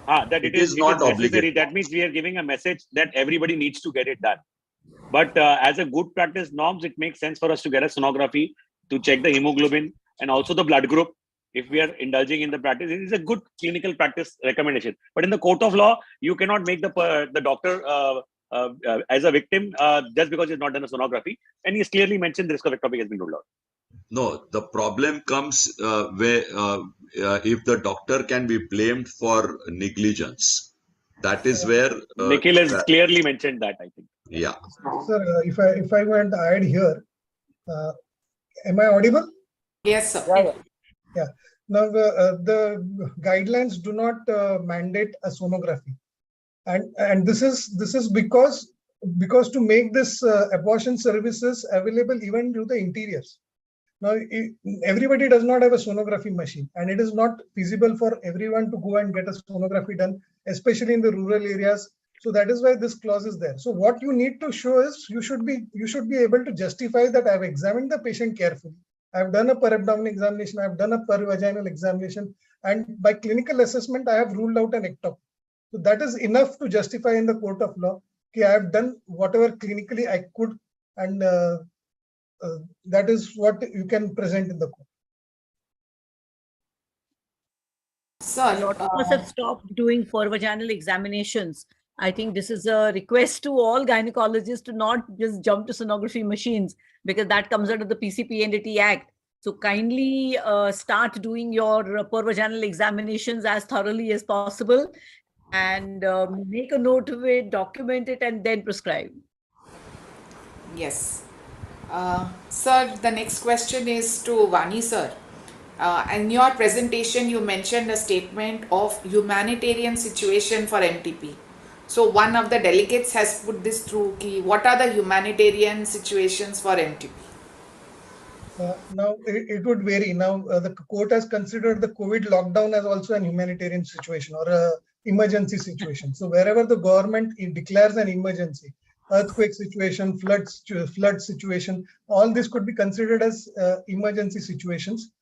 obligatory.
that
It
it
is
is
not
necessary.
obligatory.
That means we are giving a message that everybody needs to get it done. But as a good practice norms, it makes sense for us to get a sonography to check the hemoglobin and also the blood group. If we are indulging in the practice, it is a good clinical practice recommendation. But in the court of law, you cannot make the doctor as a victim just because he's not done a sonography. And he's clearly mentioned the risk of ectopic has been ruled out.
No, the problem comes where if the doctor can be blamed for negligence. That is where
Nikhil has clearly mentioned that, I think.
Yeah.
Sir, if I want to add here, am I audible?
Yes, sir.
Yeah.
Now the guidelines do not mandate a sonography, and this is because to make this abortion services available even to the interiors. Now, everybody does not have a sonography machine, and it is not feasible for everyone to go and get a sonography done, especially in the rural areas. So that is why this clause is there. So what you need to show is you should be able to justify that I have examined the patient carefully. I have done a per abdomen examination. I have done a per vaginal examination, and by clinical assessment, I have ruled out an ectopic. So that is enough to justify in the court of law. Okay, I have done whatever clinically I could, and that is what you can present in the court.
Sir,
A lot of us have stopped doing vaginal examinations. I think this is a request to all gynecologists to not just jump to sonography machines, because that comes under the PCPNDT Act. So kindly start doing your vaginal examinations as thoroughly as possible, and make a note of it, document it, and then prescribe.
yes. Sir, the next question is to Vani sir. In your presentation, you mentioned a statement of humanitarian situation for MTP. So one of the delegates has put this through. What are the humanitarian situations for MTP?
Now, it would vary. Now, the court has considered the COVID lockdown as also an humanitarian situation or a emergency situation. So wherever the government declares an emergency, earthquake situation, flood situation, all this could be considered as emergency situations.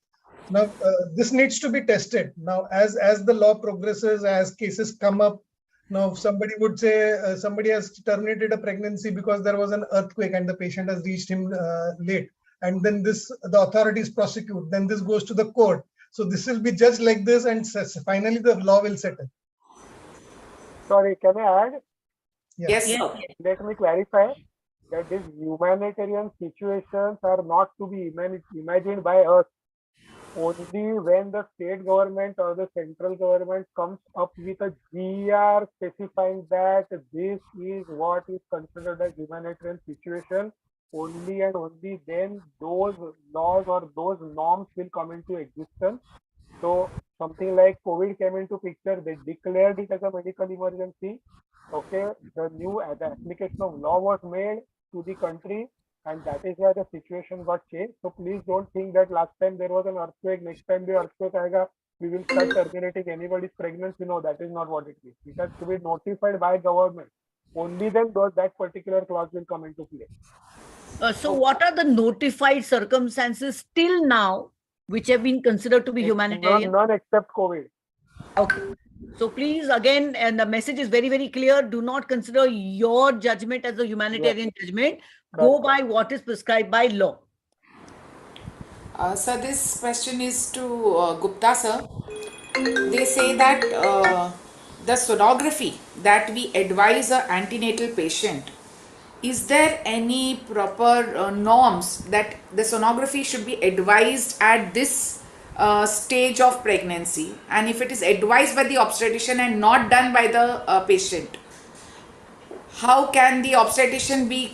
Now, this needs to be tested. Now, as the law progresses, as cases come up, now somebody would say somebody has terminated a pregnancy because there was an earthquake and the patient has reached him late, and then the authorities prosecute. Then this goes to the court. So this will be judged like this, and finally the law will settle.
Sorry, can I add?
Yeah.
Yes, sir.
Let me clarify that these humanitarian situations are not to be imagined by us. Only when the state government or the central government comes up with a GR specifying that this is what is considered as humanitarian situation, only and only then those laws or those norms will come into existence. So something like COVID came into picture, they declared it as a medical emergency. Okay, the application of law was made to the country, and that is why the situation got changed. So please don't think that last time there was an earthquake, next time the earthquake aega, we will start terminating anybody's pregnancy. No, that is not what it is. It has to be notified by government. Only then that particular clause will come into play.
So what are the notified circumstances till now which have been considered to be humanitarian?
None except COVID.
Okay. So please, again, and the message is very, very clear. Do not consider your judgment as a humanitarian judgment. Go by what is prescribed by law.
Sir, this question is to Gupta sir. They say that the sonography that we advise a antenatal patient, is there any proper norms that the sonography should be advised at this stage of pregnancy, and if it is advised by the obstetrician and not done by the patient, how can the obstetrician be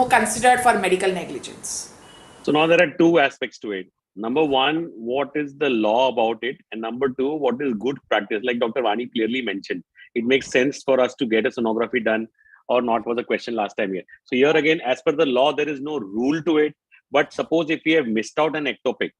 considered for medical negligence?
So now there are two aspects to it. Number one, what is the law about it? And number two, what is good practice? Like Dr. Vani clearly mentioned, it makes sense for us to get a sonography done or not was a question last time here. So here again, as per the law, there is no rule to it. But suppose if we have missed out an ectopic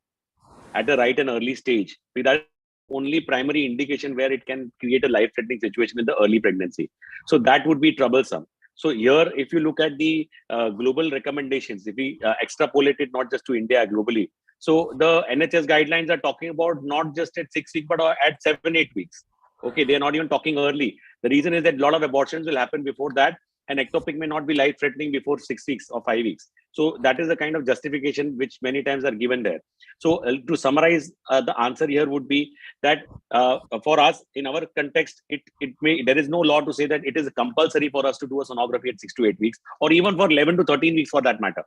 at the right and early stage, that only primary indication where it can create a life-threatening situation in the early pregnancy. So that would be troublesome. So here, if you look at the global recommendations, if we extrapolate it not just to India, globally, so the NHS guidelines are talking about not just at 6 weeks, but at 7-8 weeks. Okay, they are not even talking early. The reason is that a lot of abortions will happen before that, and ectopic may not be life-threatening before 6 weeks or 5 weeks. So that is the kind of justification which many times are given there. So to summarize, the answer here would be that for us, in our context, there is no law to say that it is compulsory for us to do a sonography at 6 to 8 weeks, or even for 11 to 13 weeks for that matter,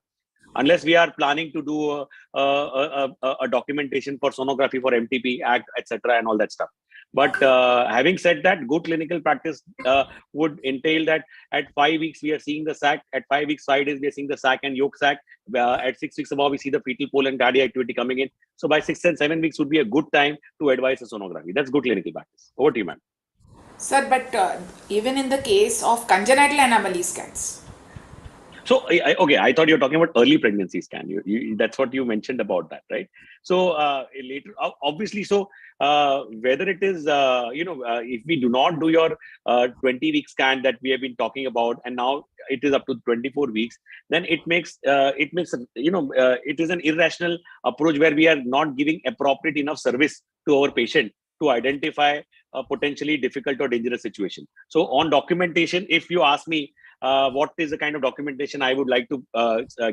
unless we are planning to do a documentation for sonography for MTP Act, etc., and all that stuff. But having said that, good clinical practice would entail that at 5 weeks we are seeing the sac, at 5 weeks 5 days we are seeing the sac and yolk sac, at 6 weeks above we see the fetal pole and cardiac activity coming in. So by 6 and 7 weeks would be a good time to advise a sonography. That's good clinical practice. Over to you, ma'am.
Sir, but even in the case of congenital anomaly scans.
So, okay, I thought you were talking about early pregnancy scan. That's what you mentioned about that, right? So later, obviously, so whether it is, if we do not do your 20-week scan that we have been talking about, and now it is up to 24 weeks, then it makes, it is an irrational approach where we are not giving appropriate enough service to our patient to identify a potentially difficult or dangerous situation. So on documentation, if you ask me, what is the kind of documentation I would like to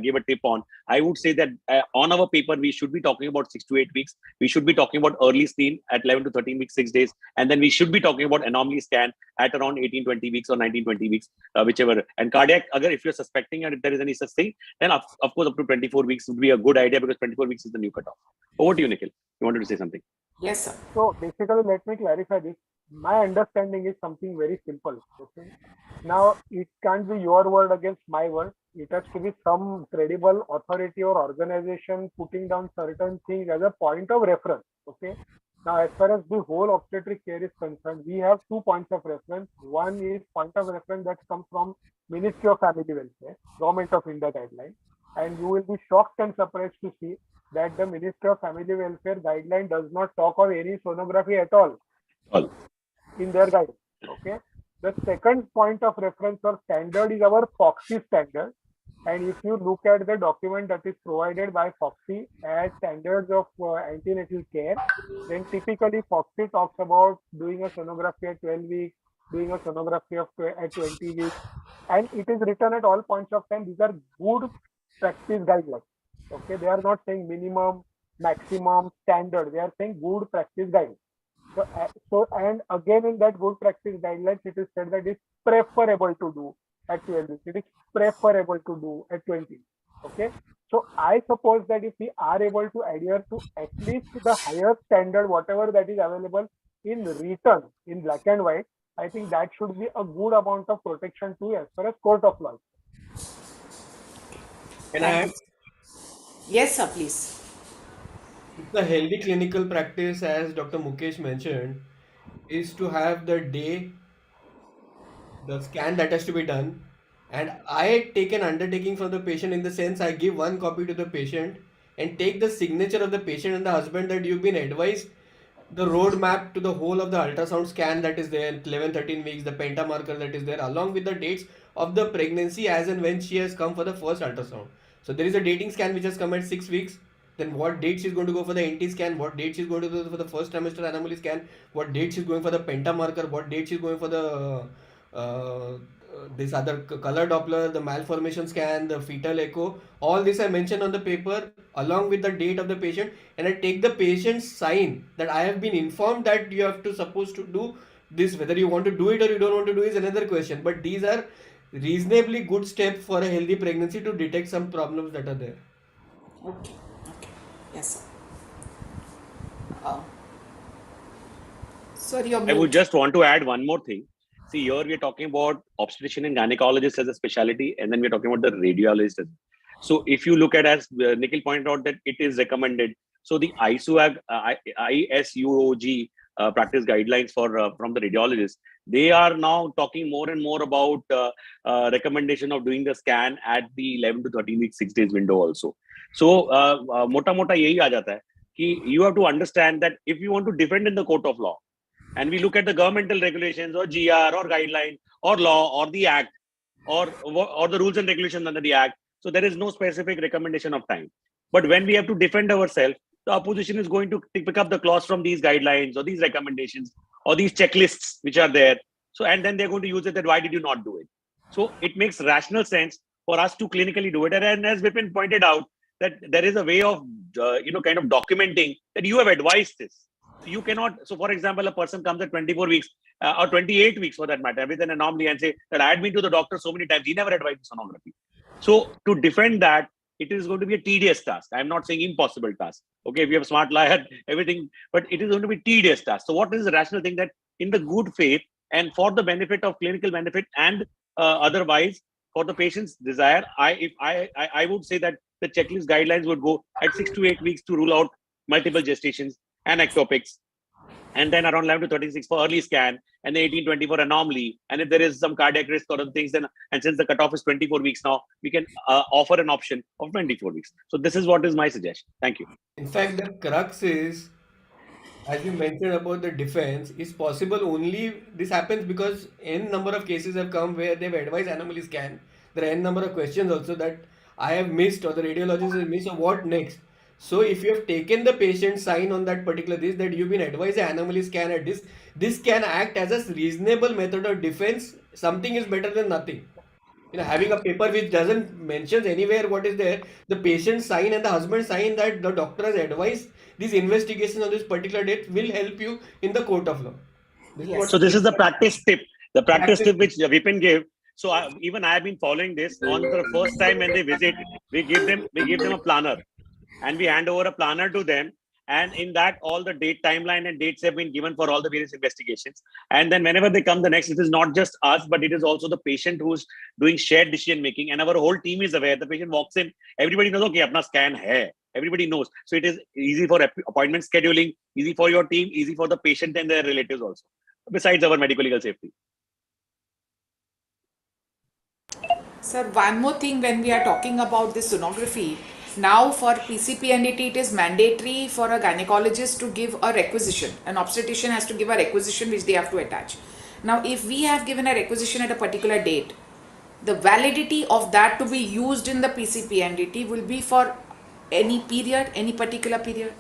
give a tip on, I would say that on our paper, we should be talking about 6 to 8 weeks. We should be talking about early screen at 11 to 13 weeks, 6 days. And then we should be talking about anomaly scan at around 18, 20 weeks or 19, 20 weeks, whichever. And cardiac, if you're suspecting and if there is any such thing, then of course, up to 24 weeks would be a good idea, because 24 weeks is the new cutoff. Over to you, Nikhil. You wanted to say something?
Yes, sir.
So basically, let me clarify this. My understanding is something very simple. Okay. Now, it can't be your word against my word. It has to be some credible authority or organization putting down certain things as a point of reference. Okay. Now, as far as the whole obstetric care is concerned, we have 2 points of reference. One is point of reference that comes from Ministry of Family Welfare, Government of India guideline. And you will be shocked and surprised to see that the Ministry of Family Welfare guideline does not talk of any sonography at all in their guide. Okay. The second point of reference or standard is our FOXY standard. And if you look at the document that is provided by FOXY as standards of antenatal care, then typically FOXY talks about doing a sonography at 12 weeks, doing a sonography at 20 weeks. And it is written at all points of time. These are good practice guidelines. Okay, they are not saying minimum, maximum, standard. They are saying good practice guidelines. So, and again, in that good practice guidelines, it is said that it's preferable to do at 12 weeks. It is preferable to do at 20. Okay. So I suppose that if we are able to adhere to at least the higher standard, whatever that is available in written, in black and white, I think that should be a good amount of protection too, as far as court of law.
Can I add?
Yes, sir, please.
The healthy clinical practice, as Dr. Mukesh mentioned, is to have the day, the scan that has to be done, and I take an undertaking from the patient, in the sense I give one copy to the patient and take the signature of the patient and the husband that you've been advised the roadmap to the whole of the ultrasound scan that is there, 11-13 weeks, the pentamarker that is there, along with the dates of the pregnancy as and when she has come for the first ultrasound. So there is a dating scan which has come at 6 weeks. Then what date she's going to go for the NT scan, what date she's going to go for the first trimester anomaly scan, what date she's going for the pentamarker, what date she's going for the this other color Doppler, the malformation scan, the fetal echo. All this I mention on the paper along with the date of the patient, and I take the patient's sign that I have been informed that you have to supposed to do this. Whether you want to do it or you don't want to do is another question. But these are reasonably good steps for a healthy pregnancy to detect some problems that are there.
Okay. Okay. Yes, sir. Sorry, you're
I would
mute.
just want to add one more thing. See, here we're talking about obstetrician and gynecologist as a specialty, and then we're talking about the radiologist. So if you look at, as Nikhil pointed out, that it is recommended. So the ISUOG practice guidelines for from the radiologist, they are now talking more and more about recommendation of doing the scan at the 11 to 13 week 6 days window also. So mota yahi aa jata hai ki you have to understand that if you want to defend in the court of law, and we look at the governmental regulations or GR or guideline or law or the act, or the rules and regulations under the act. So there is no specific recommendation of time. But when we have to defend ourselves, the opposition is going to pick up the clause from these guidelines or these recommendations or these checklists which are there. So, and then they're going to use it that why did you not do it? So it makes rational sense for us to clinically do it. And as Vipin pointed out, that there is a way of, kind of documenting that you have advised this. So you cannot, so for example, a person comes at 24 weeks or 28 weeks for that matter with an anomaly and say that I had been to the doctor so many times, he never advised sonography. So to defend that, it is going to be a tedious task. I'm not saying impossible task. Okay, if you have a smart liar, everything, but it is going to be tedious task. So what is the rational thing that in the good faith and for the benefit of clinical benefit and otherwise for the patient's desire, I would say that the checklist guidelines would go at 6 to 8 weeks to rule out multiple gestations and ectopics, and then around 11 to 36 for early scan, and then 18-20 for anomaly. And if there is some cardiac risk or other things, then, and since the cutoff is 24 weeks now, we can offer an option of 24 weeks. So this is what is my suggestion. Thank you.
In fact, the crux is, as you mentioned about the defense, is possible only this happens because n number of cases have come where they've advised anomaly scan. There are n number of questions also that I have missed or the radiologist has missed, or what next. So if you have taken the patient sign on that particular this that you've been advised an anomaly scan at this can act as a reasonable method of defense. Something is better than nothing. Having a paper which doesn't mentions anywhere what is there, the patient sign and the husband sign that the doctor has advised this investigation on this particular date will help you in the court of law.
So this is the practice tip. The practice tip which Vipin gave. So even I have been following this. On the first time when they visit, we give them a planner, and we hand over a planner to them. And in that, all the date timeline and dates have been given for all the various investigations. And then whenever they come the next, it is not just us, but it is also the patient who's doing shared decision making. And our whole team is aware. The patient walks in, everybody knows, okay, apna scan hai. Everybody knows. So it is easy for appointment scheduling, easy for your team, easy for the patient and their relatives also, besides our medical legal safety.
Sir, one more thing when we are talking about this sonography, now for PCPNDT it is mandatory for a gynecologist to give a requisition. An obstetrician has to give a requisition which they have to attach. Now if we have given a requisition at a particular date, the validity of that to be used in the PCPNDT will be for any period, any particular period?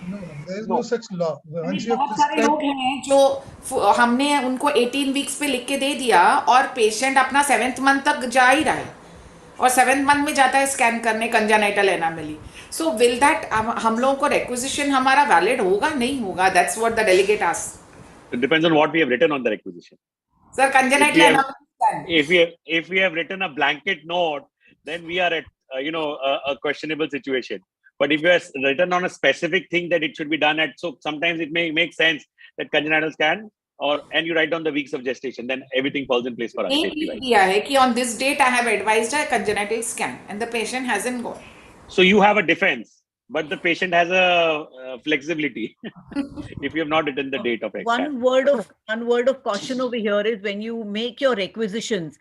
No, there is no such law. Once you have
बहुत सारे लोग हैं जो हमने उनको 18 weeks पे लिख के दे दिया और पेशेंट अपना 7th मंथ तक जा ही रहा है और 7th मंथ में जाता है स्कैन करने congenital anomaly. So will that हम लोगों को requisition हमारा वैलिड होगा नहीं होगा? That's what the delegate asked.
It depends on what we have written on the requisition.
Sir, congenital anomaly scan.
If we have written a blanket note, then we are at a questionable situation. But if you have written on a specific thing that it should be done at, so sometimes it may make sense that congenital scan, and you write down the weeks of gestation, then everything falls in place for us.
दिया है कि on this date I have advised a congenital scan and the patient hasn't gone.
So you have a defense, but the patient has a flexibility if you have not written the date of
One word of caution over here is when you make your requisitions,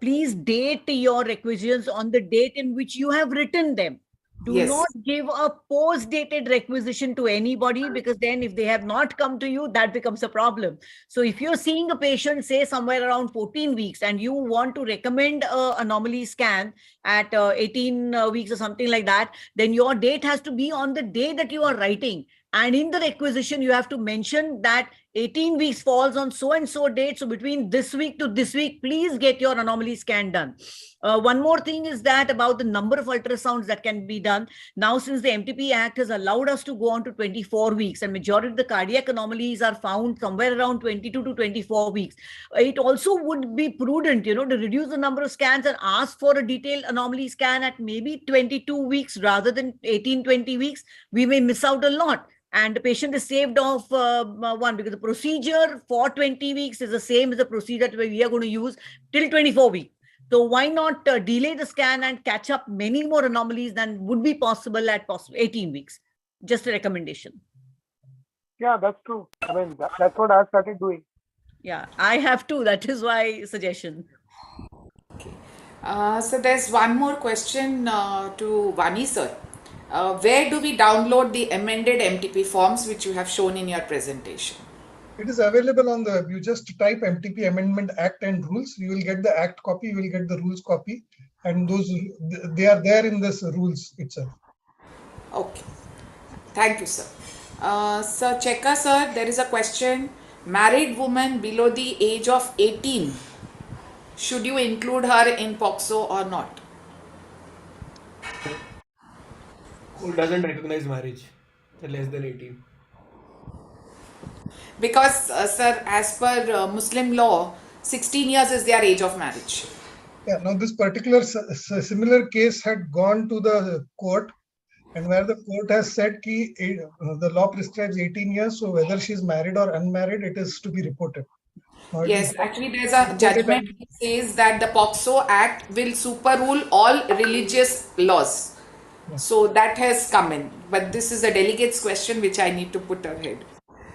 please date your requisitions on the date in which you have written them. Do not give a post-dated requisition to anybody, because then if they have not come to you, that becomes a problem. So if you're seeing a patient, say somewhere around 14 weeks, and you want to recommend an anomaly scan at 18 weeks or something like that, then your date has to be on the day that you are writing. And in the requisition, you have to mention that 18 weeks falls on so and so date. So between this week to this week, please get your anomaly scan done. One more thing is that about the number of ultrasounds that can be done. Now, since the MTP Act has allowed us to go on to 24 weeks, and majority of the cardiac anomalies are found somewhere around 22 to 24 weeks, it also would be prudent, to reduce the number of scans and ask for a detailed anomaly scan at maybe 22 weeks rather than 18, 20 weeks. We may miss out a lot. And the patient is saved off one, because the procedure for 20 weeks is the same as the procedure that we are going to use till 24 weeks. So why not delay the scan and catch up many more anomalies than would be possible at 18 weeks? Just a recommendation.
Yeah, that's true. I mean, that's what I started doing.
Yeah, I have to. That is why suggestion.
Okay. So there's one more question to Vani sir. Where do we download the amended MTP forms which you have shown in your presentation?
It is available on the, you just type MTP Amendment Act and Rules, you will get the Act copy, you will get the rules copy, and those, they are there in this rules itself.
Okay. Thank you, sir. Sir Cheka, sir, there is a question. Married woman below the age of 18, should you include her in POXO or not?
Who doesn't recognize marriage for less than 18?
Because, sir, as per Muslim law, 16 years is their age of marriage.
Yeah, now this particular similar case had gone to the court, and where the court has said ki, the law prescribes 18 years, so whether she is married or unmarried, it is to be reported. Now it is
Yes, actually, there's a
reported
judgment
and
which says that the POXO Act will superrule all religious laws.
yeah.
So that has come in. But this is a delegate's question which I need to put ahead.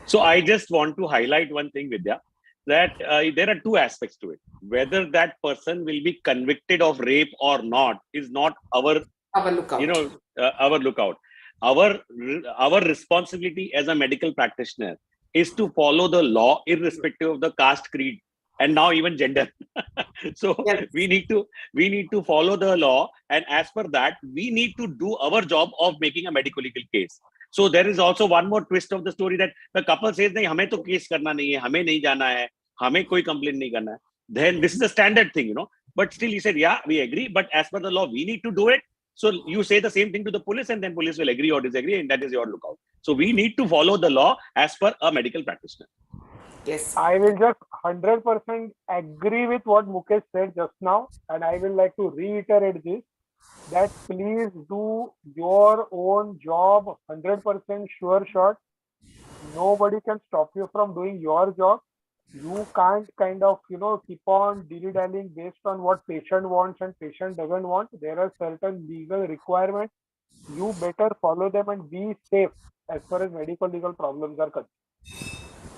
So I just want to highlight one thing, Vidya, that there are two aspects to it. Whether that person will be convicted of rape or not is not our,
Have a look out.
our lookout. Our responsibility as a medical practitioner is to follow the law irrespective of the caste, creed, and now even gender. So
Yes.
we need to follow the law, and as per that, we need to do our job of making a medical legal case. So there is also one more twist of the story that the couple says, "नहीं हमें तो case करना नहीं है, हमें नहीं जाना है, हमें कोई complaint नहीं करना है." Then this is a standard thing, But still, he said, "Yeah, we agree, but as per the law, we need to do it." So you say the same thing to the police, and then police will agree or disagree, and that is your lookout. So we need to follow the law as per a medical practitioner.
Yes.
I will just 100% agree with what Mukesh said just now, and I will like to reiterate this, that please do your own job 100% sure shot. Nobody can stop you from doing your job. You can't kind of, keep on dilly-dallying based on what patient wants and patient doesn't want. There are certain legal requirements. You better follow them and be safe as far as medical legal problems are concerned.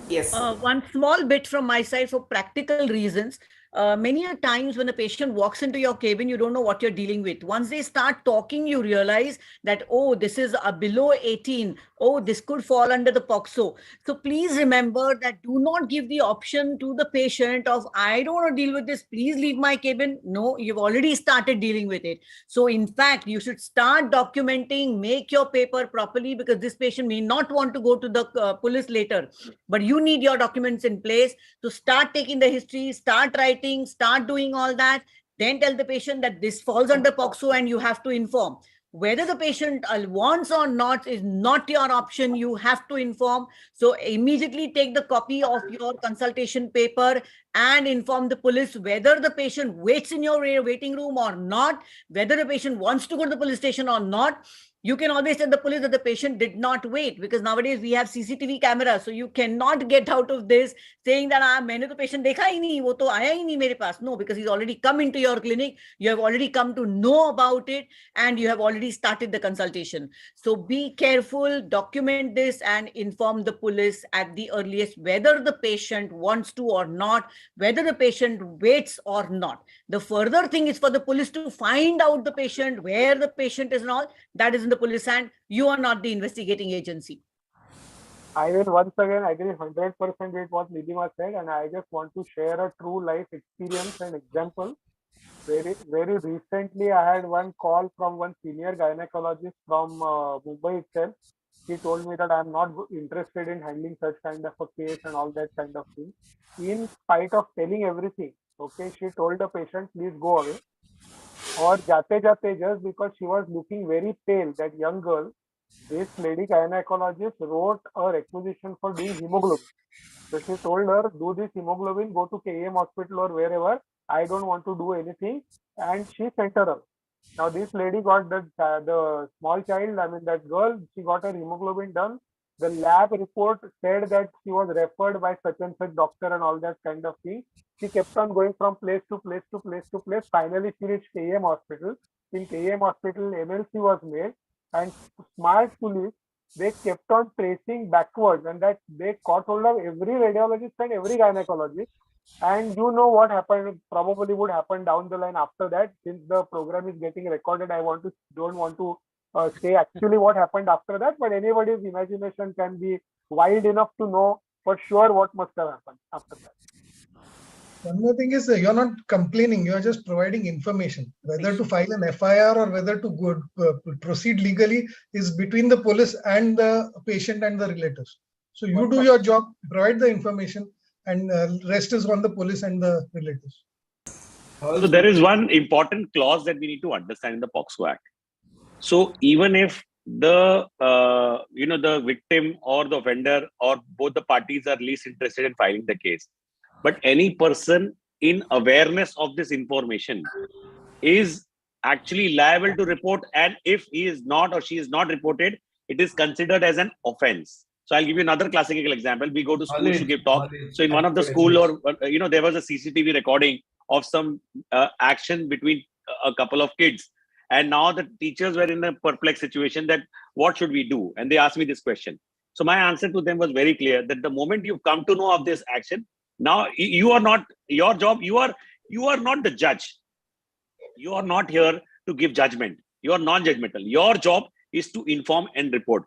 Yes.
One small bit from my side for practical reasons. Many a times when a patient walks into your cabin, you don't know what you're dealing with. Once they start talking, you realize that, oh, this is a below 18. Oh, this could fall under the POXO. So please remember that do not give the option to the patient of, I don't want to deal with this. Please leave my cabin. No, you've already started dealing with it. So in fact, you should start documenting, make your paper properly, because this patient may not want to go to the police later. But you need your documents in place to start taking the history, start writing, start doing all that. Then tell the patient that this falls under POXO and you have to inform. Whether the patient wants or not is not your option. You have to inform. So immediately take the copy of your consultation paper and inform the police whether the patient waits in your waiting room or not, whether the patient wants to go to the police station or not. You can always tell the police that the patient did not wait, because nowadays we have CCTV cameras, so you cannot get out of this saying that मैंने तो patient देखा ही नहीं, वो तो आया ही नहीं मेरे पास. No, because he's already come into your clinic, you have already come to know about it, and you have already started the consultation. So be careful, document this, and inform the police at the earliest whether the patient wants to or not, whether the patient waits or not. The further thing is for the police to find out the patient, where the patient is and all. That is in the police hand. You are not the investigating agency.
I will once again agree 100% with what Nidima said, and I just want to share a true life experience and example. Very, very recently, I had one call from one senior gynecologist from Mumbai itself. He told me that I'm not interested in handling such kind of a case and all that kind of thing. In spite of telling everything, okay, she told the patient, please go away. Or jate jate, just because she was looking very pale, that young girl, this lady gynecologist wrote a requisition for doing hemoglobin. So she told her, do this hemoglobin, go to KM hospital or wherever. I don't want to do anything. And she sent her up. Now this lady got the small child, I mean that girl, she got her hemoglobin done. The lab report said that she was referred by such and such doctor and all that kind of thing. She kept on going from place to place to place to place. Finally, she reached KM hospital. In KM hospital, MLC was made, and smart police, they kept on tracing backwards, and that they caught hold of every radiologist and every gynecologist. And you know what happened, probably would happen down the line after that. Since the program is getting recorded, I don't want to say actually what happened after that, but anybody's imagination can be wild enough to know for sure what must have happened after that.
One more thing is you're not complaining, you're just providing information. Whether to file an FIR or whether to go, proceed legally is between the police and the patient and the relatives. So you do your job, provide the information, and rest is on the police and the relatives.
So there is one important clause that we need to understand in the POXO Act. So even if the the victim or the offender or both the parties are least interested in filing the case, but any person in awareness of this information is actually liable to report, and if he is not or she is not reported, it is considered as an offense. So I'll give you another classical example. We go to schools to give talk. So in one of the school, or there was a CCTV recording of some action between a couple of kids, and now the teachers were in a perplexed situation that what should we do, and they asked me this question. So my answer to them was very clear, that the moment you come to know of this action, now you are not, your job, you are not the judge. You are not here to give judgment. You are non-judgmental. Your job is to inform and report.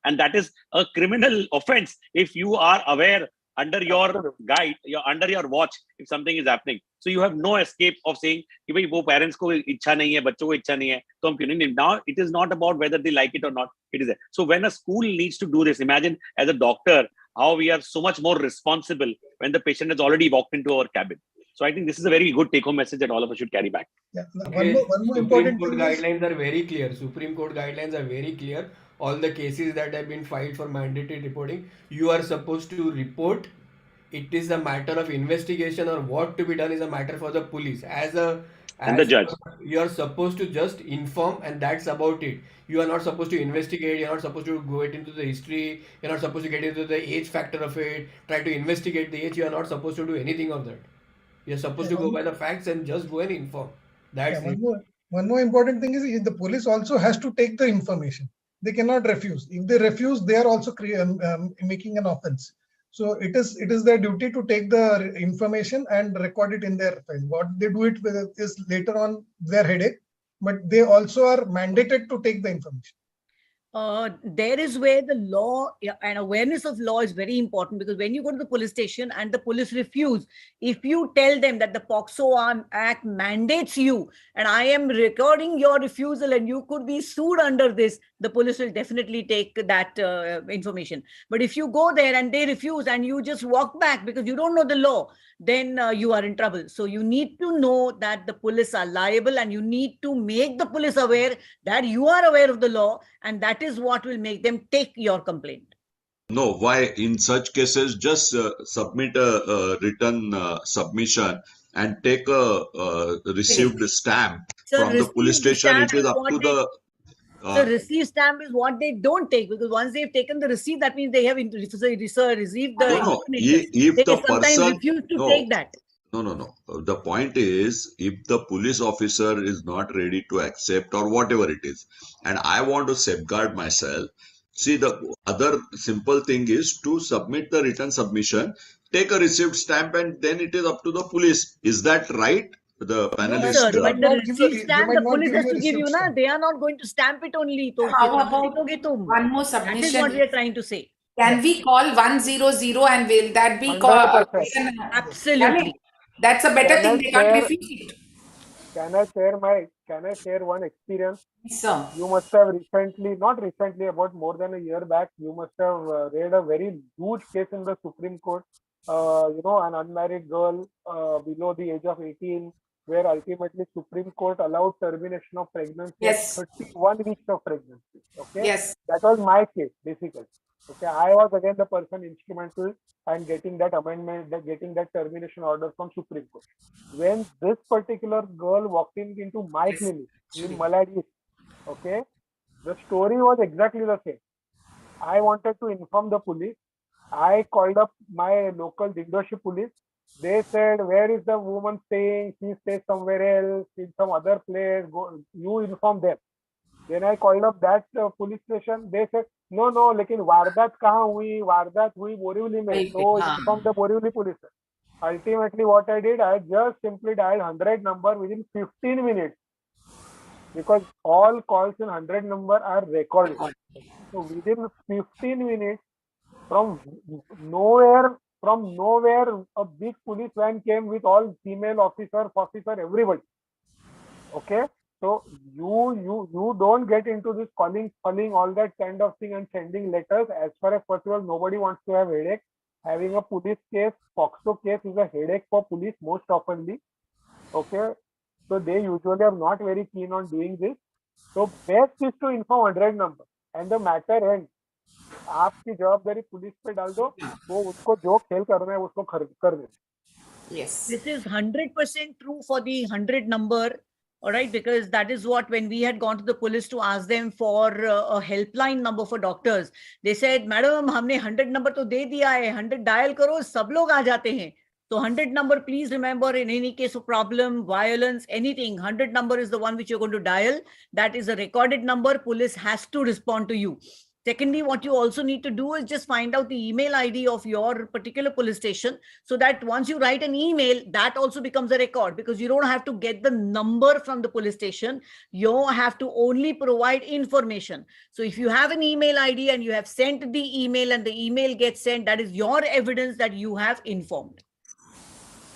And that is a criminal offense if you are aware under your guide, under your watch, if something is happening. So you have no escape of saying, कि भाई वो parents को इच्छा नहीं है, बच्चों को इच्छा नहीं है, तो हम क्यों नहीं? Now it is not about whether they like it or not. It is there. So when a school needs to do this, imagine as a doctor how we are so much more responsible when the patient has already walked into our cabin. So I think this is a very good take-home message that all of us should carry back.
Yeah.
Okay.
One more
Supreme
important
Court
thing
guidelines are very clear. Supreme Court guidelines are very clear. All the cases that have been filed for mandatory reporting, you are supposed to report. It is a matter of investigation, or what to be done is a matter for the police.
And the judge.
You are supposed to just inform, and that's about it. You are not supposed to investigate. You're not supposed to go into the history. You're not supposed to get into the age factor of it. Try to investigate the age. You are not supposed to do anything of that. You're supposed to go by the facts and just go and inform. That's it.
One more important thing is the police also has to take the information. They cannot refuse. If they refuse, they are also making an offense. So it is their duty to take the information and record it in their file. What they do it with is later on their headache, but they also are mandated to take the information.
There is where the law and awareness of law is very important, because when you go to the police station and the police refuse, if you tell them that the POXO Act mandates you and I am recording your refusal and you could be sued under this, the police will definitely take that information. But if you go there and they refuse and you just walk back because you don't know the law, then you are in trouble. So you need to know that the police are liable, and you need to make the police aware that you are aware of the law, and that is what will make them take your complaint.
No, why in such cases just submit a written submission and take a received stamp from the police station. It is up to the
the receipt stamp is what they don't take, because once they've taken the receipt, that means they have received the information.
If
they
the
sometimes
person
refuse to take that.
No. The point is, if the police officer is not ready to accept or whatever it is, and I want to safeguard myself, see, the other simple thing is to submit the written submission, take a receipt stamp, and then it is up to the police. Is that right? The panelist.
No, sir, but the receipt stamp the police has to give you, na? They are not going to stamp it only.
How about one more submission?
That is what we are trying to say.
Can we call 100 and will that be called?
Absolutely.
That's a better thing. They can't refuse it.
Can I share one experience?
Sir.
You must have not recently, about more than a year back, you must have read a very huge case in the Supreme Court. An unmarried girl below the age of 18, where ultimately Supreme Court allowed termination of pregnancy at 31 weeks of pregnancy. Okay.
Yes.
That was my case, basically. Okay. I was again the person instrumental in getting that amendment, getting that termination order from Supreme Court. When this particular girl walked into my clinic in Maladi, okay, the story was exactly the same. I wanted to inform the police. I called up my local Dindoshi police. They said, where is the woman staying? She stays somewhere else, in some other place. Go, you inform them. Then I called up that police station. They said, no, लेकिन वारदात कहाँ हुई? वारदात हुई बोरीवली में. So inform the Borivali police. Ultimately, what I did, I just simply dialed 100 number within 15 minutes. Because all calls in 100 number are recorded. So within 15 minutes, From nowhere, a big police van came with all female officer, everybody. Okay, so you don't get into this calling all that kind of thing and sending letters. As far as possible, nobody wants to have headache. Having a police case, FOXO case is a headache for police most oftenly. Okay, so they usually are not very keen on doing this. So best is to inform 100 number and the matter ends. आपकी जवाबदारी police पे डाल दो, वो उसको जो खेल करना है उसको कर दे.
Yes.
This is 100% true for the 100 number. All right, because that is what, when we had gone to the police to ask them for a helpline number for doctors, they said, Madam, हमने 100 number तो दे दिया है, 100 dial करो, सब लोग आ जाते हैं. So 100 number, please remember, in any case of problem, violence, anything, 100 number is the one which you're going to dial. That is a recorded number. Police has to respond to you. Secondly, what you also need to do is just find out the email ID of your particular police station, so that once you write an email, that also becomes a record, because you don't have to get the number from the police station. You have to only provide information. So if you have an email ID and you have sent the email and the email gets sent, that is your evidence that you have informed.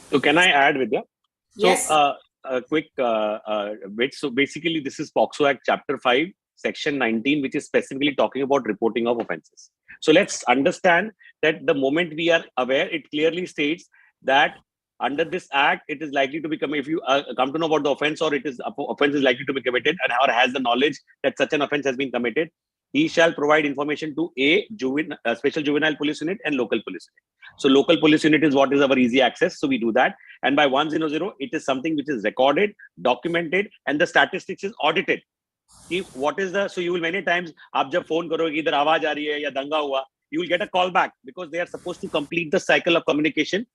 So can I add, Vidya? So
Yes.
a quick bit. So basically, this is POXO Act Chapter 5, Section 19, which is specifically talking about reporting of offences. So let's understand that the moment we are aware, it clearly states that under this act, it is likely to become, if you come to know about the offence, or it is offence is likely to be committed, and or has the knowledge that such an offence has been committed, he shall provide information to a special juvenile police unit and local police unit. So local police unit is what is our easy access. So we do that. And by 100, it is something which is recorded, documented, and the statistics is audited. What is the, so you will many times, आप जब phone करोगे इधर आवाज आ रही है या दंगा हुआ, you will get a call back, because they are supposed to complete the circle of communication,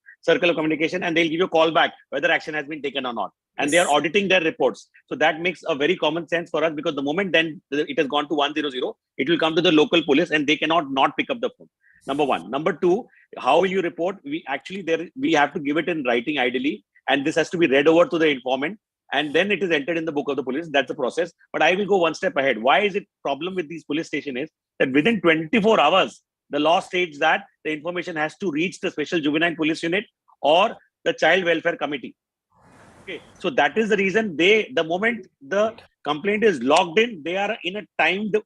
and they'll give you a call back whether action has been taken or not. And they are auditing their reports. So that makes a very common sense for us, because the moment then it has gone to 100, it will come to the local police and they cannot not pick up the phone. Number one. Number two, how will you report? We actually, we have to give it in writing ideally, and this has to be read over to the informant, and then it is entered in the book of the police. That's the process. But I will go one step ahead. Why is it problem with these police station is that within 24 hours, the law states that the information has to reach the special juvenile police unit or the child welfare committee. Okay, so that is the reason the moment the complaint is logged in, they are in a timed,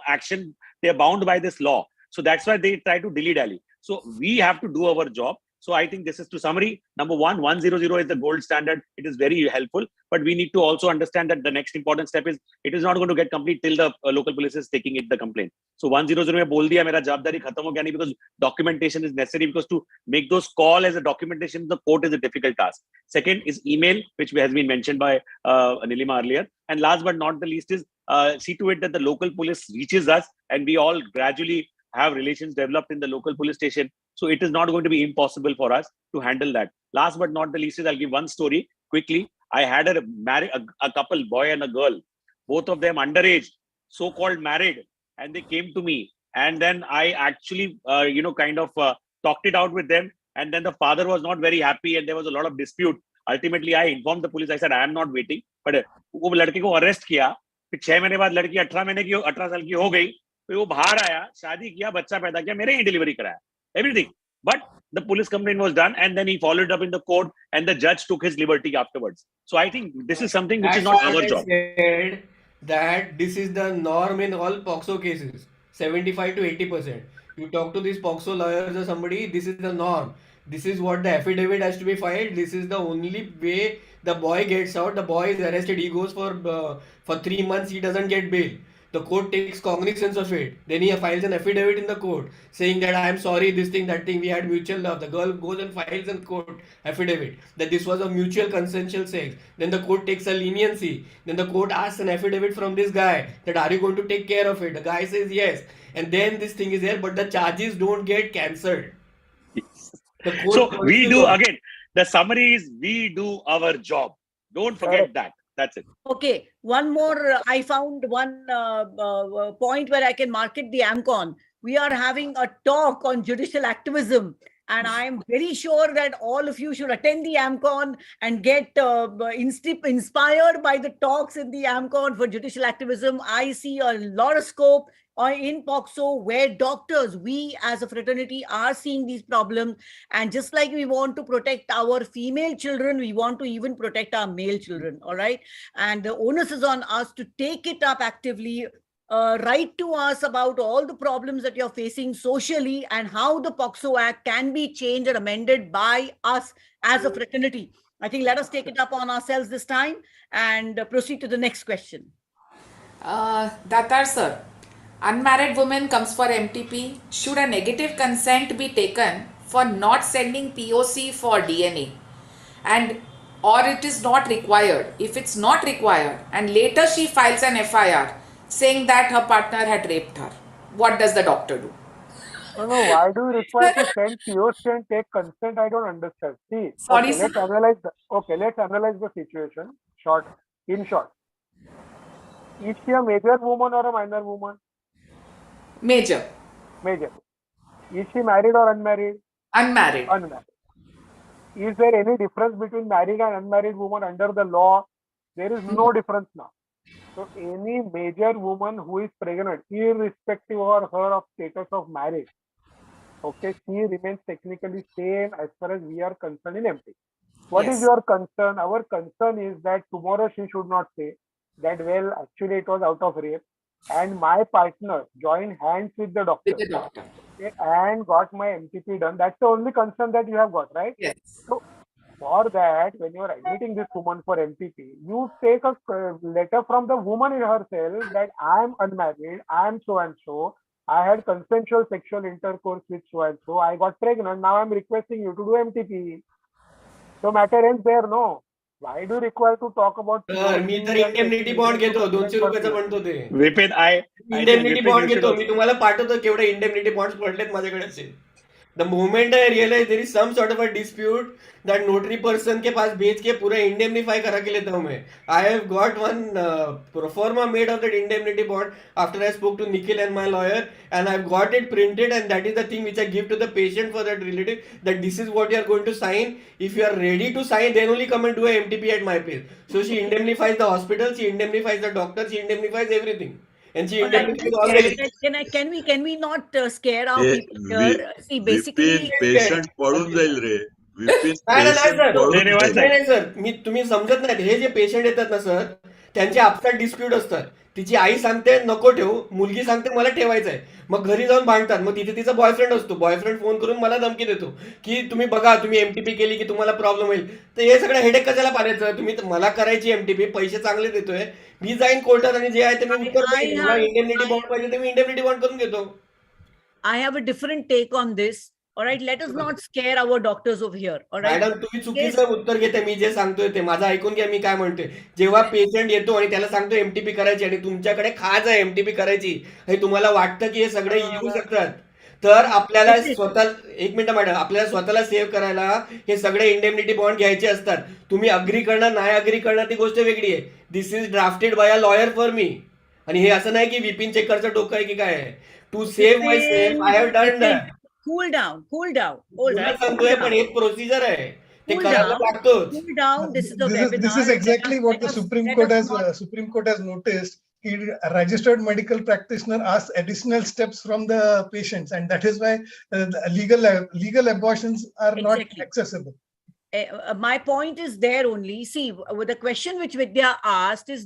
action. They are bound by this law. So that's why they try to dilly-dally. So we have to do our job. So I think this is, to summary, number one, 100 is the gold standard. It is very helpful, but we need to also understand that the next important step is, it is not going to get complete till the local police is taking it, the complaint. So 100 mein bol diya, mera jawabdari khatam ho gaya nahi, because documentation is necessary, because to make those call as a documentation, the court is a difficult task. Second is email, which has been mentioned by Nilima earlier. And last but not the least is, see to it that the local police reaches us, and we all gradually have relations developed in the local police station. So it is not going to be impossible for us to handle that. Last but not the least is, I'll give one story quickly. I had a couple, boy and a girl, both of them underage, so-called married, and they came to me. And then I actually, talked it out with them. And then the father was not very happy, and there was a lot of dispute. Ultimately, I informed the police. I said, I am not waiting. But वो लड़के को arrest किया. फिर 6 महीने बाद लड़की 18 साल की हो गई. फिर वो बाहर आया, शादी किया, बच्चा पैदा किया, मेरे ही डिलीवरी कराया, everything. But the police complaint was done, and then he followed up in the court, and the judge took his liberty afterwards. So I think this is something which is not our job.
Said that this is the norm in all POXO cases, 75 to 80%. You talk to these POXO lawyers or somebody, this is the norm. This is what the affidavit has to be filed. This is the only way the boy gets out. The boy is arrested. He goes for 3 months. He doesn't get bail. The court takes cognizance of it. Then he files an affidavit in the court saying that I am sorry, this thing, that thing, we had mutual love. The girl goes and files in court affidavit that this was a mutual consensual sex. Then the court takes a leniency. Then the court asks an affidavit from this guy that are you going to take care of it? The guy says yes. And then this thing is there, but the charges don't get cancelled.
So we do, again, the summary is, we do our job. Don't forget that. That's it.
Okay, one more. I found one point where I can market the AMCON. We are having a talk on judicial activism, and I am very sure that all of you should attend the AMCON and get inspired by the talks in the AMCON for judicial activism. I see a lot of scope. or in POXO where doctors, we as a fraternity are seeing these problems. And just like we want to protect our female children, we want to even protect our male children. All right. And the onus is on us to take it up actively. Write to us about all the problems that you're facing socially and how the POXO Act can be changed or amended by us as a fraternity. I think let us take it up on ourselves this time and proceed to the next question.
Datar sir, unmarried woman comes for MTP. Should a negative consent be taken for not sending POC for DNA? And or it is not required. If it's not required and later she files an FIR saying that her partner had raped her, what does the doctor do?
No, why do you require to send POC and take consent? I don't understand. See,
Sorry,
okay,
sir.
let's analyze the situation. In short, is she a major woman or a minor woman?
Major.
Major. Is she married or unmarried?
Unmarried.
Unmarried. Is there any difference between married and unmarried woman under the law? There is no difference now. So any major woman who is pregnant, irrespective of her status of marriage, okay, she remains technically same as far as we are concerned in MT. What is
Yes.
your concern? Our concern is that tomorrow she should not say that, well, actually it was out of rape and my partner joined hands with the doctor,
With the doctor.
okay, and got my MTP done. That's the only concern that you have got, right?
Yes.
So for that, when you are admitting this woman for MTP, you take a letter from the woman herself that I am unmarried, I am so and so, I had consensual sexual intercourse with so and so, I got pregnant, now I'm requesting you to do MTP. So matter ends there, no. Why do you require to talk about
sir मी तर indemnity bond घेतो 200 रुपयाचा म्हणतो ते
Vipin, I think
indemnity
Vipin,
bond
you should
घेतो मी
also.
तुम्हाला पाठवतो केवढे इंडेमनिटी बॉन्ड्स पडलेत माझ्याकडे असे The moment I realize there is some sort of a dispute, that notary person के पास भेज के पूरा indemnify करा के लेता हूँ मैं. I have got one pro forma made of that indemnity bond after I spoke to Nikhil and my lawyer, and I've got it printed, and that is the thing which I give to the patient for that relative, that this is what you are going to sign. If you are ready to sign, then only come and do a MTP at my place. So she indemnifies the hospital, she indemnifies the doctor, she indemnifies everything. And she indemnifies all the...
Can we not scare our people here? See, basically,
Vipin patient पळून जाईल रे. विपिन
नाही
patient
sir
पळून जाईल.
नाही sir तुम्ही समजत नाही हे जे पेशंट येतात ना सर त्यांचे आपसात डिस्प्यूट असतात. तिची आई सांगते नको ठेवू, मुलगी सांगते मला ठेवायचं आहे, मग घरी जाऊन भांडतात. मग तिथे तिचा बॉयफ्रेंड असतो, बॉयफ्रेंड फोन करून मला धमकी देतो की तुम्ही बघा तुम्ही एमटीपी केली की तुम्हाला प्रॉब्लेम होईल. तर हे सगळं हेडेक कशाला पाडायचं? तुम्ही मला करायची एमटीपी, पैसे चांगले देतोय, मी जाईन कोर्टात आणि जे आहे ते मी उत्तर देईन. मला इंडेमनिटी बॉन्ड पाहिजे तर मी इंडेमनिटी बॉन्ड करून घेतो.
I have a different take on this. All right, let us not scare our doctors over here. All right.
Madam तुम्ही चुकीचं उत्तर घेते. मी जे सांगतोय ते माझं ऐकून घ्या. मी काय म्हणतोय, जेव्हा पेशंट येतो आणि त्याला सांगतो एमटीपी करायची आणि तुमच्याकडे खाज आहे एमटीपी करायची, हे तुम्हाला वाटतं की हे सगळे येऊ शकतात, तर आपल्याला स्वतः एक मिनिट मॅडम, आपल्याला स्वतःला सेव्ह करायला हे सगळे इंडेमनिटी बॉन्ड घ्यायचे असतात. तुम्ही अग्री करणार नाही अग्री करणार ती गोष्ट वेगळी आहे. This is drafted bye a lawyer for me. आणि हे असं नाही की विपिन चेकरचं डोकं आहे की काय आहे. To save myself I have done that.
Cool down. All right.
सांगतोय पण एक प्रोसिजर आहे, ते करायला लागतोच.
Cool down. This is a webinar.
This is exactly what the Supreme Court has noticed. A registered medical practitioner asks additional steps from the patients, and that is why legal abortions are not accessible.
My point is there only. See, with the question which Vidya asked is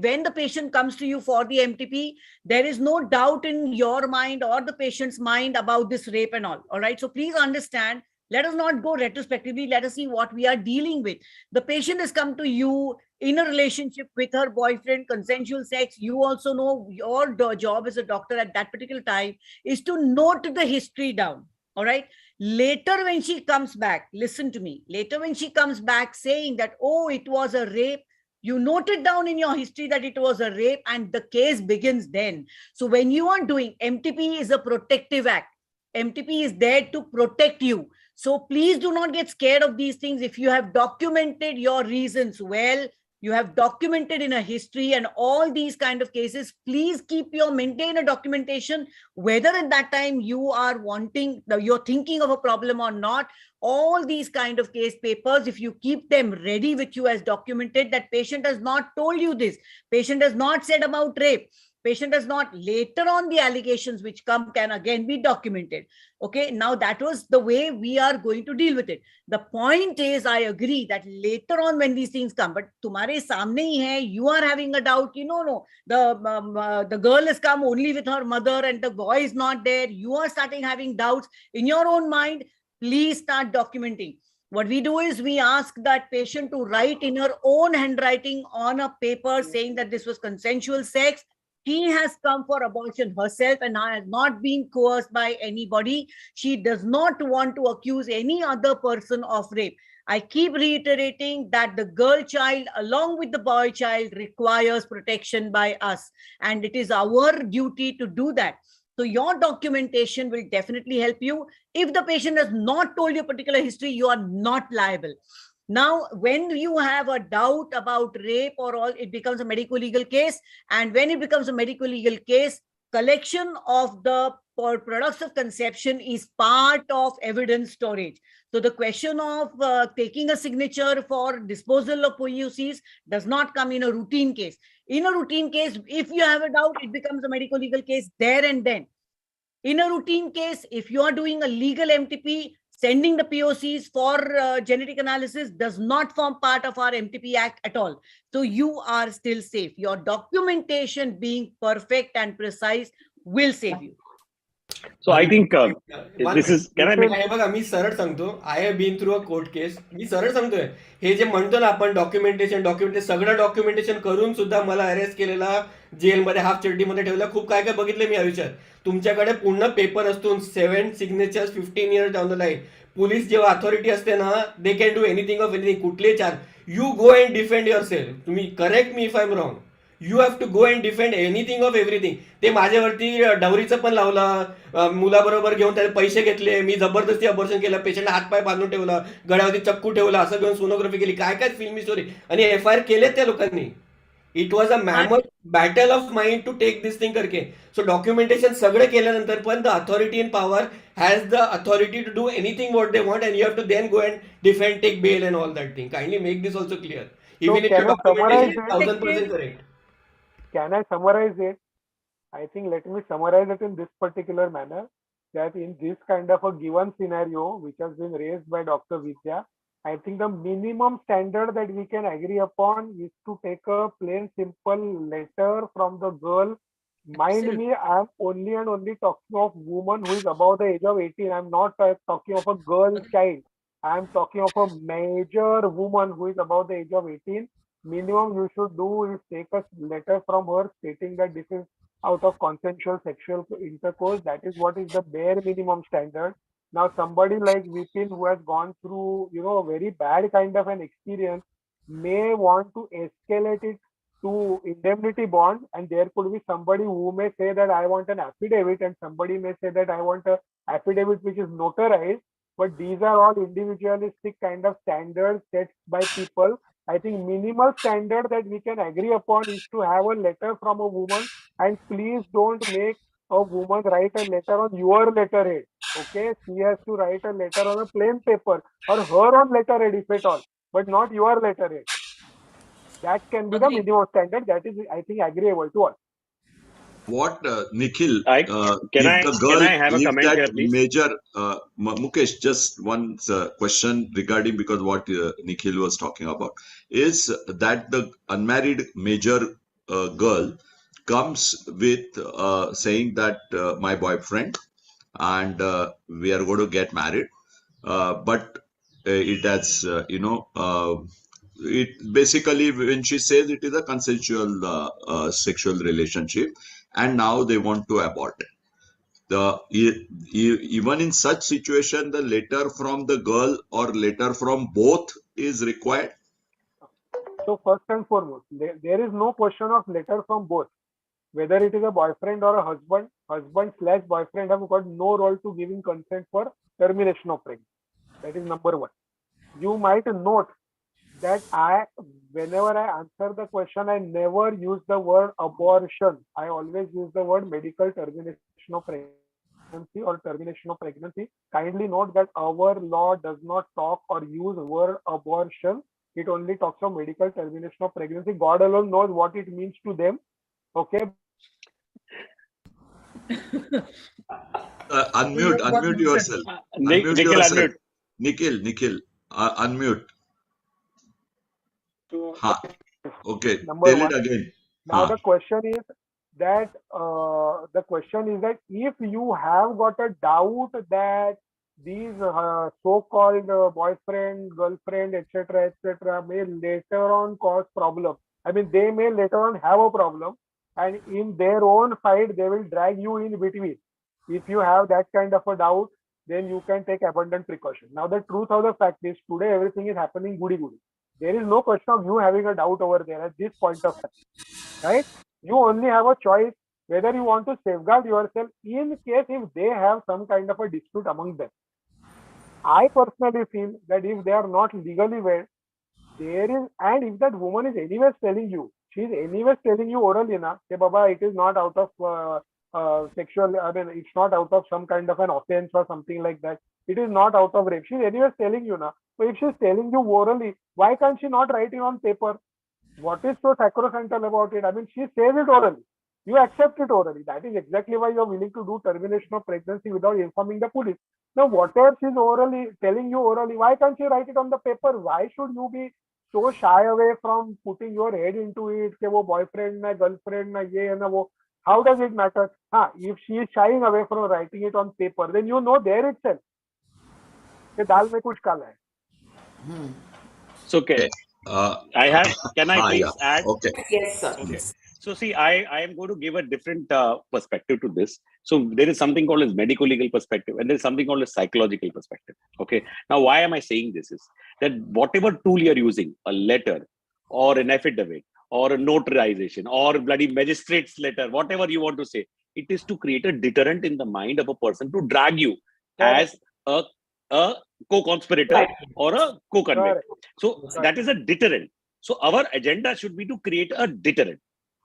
when the patient comes to you for the MTP, there is no doubt in your mind or the patient's mind about this rape and all. All right. So please understand, let us not go retrospectively. Let us see what we are dealing with. The patient has come to you in a relationship with her boyfriend, consensual sex. You also know your job as a doctor at that particular time is to note the history down. All right. Later, when she comes back, listen to me. Later, when she comes back saying that, oh, it was a rape, you noted down in your history that it was a rape, and the case begins then. So when you are doing MTP is a protective act. MTP is there to protect you. So please do not get scared of these things. If you have documented your reasons well, you have documented in a history and all these kind of cases, please maintain a documentation, whether at that time you are you're thinking of a problem or not. All these kind of case papers, if you keep them ready with you as documented, that patient has not told you this, patient has not said about rape, patient has not, later on the allegations which come can again be documented. Okay, now that was the way we are going to deal with it. The point is, I agree that later on when these things come, but tumhare samne hi hai, you are having a doubt, no, the girl has come only with her mother and the boy is not there, you are starting having doubts in your own mind, please start documenting. What we do is we ask that patient to write in her own handwriting on a paper saying that this was consensual sex. She has come for abortion herself and has not been coerced by anybody. She does not want to accuse any other person of rape. I keep reiterating that the girl child along with the boy child requires protection by us, and it is our duty to do that. So your documentation will definitely help you. If the patient has not told you a particular history, you are not liable. Now, when you have a doubt about rape or all, it becomes a medico-legal case. And when it becomes a medico-legal case, collection of the products of conception is part of evidence storage. So the question of taking a signature for disposal of POUCs does not come in a routine case. In a routine case, if you have a doubt, it becomes a medico-legal case there and then. In a routine case, if you are doing a legal MTP, sending the POCs for genetic analysis does not form part of our MTP Act at all. So you are still safe. Your documentation being perfect and precise will save you.
So I think this is. Can I make?
हे बघा, मी सरळ सांगतो, I have been through a court case. मी सरळ सांगतोय, हे जे म्हणतो ना आपण डॉक्युमेंटेशन सगळं डॉक्युमेंटेशन करून सुद्धा मला अरेस्ट केलेला, जेलमध्ये हाफ चड्डीमध्ये ठेवला, खूप काय काय बघितले मी आयुष्यात. तुमच्याकडे पूर्ण पेपर असतो, 7 signatures 15 years down the line. Police जेव्हा अथॉरिटी असते ना, they can do anything of anything. कुठले चार, you go and defend yourself. तुम्ही correct me if I am wrong. You have to go and defend anything of everything. ते माझ्यावरती डवरीचं पण लावलं, मुलाबरोबर घेऊन त्याचे पैसे घेतले, मी जबरदस्ती अबॉर्शन केलं, पेशंटला हातपाय बांधून ठेवलं, गळ्यावरती चक्कू ठेवला, असं घेऊन सोनोग्राफी केली, काय काय फिल्मी स्टोरी, आणि FIR केलेत त्या लोकांनी. It was a mammoth battle of mind to take this thing करके. सो डॉक्युमेंटेशन सगळं केल्यानंतर पण the authority in power has the authority to do anything what they want, and you have to then go and defend, take bail and all that thing. Kindly make this also clear. Even if your documentation is 1000% correct.
Can I summarize it? I think let me summarize it in this particular manner, that in this kind of a given scenario which has been raised by Dr. Vidya, I think the minimum standard that we can agree upon is to take a plain simple letter from the girl. Mind me, I am only and only talking of woman who is above the age of 18. I am not talking of a girl child. I am talking of a major woman who is above the age of 18. Minimum you should do is take a letter from her stating that this is out of consensual sexual intercourse. That is what is the bare minimum standard. Now, somebody like Vipin who has gone through, a very bad kind of an experience may want to escalate it to indemnity bond, and there could be somebody who may say that I want an affidavit, and somebody may say that I want a affidavit which is notarized. But these are all individualistic kind of standards set by people. I think minimal standard that we can agree upon is to have a letter from a woman, and please don't make a woman write a letter on your letterhead. Okay, she has to write a letter on a plain paper or her own letterhead if at all, but not your letterhead. That can be the
Agreed.
minimum standard. That is, I think, agreeable to all.
What Nikhil,
Can
if the girl,
I have a
if
comment
that
here, please?
major, Mukesh, just one question regarding, because what Nikhil was talking about is that the unmarried major girl comes with saying that my boyfriend and we are going to get married, but it has, it basically, when she says it is a consensual sexual relationship, and now they want to abort it. Even in such situation, the letter from the girl or letter from both is required.
So first and foremost, there is no question of letter from both. Whether it is a boyfriend or a husband/boyfriend have got no role to giving consent for termination of pregnancy. That is number one. You might note that whenever I answer the question, I never use the word abortion. I always use the word medical termination of pregnancy or termination of pregnancy. Kindly note that our law does not talk or use word abortion. It only talks of medical termination of pregnancy. God alone knows what it means to them. Okay.
Unmute,
You got
unmute
muted.
yourself. Unmute
Nikhil,
yourself.
unmute.
Nikhil, unmute.
So,
Ha. Okay,
number
tell
one.
it again.
Now
Ha.
the question is that if you have got a doubt that these so-called boyfriend, girlfriend, etc., may later on cause problem. I mean, they may later on have a problem, and in their own fight, they will drag you in between. If you have that kind of a doubt, then you can take abundant precaution. Now, the truth of the fact is, today everything is happening goody goody. There is no question of you having a doubt over there at this point of time, right? You only have a choice whether you want to safeguard yourself in case if they have some kind of a dispute among them. I personally feel that if they are not legally wed, there is, and if that woman is anyways telling you, she is anyways telling you orally, na, say, Baba, it is not out of sexual, I mean, it's not out of some kind of an offense or something like that. It is not out of rape. She's anyways telling you, na. So if she's telling you orally, why can't she not write it on paper? What is so sacrosanctal about it? I mean, she says it orally. You accept it orally. That is exactly why you're willing to do termination of pregnancy without informing the police. Now, whatever she's orally telling you orally, why can't you write it on the paper? Why should you be so shy away from putting your head into it? Ke wo boyfriend na girlfriend na ye na wo. How does it matter? If she is shying away from writing it on paper, then you know there itself. Ke dal mein kuch kala hai.
So, okay. Can I please add?
Okay.
Yes, sir.
Okay. So see, I am going to give a different perspective to this. So there is something called as medico-legal perspective, and there is something called as psychological perspective. Okay. Now, why am I saying this? Is that whatever tool you're using, a letter or an affidavit or a notarization or bloody magistrate's letter, whatever you want to say, it is to create a deterrent in the mind of a person to drag you as a co-conspirator
Right.
or a co-convict. So that is a deterrent. So our agenda should be to create a deterrent.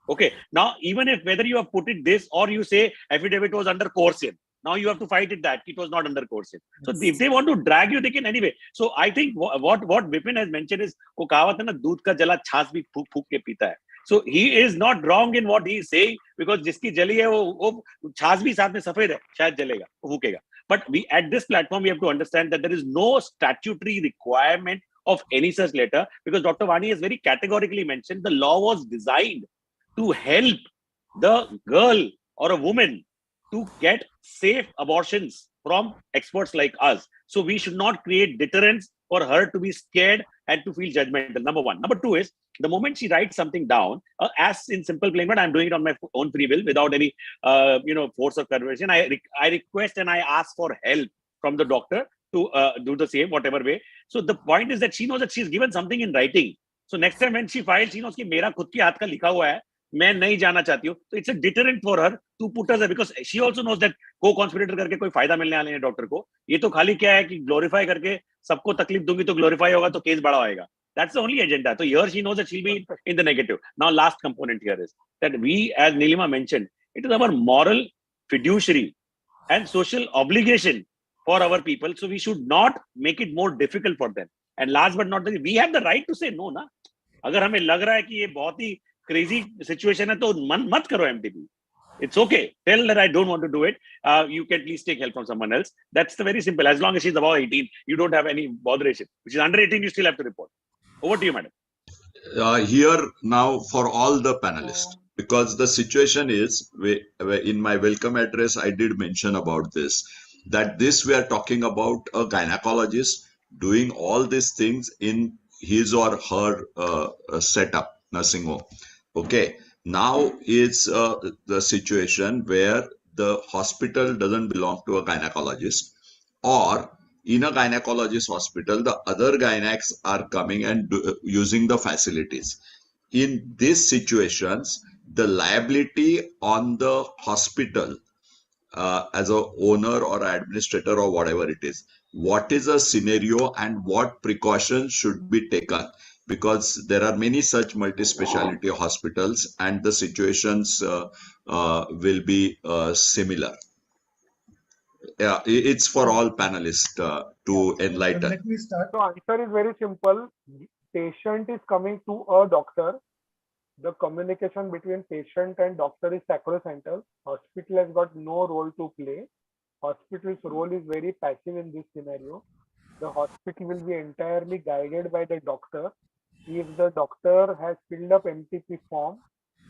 Okay. Now, even if whether you have put it this or you say affidavit was under coercion, now you have to fight it that it was not under coercion. So if they want to drag you, they can anyway. So I think what Vipin has mentioned is वो कहावत है ना दूध का जला छाछ भी फूक फूक के पीता है. So he is not wrong in what he is saying because जिसकी जली है वो छाछ भी साथ में सफेद है शायद जलेगा फूकेगा. But we at this platform we have to understand that there is no statutory requirement of any such letter because Dr. Vani has very categorically mentioned the law was designed to help the girl or a woman to get safe abortions from experts like us. So we should not create deterrence for her to be scared and to feel judgmental. Number one. Number two is the moment she writes something down, as in simple plain, but I'm doing it on my own free will without any, force or coercion. I request and I ask for help from the doctor to do the same, whatever way. So the point is that she knows that she's given something in writing. So next time when she files, she knows कि मेरा खुद के हाथ का लिखा हुआ है, मैं नहीं जाना चाहती हूँ. So it's a deterrent for her to put us there because she also knows that co-conspirator करके कोई फायदा मिलने वाले हैं डॉक्टर को. ये तो खाली क्या है कि ग्लोरीफाई करके सबको तकलीफ दूंगी तो ग्लोरीफाई होगा तो केस बड़ा होएगा. That's the only agenda. So here she knows that she'll be in the negative. Now last component here is that we, as Nilima mentioned, it is our moral, fiduciary and social obligation for our people. So we should not make it more difficult for them. And last but not least, we have the right to say no, ना. अगर हमें लग रहा है कि ये बहुत ही crazy situation है तो मत करो MTP. It's okay. Tell that I don't want to do it. You can please take help from someone else. That's the very simple. As long as she's above 18, you don't have any botheration. Which is under 18, you still have to report. Over to you, madam.
Here now for all the panelists, because the situation is, in my welcome address, I did mention about this, that this we are talking about a gynecologist doing all these things in his or her setup, nursing home. Okay. Now is the situation where the hospital doesn't belong to a gynecologist, or in a gynecologist hospital, the other gynecs are coming and using the facilities. In these situations, the liability on the hospital as a owner or administrator or whatever it is, what is a scenario and what precautions should be taken, because there are many such multi-speciality hospitals and the situations will be similar. Yeah, it's for all panelists to enlighten.
Let me start.
The answer is very simple. Patient is coming to a doctor. the communication between patient and doctor is sacrosanct. Hospital has got no role to play. Hospital's role is very passive in this scenario. The hospital will be entirely guided by the doctor. If the doctor has filled up MTP form,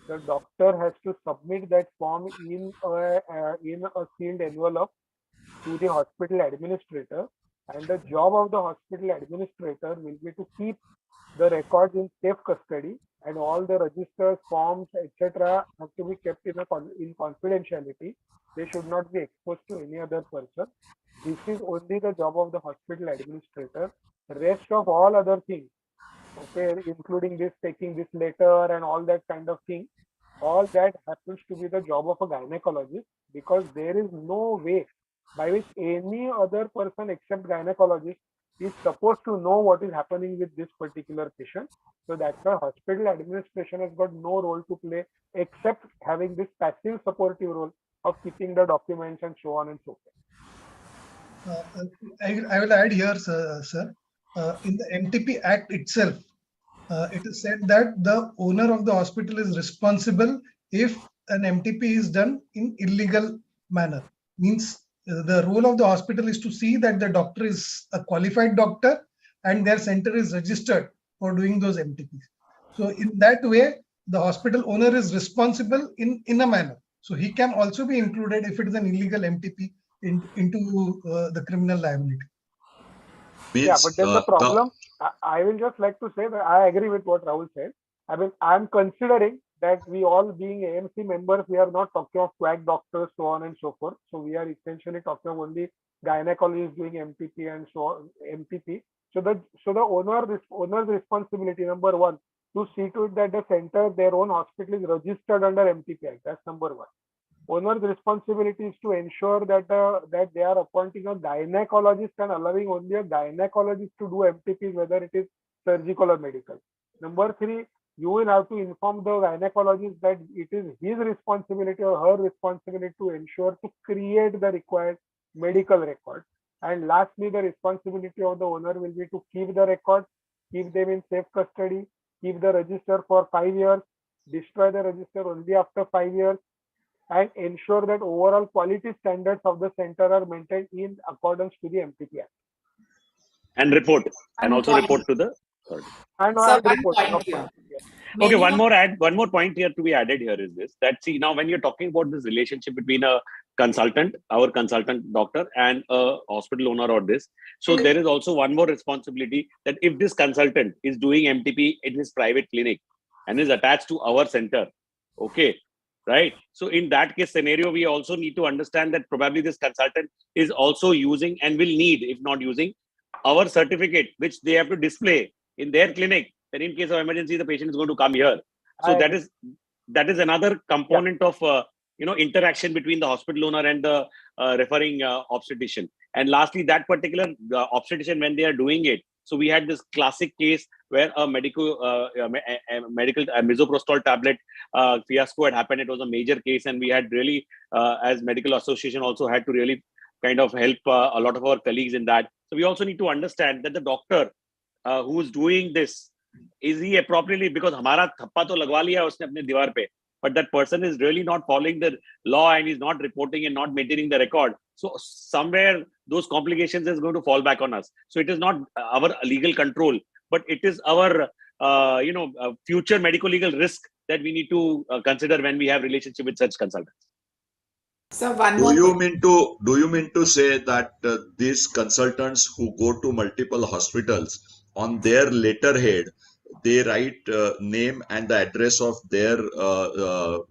the doctor has to submit that form in a sealed envelope to the hospital administrator, and the job of the hospital administrator will be to keep the records in safe custody, and all the registers, forms, etc. have to be kept in confidentiality. They should not be exposed to any other person. This is only the job of the hospital administrator. Rest of all other things, okay, including this taking this letter and all that kind of thing, all that happens to be the job of a gynecologist, because there is no way by which any other person except gynecologist is supposed to know what is happening with this particular patient. So that's why hospital administration has got no role to play except having this passive supportive role of keeping the documents and so on and so forth.
I will add here, sir. In the MTP Act itself, it is said that the owner of the hospital is responsible if an MTP is done in illegal manner. Means the role of the hospital is to see that the doctor is a qualified doctor and their center is registered for doing those MTPs. So in that way, the hospital owner is responsible in a manner. So he can also be included if it is an illegal MTP into the criminal liability.
Yeah, but then the problem, I will just like to say that I agree with what Rahul said. I mean, I'm considering that we all being AMC members, we are not talking of quack doctors, so on and so forth. So we are essentially talking of only gynecologists doing MPP and so on, MPP. So the owner's responsibility, number one, to see to it that the center, their own hospital is registered under MTP Act. That's number one. Owner's responsibility is to ensure that that they are appointing a gynecologist and allowing only a gynecologist to do MTPs, whether it is surgical or medical. Number three, you will have to inform the gynecologist that it is his responsibility or her responsibility to ensure to create the required medical records. And lastly, the responsibility of the owner will be to keep the records, keep them in safe custody, keep the register for 5 years, destroy the register only after 5 years, and ensure that overall quality standards of the center are maintained in accordance to the MPP Act.
And report, and also report to the authority.
So one point here.
Okay, one more point here to be added here is this, that see, now when you're talking about this relationship between a consultant, our consultant doctor, and a hospital owner or this, so there is also one more responsibility, that if this consultant is doing MTP in his private clinic and is attached to our center, okay, right? So in that case scenario, we also need to understand that probably this consultant is also using and will need, if not using, our certificate, which they have to display in their clinic, that in case of emergency, the patient is going to come here. So that is another component of interaction between the hospital owner and the referring obstetrician. And lastly, that particular obstetrician, when they are doing it, so we had this classic case where a medical misoprostol tablet fiasco had happened. It was a major case, and we had really, as medical association, also had to really kind of help a lot of our colleagues in that. So we also need to understand that the doctor who is doing this, is he appropriately, because हमारा थप्पा तो लगवा लिया उसने अपने दीवार पे, but that person is really not following the law and is not reporting and not maintaining the record. So somewhere those complications is going to fall back on us. So it is not our legal control, but it is our future medical legal risk that we need to consider when we have relationship with such consultants.
So
do you mean to say that these consultants who go to multiple hospitals, on their letterhead they write name and the address of their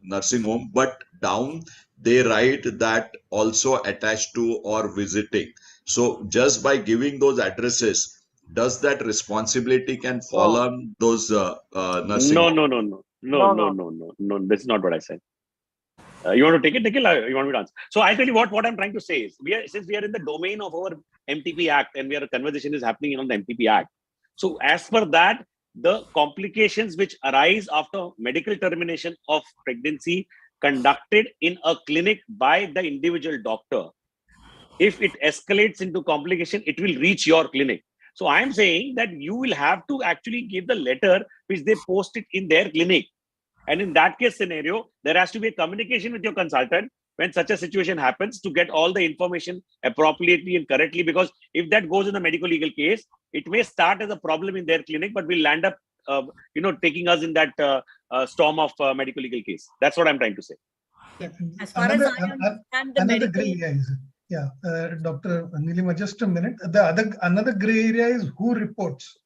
nursing home, but down they write that also attached to or visiting? So just by giving those addresses, does that responsibility can fall on those nursing homes?
No, that's not what I said. You want to take it? You want me to answer? So I tell you what I'm trying to say is, since we are in the domain of our MTP Act and a conversation is happening on the MTP Act. So as per that, the complications which arise after medical termination of pregnancy conducted in a clinic by the individual doctor, if it escalates into complication, it will reach your clinic. So I'm saying that you will have to actually give the letter which they posted in their clinic. And in that case scenario, there has to be a communication with your consultant when such a situation happens to get all the information appropriately and correctly. Because if that goes in a medical legal case, it may start as a problem in their clinic, but will land up, taking us in that storm of medical legal case. That's what I'm trying to say.
As far as I understand, the
another
medical...
gray area is, Dr. Nilima, just a minute. Another gray area is who reports,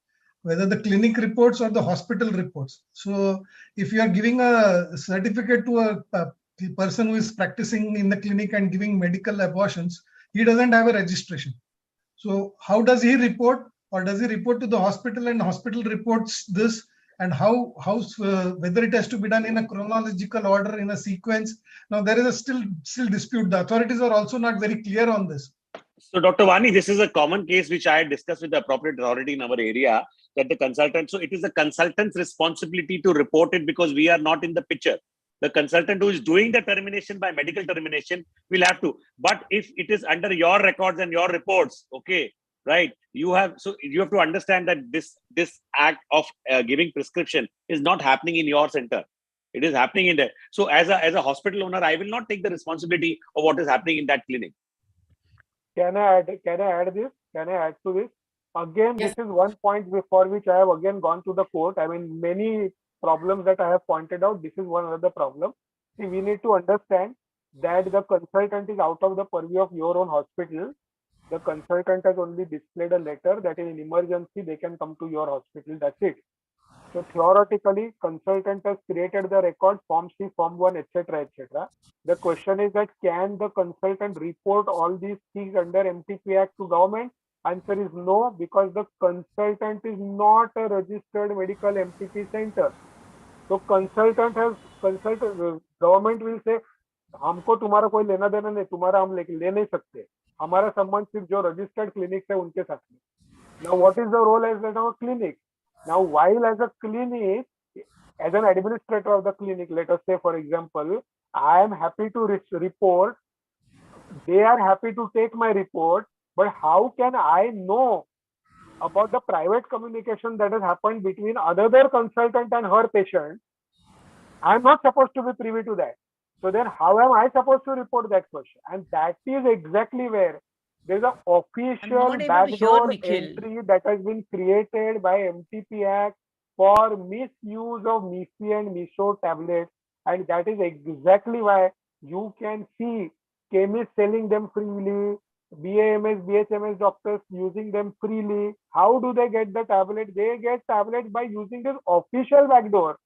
whether the clinic reports or the hospital reports. So if you are giving a certificate to a person who is practicing in the clinic and giving medical abortions, he doesn't have a registration. So how does he report, or does he report to the hospital and hospital reports this? And how whether it has to be done in a chronological order, in a sequence? Now there is a still dispute. The authorities are also not very clear on this.
So Dr. Vani, this is a common case which I had discussed with the appropriate authority in our area, that the consultant, so it is the consultant's responsibility to report it because we are not in the picture. The consultant who is doing the termination by medical termination will have to. But if it is under your records and your reports, okay, right, you have to understand that this act of giving prescription is not happening in your center. It is happening in there. So as a hospital owner, I will not take the responsibility of what is happening in that clinic.
Can I add this? Can I add to this? Again,
Yes.
this is one point for which I have again gone to the court. I mean, many problems that I have pointed out, this is one other problem. See, we need to understand that the consultant is out of the purview of your own hospital. The consultant has only displayed a letter that in an emergency they can come to your hospital. That's it. So theoretically, consultant has created the record, Form C, Form 1, etc., etc. The question is that can the consultant report all these things under MTP Act to government? Answer is no, because the consultant is not a registered medical MTP center. So government will say, हमको तुम्हारा कोई लेना देना नहीं, तुम्हारा हम ले नहीं सकते, हमारा संबंध सिर्फ जो रजिस्टर्ड क्लिनिक है उनके साथ में. Now what is the role as a clinic? Now while as a clinic, as an administrator of the clinic, let us say for example, I am happy to report, they are happy to take my report, but how can I know about the private communication that has happened between other consultant and her patient? I am not supposed to be privy to that. So then how am I supposed to report that question? And that is exactly where there's an official backdoor entry that has been created by MTP Act for misuse of MIFI and MISO tablets. And that is exactly why you can see chemists selling them freely, BAMS, BHMS doctors using them freely. How do they get the tablet? They get tablets by using this official backdoor.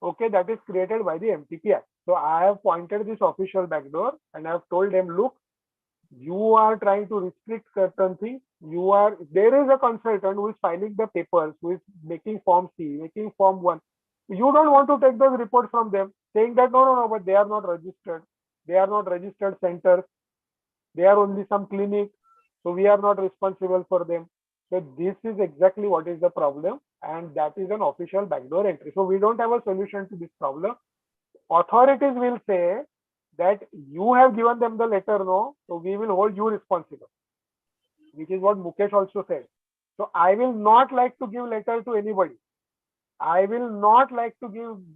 Okay, that is created by the MTP Act. So I have pointed this official backdoor and I have told them, look, you are trying to restrict certain things. There is a consultant who is filing the papers, who is making Form C, making Form 1. You don't want to take those reports from them, saying that no, but they are not registered. They are not registered centers. They are only some clinic. So we are not responsible for them. So this is exactly what is the problem. And that is an official backdoor entry. So we don't have a solution to this problem. Authorities will say that you have given them the letter, no, so we will hold you responsible, which is what Mukesh also said. So I will not like to give letter to anybody. I will not like to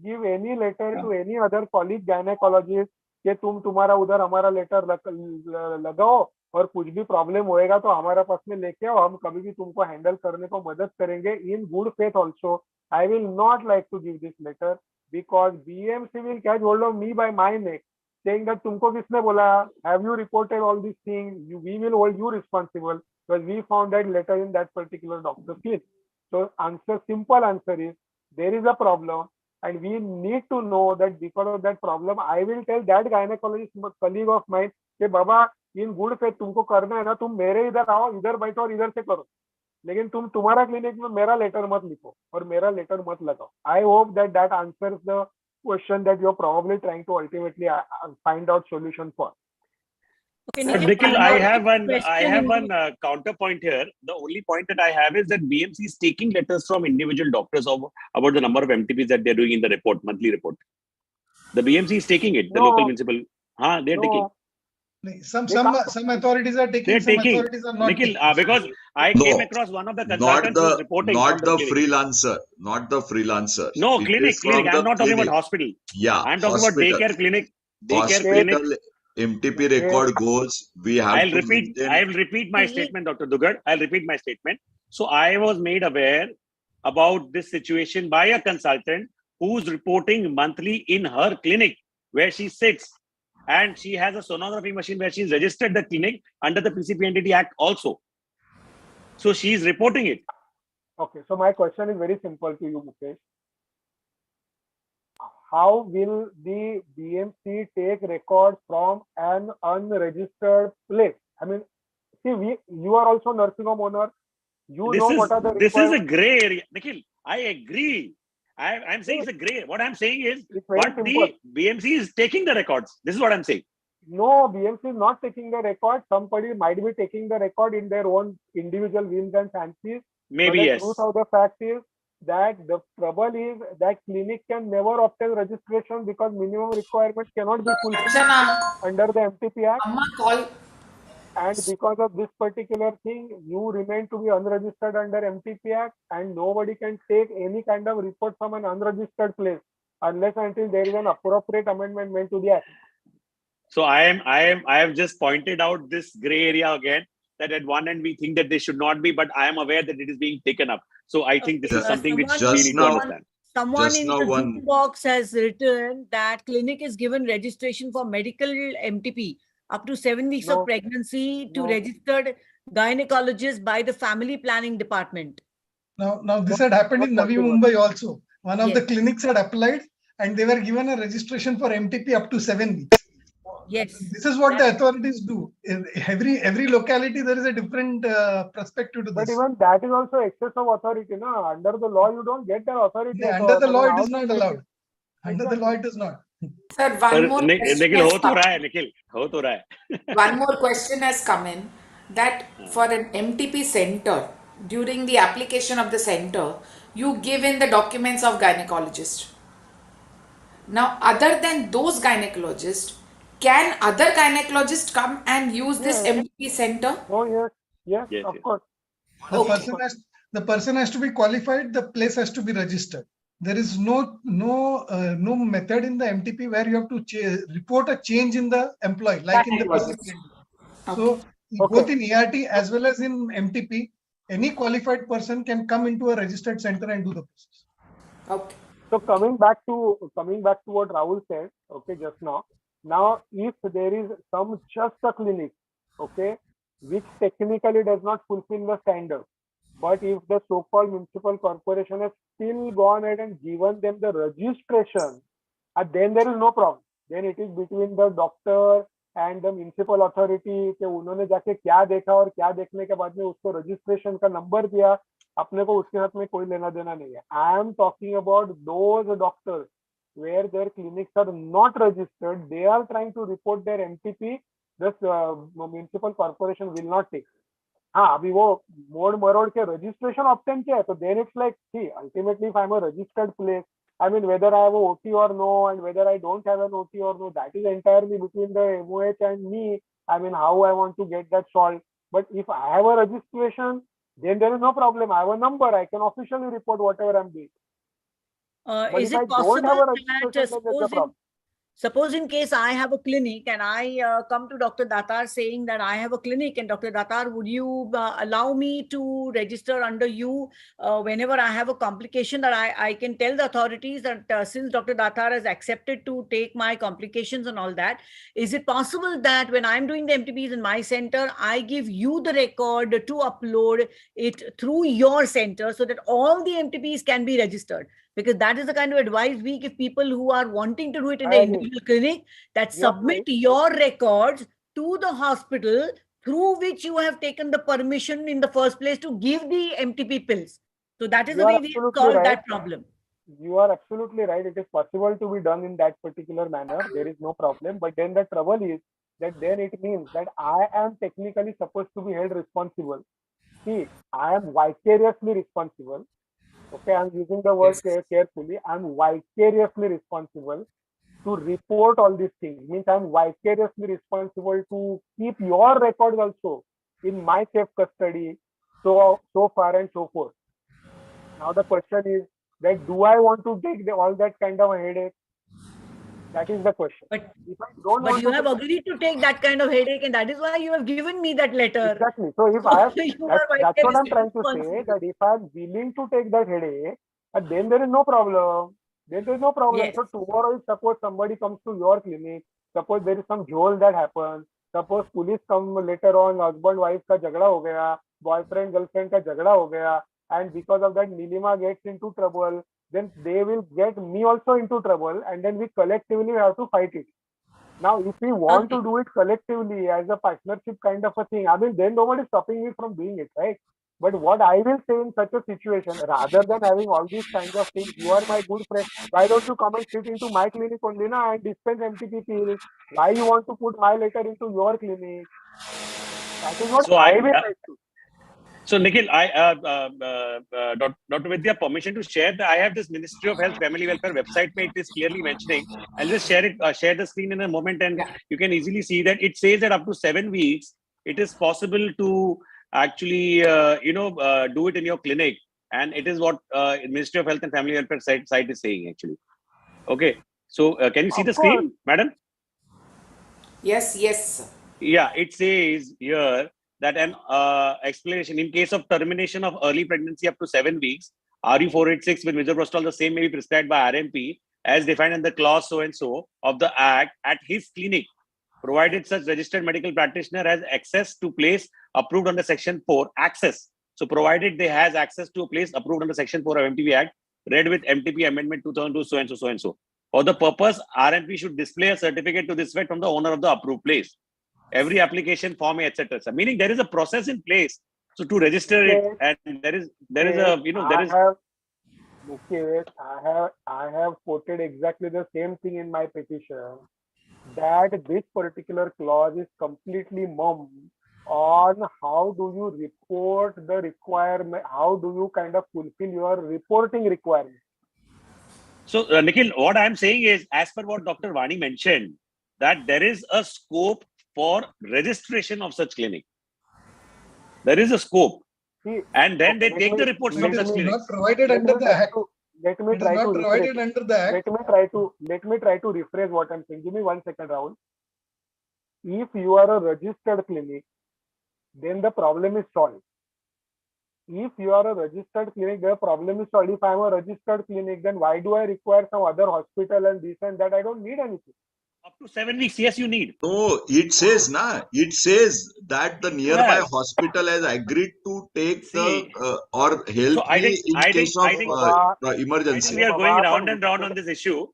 give any letter to any other colleague gynecologist कि तुम्हारा उधर हमारा letter लगाओ और कुछ भी problem होएगा तो हमारा पास में लेके आओ, हम कभी भी तुमको हैंडल करने को मदद करेंगे in good faith also. I will not like to give this letter because BMC will catch hold of me by my neck saying that तुमको किसने बोला, have you reported all these things, we will hold you responsible because we found that letter in that particular doctor's clinic. So simple answer is there is a problem and we need to know that because of that problem, I will tell that gynecologist colleague of mine कि बाबा in good faith तुमको करना है ना, तुम मेरे इधर आओ, इधर बैठो और इधर से करो, लेकिन तुम्हारा क्लिनिक में मेरा लेटर मत लिखो और मेरा लेटर मत लगाओ. I hope that answers the question that you're probably trying to ultimately find out solution for.
Okay,
But Nikhil, I have one counterpoint here. The only point that I have is that BMC is taking letters from individual doctors about the number of MTPs that they're doing in the report, monthly report. The BMC is taking it. The local municipal, they're taking.
Some authorities are taking. Some authorities are not
Nikhil,
taking.
because I
No,
came across one of the
not
consultants who's
the
reporting
not
from the
the
clinic.
freelancer, not the freelancer.
No,
It
clinic,
is
clinic.
from
I'm
the
not talking about
clinic.
hospital.
Yeah,
I'm talking about
hospital.
daycare clinic.
Hospital MTP record goes. We have to maintain.
I'll repeat my statement, Dr. Dugard. I'll repeat my statement. So I was made aware about this situation by a consultant who's reporting monthly in her clinic where she sits. And she has a sonography machine where she's registered the clinic under the PCP Entity Act also. So she's reporting it.
Okay, so my question is very simple to you, Mukesh. How will the BMC take record from an unregistered place? I mean, see, you are also nursing home owner. You know what are the
This is a
requirements.
gray area. Nikhil, I agree. I'm saying it's a gray. What I'm saying is,
It's very
but
simple.
the BMC is taking the records. This is what I'm saying.
No, BMC is not taking the record. Somebody might be taking the record in their own individual whims and fancies.
Maybe
but the
yes.
truth of the fact is that the trouble is that clinic can never obtain registration because minimum requirements cannot be fulfilled under the MTP Act.
Amma call.
And because of this particular thing, you remain to be unregistered under MTP Act, and nobody can take any kind of report from an unregistered place unless until there is an appropriate amendment made to the Act.
So I have just pointed out this gray area again, that at one end we think that they should not be, but I am aware that it is being taken up. So I think this is something which we need to understand.
Someone in the Zoom box has written that clinic is given registration for medical MTP up to 7 weeks of pregnancy to registered gynecologist by the family planning department.
Now this had happened in Navi Mumbai also. One of the clinics had applied and they were given a registration for MTP up to 7 weeks.
Yes.
This is what the authorities do. In every locality, there is a different perspective to this.
But even that is also excess of authority. No? Under the law, you don't get that authority.
Yeah, under the law, it is not allowed. Under the law, it is not.
Sir, one more question. One more question has come in that for an MTP center, during the application of the center, you give in the documents of gynecologist. Now, other than those gynecologists, can other gynecologists come and use this MTP center?
Oh, yes, of course.
The person has to be qualified. The place has to be registered. There is no method in the MTP where you have to report a change in the employee, like in the PCP. So both in ERT as well as in MTP, any qualified person can come into a registered center and do the process.
Okay.
So coming back to what Rahul said, okay, just now. Now, if there is just a clinic, okay, which technically does not fulfill the standard, but if the so-called municipal corporation has still gone ahead and given them the registration, then there is no problem. Then it is between the doctor and the municipal authority कि उन्होंने जाके क्या देखा और क्या देखने के बाद में उसको registration का number दिया, अपने को उसके साथ में कोई लेना देना नहीं है. I am talking about those doctors where their clinics are not registered. They are trying to report their MTP. This municipal corporation will not take. हाँ, अभी वो मोड़ मरोड़ के registration ऑप्शन क्या है, तो then it's like, see, ultimately if I'm a registered place, I mean, whether I have a OT or no, and whether I don't have an OT or no, that is entirely between the MOH and me. I mean, how I want to get that solved. But if I have a registration, then there is no problem. I have a number. I can officially report whatever I'm doing. But
Is
if I
it
don't have a
possible
registration,
that
then there's a problem.
suppose in case I have a clinic and I come to Dr. Datar saying that I have a clinic, and Dr. Datar, would you allow me to register under you whenever I have a complication, that I can tell the authorities that since Dr. Datar has accepted to take my complications and all that, is it possible that when I'm doing the MTPs in my center, I give you the record to upload it through your center so that all the MTPs can be registered? Because that is the kind of advice we give people who are wanting to do it in the individual clinic, that submit your records to the hospital through which you have taken the permission in the first place to give the MTP pills. So that is the way we solve that problem.
You are absolutely right. It is possible to be done in that particular manner. There is no problem. But then the trouble is that then it means that I am technically supposed to be held responsible. See, I am vicariously responsible. Okay, I'm using the word carefully. I'm vicariously responsible to report all these things. Means I'm vicariously responsible to keep your records also in my safe custody. so far and so forth. Now the question is that do I want to take all that kind of a headache? That is the question.
But
If I don't
but
want
you
to
have agreed to take that kind of headache, and that is why you have given me that letter.
exactly. So if
So
I have
you are
that's what I'm trying to say,
responsible.
that if I'm willing to take that headache, then there is no problem. Then there is no problem.
Yes.
So tomorrow, if suppose somebody comes to your clinic, suppose there is some jhol that happens, suppose police come later on, husband wife का झगड़ा हो गया, boyfriend girlfriend का झगड़ा हो गया, and because of that Nilima gets into trouble, then they will get me also into trouble, and then we collectively have to fight it. Now, if we want
Okay.
to do it collectively as a partnership kind of a thing, I mean, then nobody is stopping me from doing it, right? But what I will say in such a situation, rather than having all these kinds of things, you are my good friend. Why don't you come and sit into my clinic only na and dispense MTP pills? Why you want to put my letter into your clinic? That is what
So
I will like to.
So Nikhil, Dr. Vidya, permission to share I have this Ministry of Health Family Welfare website page. It is clearly mentioning. I'll just share it, share the screen in a moment, and you can easily see that it says that up to 7 weeks, it is possible to actually, do it in your clinic, and it is what Ministry of Health and Family Welfare site is saying actually. Okay, so can you see
Of
the
course.
screen, madam?
Yes, yes.
Yeah, it says here that an explanation in case of termination of early pregnancy up to 7 weeks, RU486 with misoprostol, the same may be prescribed by RMP as defined in the clause so and so of the Act at his clinic, provided such registered medical practitioner has access to place approved under Section 4. Access. So, provided they has access to a place approved under Section 4 of MTP Act, read with MTP Amendment 2002, so and so, so and so. For the purpose, RMP should display a certificate to this effect from the owner of the approved place. Every application form, etc. So meaning there is a process in place. So to register it,
Mukesh,
and there is a there is
Mukesh, I have quoted exactly the same thing in my petition, that this particular clause is completely mum on how do you report the requirement, how do you kind of fulfill your reporting requirement.
so Nikhil, what I am saying is, as per what Dr. Vani mentioned, that there is a scope for registration of such clinic. There is a scope,
See,
and then
okay,
they take the reports from
It
such
is
clinics.
not provided under the Act.
let me
It is
try to
not
rephrase
provided
it.
under the Act.
Let me try to rephrase what I'm saying. Give me 1 second, Rahul. If you are a registered clinic, then the problem is solved. If you are a registered clinic, the problem is solved. If I'm a registered clinic, then why do I require some other hospital and this and that? I don't need anything.
Up to 7 weeks, yes, you need.
No, it says it says that the nearby
Yes.
hospital has agreed to take
See,
or help
so I
me
think
in case of emergency.
we are going round and round on this issue.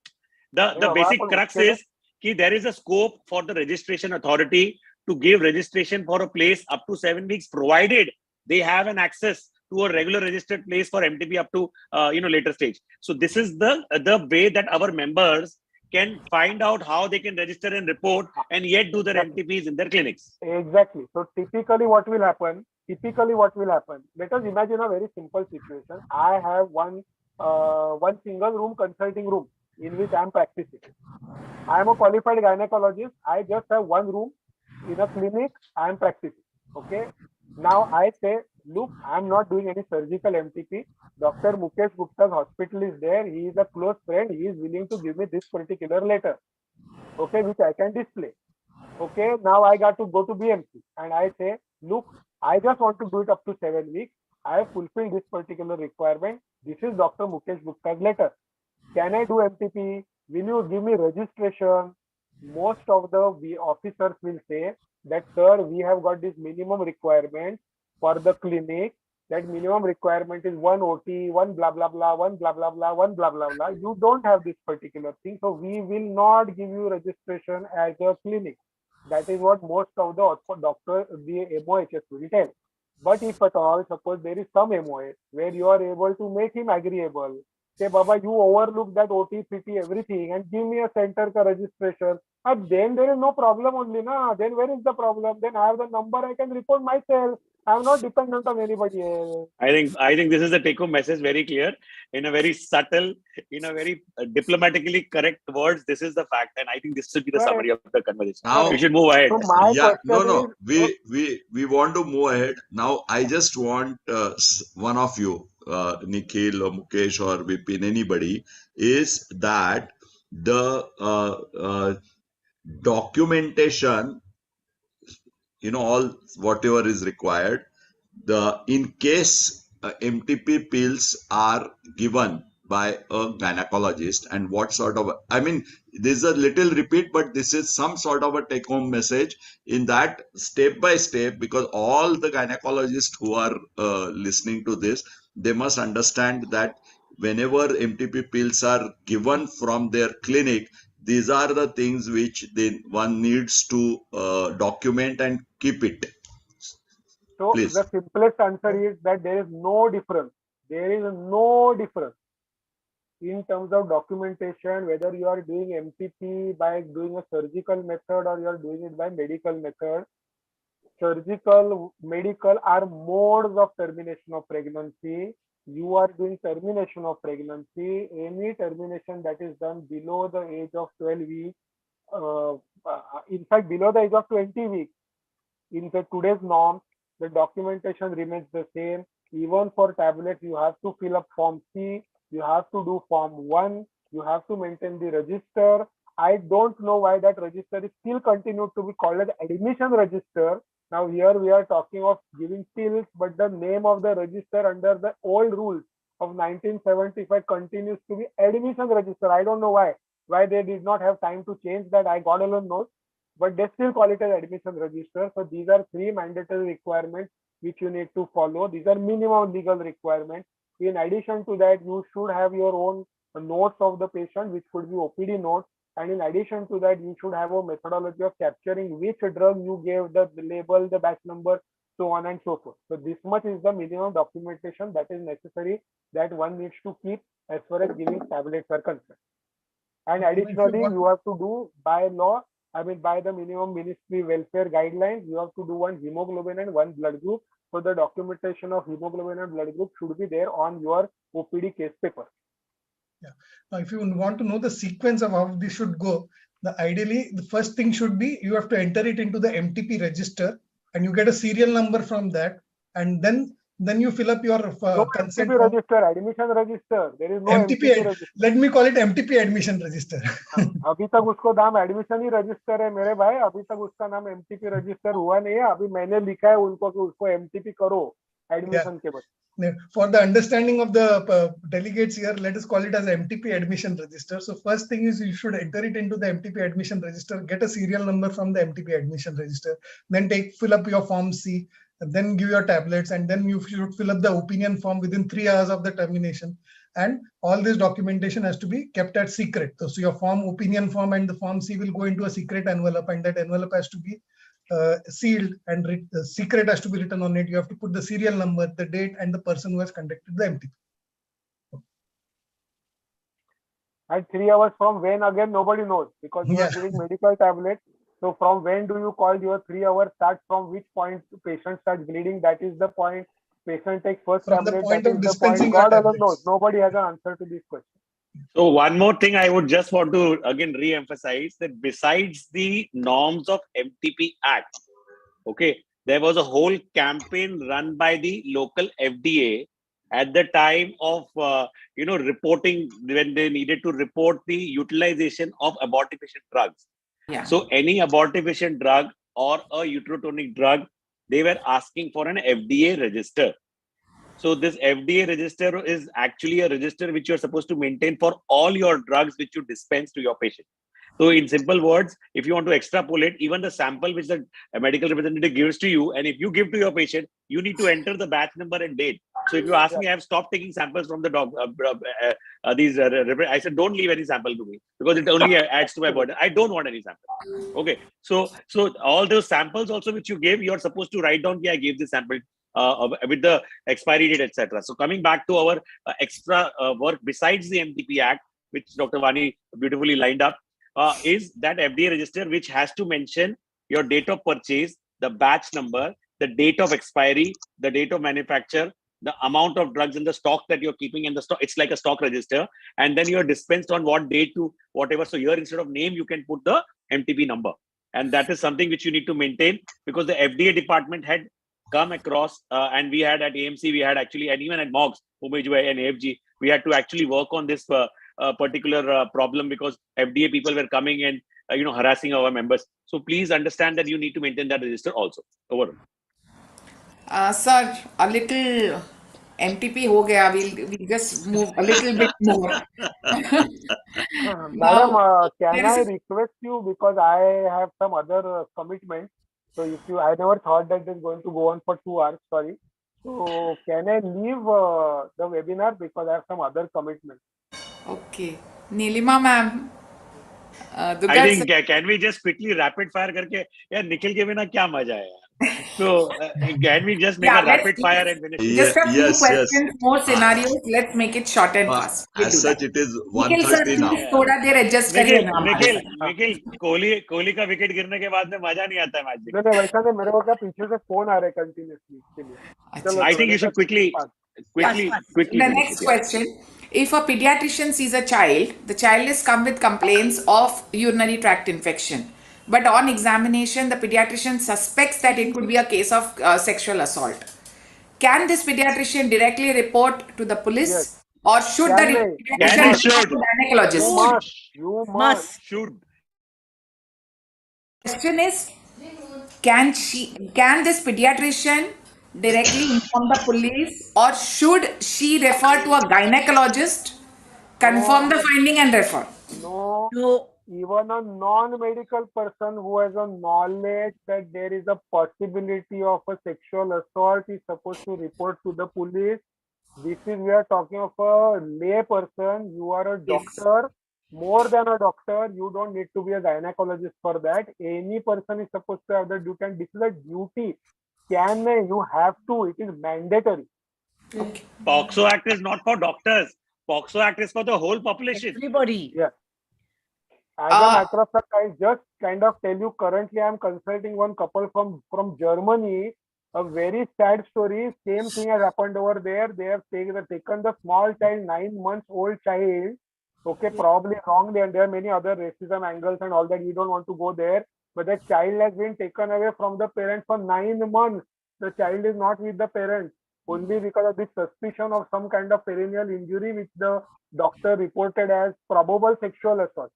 The basic crux is that there is a scope for the registration authority to give registration for a place up to 7 weeks, provided they have an access to a regular registered place for MTP up to later stage. So this is the way that our members can find out how they can register and report and yet do their MTPs in their clinics.
Exactly. So typically what will happen, let us imagine a very simple situation. I have one single room consulting room in which I am practicing. I am a qualified gynecologist. I just have one room in a clinic. I am practicing. Okay. Now I say, look, I am not doing any surgical MTP. Dr. Mukesh Gupta's hospital is there. He is a close friend. He is willing to give me this particular letter. Okay, which I can display. Okay, now I got to go to BMC and I say, look, I just want to do it up to 7 weeks. I have fulfilled this particular requirement. This is Dr. Mukesh Gupta's letter. Can I do MTP? Will you give me registration? Most of the officers will say that, sir, we have got this minimum requirement for the clinic. That minimum requirement is 1 OT, 1 blah blah blah, 1 blah blah blah, 1 blah blah blah. You don't have this particular thing, so we will not give you registration as a clinic. That is what most of the MOHS will tell. But if at all, suppose there is some MOH where you are able to make him agreeable, say, Baba, you overlook that OT, PT, everything, and give me a center ka registration. And then there is no problem only, na. Then where is the problem? Then I have the number, I can report myself. I'm not dependent on anybody else.
I think this is the take-home message, very clear, in a very subtle, in a very diplomatically correct words. This is the fact, and I think this should be the summary of the conversation.
Now,
We should move ahead.
So my
yeah, no,
question
no,
is,
we want to move ahead. Now, I just want one of you, Nikhil or Mukesh or Vipin, anybody, is that the documentation, all whatever is required, the in case MTP pills are given by a gynecologist, and what sort of, I mean, this is a little repeat, but this is some sort of a take home message in that step by step, because all the gynecologists who are listening to this, they must understand that whenever MTP pills are given from their clinic, these are the things which one needs to document and keep it.
so
Please.
the simplest answer is that there is no difference. There is no difference in terms of documentation, whether you are doing MTP by doing a surgical method or you are doing it by medical method. Surgical, medical are modes of termination of pregnancy. You are doing termination of pregnancy. Any termination that is done below the age of 12 weeks, in fact, below the age of 20 weeks, in the today's norm, the documentation remains the same. Even for tablets, you have to fill up Form C, you have to do Form 1, you have to maintain the register. I don't know why that register is still continued to be called as admission register. Now here we are talking of giving pills, but the name of the register under the old rules of 1975 continues to be admission register. I don't know why they did not have time to change that. I God alone knows, but they still call it as admission register. So these are 3 mandatory requirements which you need to follow. These are minimum legal requirements. In addition to that, you should have your own notes of the patient, which could be OPD notes. And in addition to that, you should have a methodology of capturing which drug you gave, the label, the batch number, so on and so forth. So this much is the minimum documentation that is necessary that one needs to keep as far as giving tablets are concerned. And additionally, you have to do by law, I mean, by the minimum ministry welfare guidelines, you have to do one hemoglobin and one blood group. So the documentation of hemoglobin and blood group should be there on your OPD case paper.
Yeah. Now, if you want to know the sequence of how this should go, ideally, the first thing should be you have to enter it into the MTP register, and you get a serial number from that, and then you fill up your consent
MTP
form.
register, admission register. There is no
MTP
register.
Let me call it MTP admission register.
अभी तक उसको नाम admission ही register है मेरे भाई, अभी तक उसका नाम एमटीपी रजिस्टर हुआ नहीं है. अभी मैंने लिखा है उनको कि उसको एमटीपी करो एडमिशन के बाद.
For the understanding of the delegates here, let us call it as MTP admission register. So first thing is you should enter it into the MTP admission register, get a serial number from the MTP admission register, then fill up your Form C, then give your tablets, and then you should fill up the opinion form within 3 hours of the termination. And all this documentation has to be kept at secret. So your opinion form and the Form C will go into a secret envelope, and that envelope has to be sealed, and the secret has to be written on it. You have to put the serial number, the date, and the person who has conducted the MTP.
And 3 hours from when, again, nobody knows, because you are giving medical tablets. So from when do you call your 3 hours start? From which point the patient starts bleeding? That is the point. Patient takes first
from
tablet.
The point
that
of
is
dispensing
the point. God alone
tablets.
knows. Nobody has an answer to this question.
So one more thing I would just want to again re-emphasize, that besides the norms of MTP Act, okay, there was a whole campaign run by the local FDA at the time of reporting, when they needed to report the utilization of abortifacient drugs.
Yeah.
So any abortifacient drug or a uterotonic drug, they were asking for an FDA register. So this FDA register is actually a register which you're supposed to maintain for all your drugs which you dispense to your patient. So in simple words, if you want to extrapolate, even the sample which the medical representative gives to you, and if you give to your patient, you need to enter the batch number and date. So if you ask me, I have stopped taking samples from the dog. I said, don't leave any sample to me, because it only adds to my burden. I don't want any sample. Okay. So all those samples also which you gave, you're supposed to write down, I gave this sample with the expiry date, etc. So coming back to our extra work besides the MTP Act, which Dr. Vani beautifully lined up, is that FDA register, which has to mention your date of purchase, the batch number, the date of expiry, the date of manufacture, the amount of drugs in the stock that you're keeping in the stock. It's like a stock register, and then you're dispensed on what date to whatever. So here, instead of name, you can put the MTP number, and that is something which you need to maintain, because the FDA department had come across, and we had at AMC, we had actually, and even at MOGS, Umejua and AFG, we had to actually work on this particular problem, because FDA people were coming and harassing our members. So please understand that you need to maintain that register also. Over.
Sir, a little MTP ho gaya. We'll just move a little bit more.
Madam, can
there
I
is
request you, because I have some other commitments. So if you, I never thought that it's going to go on for 2 hours. Sorry. So can I leave the webinar because I have some other commitments?
Okay. Nilima ma'am.
I
Dugar sir.
think can we just quickly rapid fire करके यार निखिल के बिना क्या मजा है यार. So can we just make
Yeah,
a rapid fire and finish?
just a few
Yes, yes.
questions, more scenarios. Let's make it short and fast. We'll
As
do
such,
that.
it is
Nikhil sir,
1:30 now.
please थोड़ा देर adjust करिए ना हमारे साथ.
निखिल कोहली का wicket गिरने के बाद में मजा नहीं आता है मैच देखने.
नहीं वैसा नहीं, मेरे को क्या पीछे से फोन आ रहे कंटिन्यूअसली, इसके लिए. चलो,
I think you should quickly
The
finish
next
it,
question. If a pediatrician sees a child, the child is come with complaints of urinary tract infection. But on examination, the pediatrician suspects that it could be a case of sexual assault. Can this pediatrician directly report to the police?
Yes.
Or should
Can
the
they?
pediatrician
Can
report to the gynecologist?
You must.
should.
Question is, can this pediatrician directly inform the police, or should she refer to a gynecologist, confirm the finding and refer?
No.
No.
Even a non-medical person who has a knowledge that there is a possibility of a sexual assault is supposed to report to the police. This is, we are talking of a lay person. You are a doctor, more than a doctor. You don't need to be a gynecologist for that. Any person is supposed to have the duty, and this is a duty. You have to. It is mandatory.
Okay.
POXO Act is not for doctors. POXO Act is for the whole population.
Everybody.
Yeah. As a matter of fact, I just kind of tell you, currently I am consulting one couple from Germany. A very sad story. Same thing has happened over there. They have taken the small child, 9 months old child. Okay, probably wrongly, and there are many other racism angles and all that. We don't want to go there. But the child has been taken away from the parents for 9 months. The child is not with the parents only because of this suspicion of some kind of perennial injury, which the doctor reported as probable sexual assault.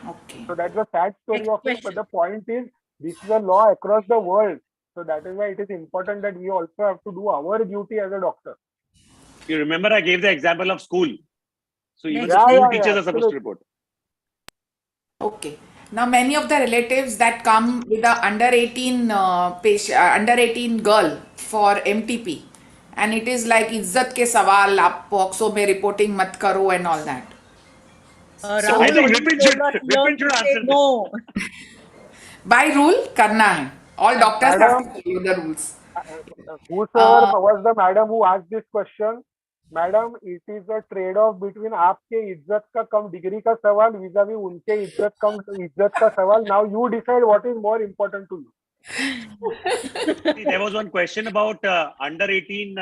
Okay.
So that's a sad story of it. But the point is, this is a law across the world. So that is why it is important that we also have to do our duty as a doctor.
You remember I gave the example of school. So even the school teachers are supposed to report.
Okay. Now, many of the relatives that come with the under 18 under 18 girl for MTP, and it is like इज्जत के सवाल, आप POXO में reporting मत करो and all that.
I think Vipin should answer
no.
By rule, करना है. All doctors have to follow the rules.
Whosoever was the madam who asked this question, madam, it is a trade-off between आपके इज्जत का कम degree का सवाल vis-a-vis उनके इज्जत का सवाल. Now you decide what is more important to you.
See, there was one question about under 18,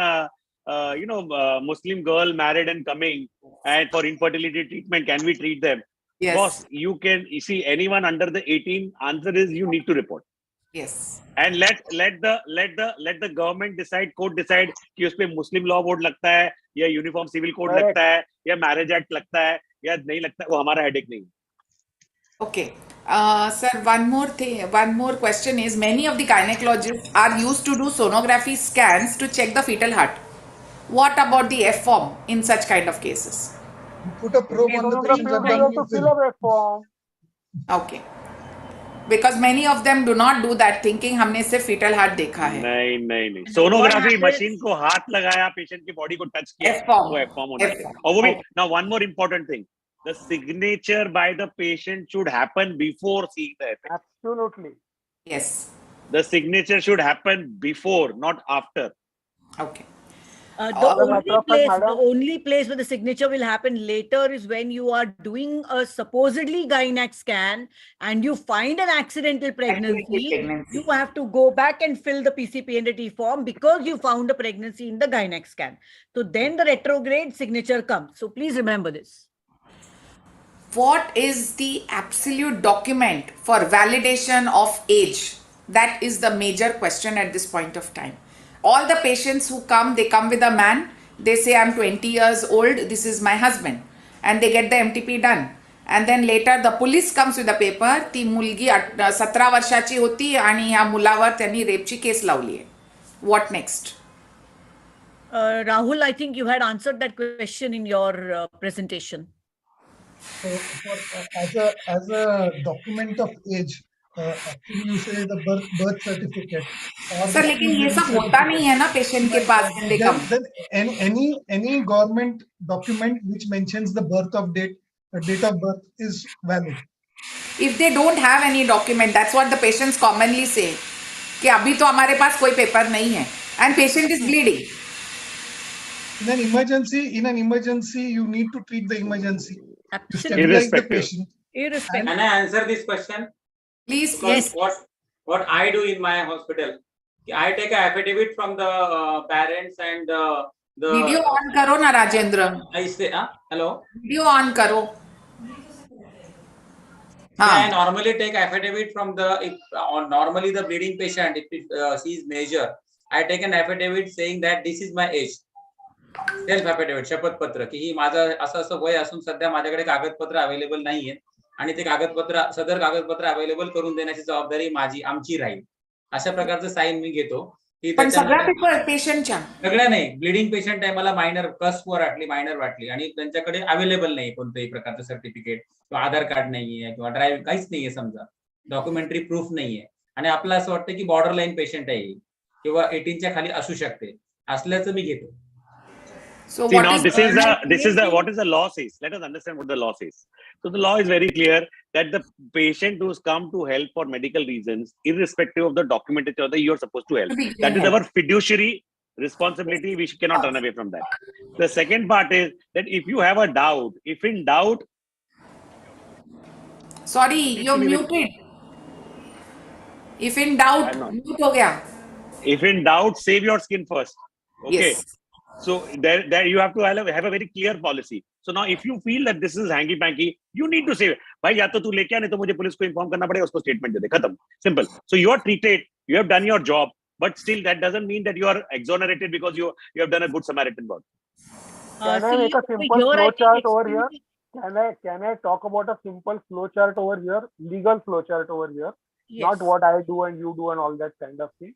Muslim girl married and coming, and for infertility treatment, can we treat them?
Yes.
Boss, you see anyone under the 18. Answer is you need to report.
Yes.
And let the government decide, court decide कि उसपे Muslim law board लगता है या uniform civil code लगता है या marriage act लगता है या नहीं लगता है, वो हमारा headache नहीं.
Okay. Sir, one more question is, many of the gynecologists are used to do sonography scans to check the fetal heart. What about the F form in such kind of cases?
Put a probe on the patient's abdominal.
Okay. Because many of them do not do that, thinking हमने सिर्फ fetal heart देखा है.
नहीं. Sonography machine को हाथ लगाया, patient की body को touch किया, वो F form होना चाहिए. और वो भी, now one more important thing, the signature by the patient should happen before seeing the effect.
Absolutely.
Yes.
The signature should happen before, not after.
Okay.
The only place where the signature will happen later is when you are doing a supposedly gynac scan and you find an accidental pregnancy. You have to go back and fill the PCP&T form because you found a pregnancy in the gynac scan. So then the retrograde signature comes. So please remember this.
What is the absolute document for validation of age? That is the major question at this point of time. All the patients who come, they come with a man. They say, I'm 20 years old. This is my husband. And they get the MTP done. And then later the police comes with a paper. ती मुलगी 17 वर्षाची होती आणि ह्या मुलावर त्यांनी रेपची case लावली आहे. What next?
Rahul, I think you had answered that question in your presentation.
So as a document of age, actually you say the birth certificate.
Sir लेकिन ये सब होता नहीं है ना पेशेंट के पास when they come.
Then any government document which mentions the date of birth is valid.
If they don't have any document, that's what the patients commonly say. कि अभी तो हमारे पास कोई पेपर नहीं है and patient is bleeding.
In an emergency, you need to treat the emergency.
Absolutely.
Stabilize the patient.
Irrespective.
Can I answer this question?
Please,
Because
yes.
What I do in my hospital, I take an affidavit from the parents and the
Video on करो ना Rajendra.
I say, hello.
Video on करो.
I normally take affidavit from normally the bleeding patient, if she is major, I take an affidavit saying that this is my age. Self affidavit शपथपत्र की ही माझं असं वय असून सध्या माझ्याकडे कागदपत्र अवेलेबल नाहीये आणि ते सदर कागदपत्र अवेलेबल करून देण्याची जबाबदारी आमची राहील. अशा प्रकारचं साईन मी घेतो.
पण सगळ्या पेशंटच्या
सगळ्या नाही, ब्लिडिंग पेशंट आहे, मला मायनर मायनर वाटली आणि त्यांच्याकडे अवेलेबल नाही कोणत्याही प्रकारचं सर्टिफिकेट किंवा आधार कार्ड नाहीये किंवा ड्रायव्हिंग काहीच नाहीये, समजा डॉक्युमेंटरी प्रूफ नाहीये आणि आपलं असं वाटतं की बॉर्डर लाईन पेशंट आहे किंवा 18च्या खाली असू शकते, असल्याचं मी घेतो.
So see, now this is what is the law says. Let us understand what the law says. So the law is very clear that the patient who's come to help for medical reasons, irrespective of the documentation, you are supposed to help. That is our fiduciary responsibility. We cannot run away from that. The second part is that if you have a doubt, if in doubt,
sorry, you're muted. If in doubt, mute हो गया.
If in doubt, save your skin first. Okay.
Yes.
So there you have to have a very clear policy. So now if you feel that this is hanky panky, you need to say, भाई या तो तू लेके आ, नहीं तो मुझे police को inform करना पड़ेगा, उसको statement दे दे, खत्म, simple. So you are treated, you have done your job, but still that doesn't mean that you are exonerated because you have done a good Samaritan work.
Can I make a simple flow chart over here? Can I talk about a simple flow chart over here, legal flow chart over here, not what I do and you do and all that kind of thing.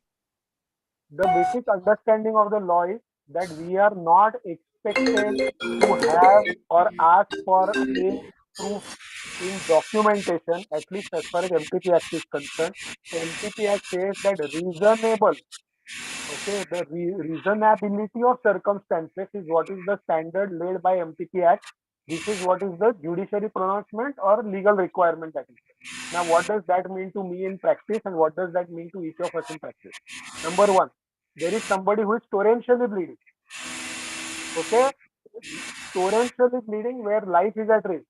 The basic understanding of the law is that we are not expected to have or ask for a proof in documentation, at least as far as MTP Act is concerned. MTP Act says that reasonable, okay, the reasonability of circumstances is what is the standard laid by MTP Act. This is what is the judiciary pronouncement or legal requirement that is. Now, what does that mean to me in practice and what does that mean to each of us in practice? Number one, there is somebody who is torrentially bleeding. Okay, torrentially bleeding where life is at risk.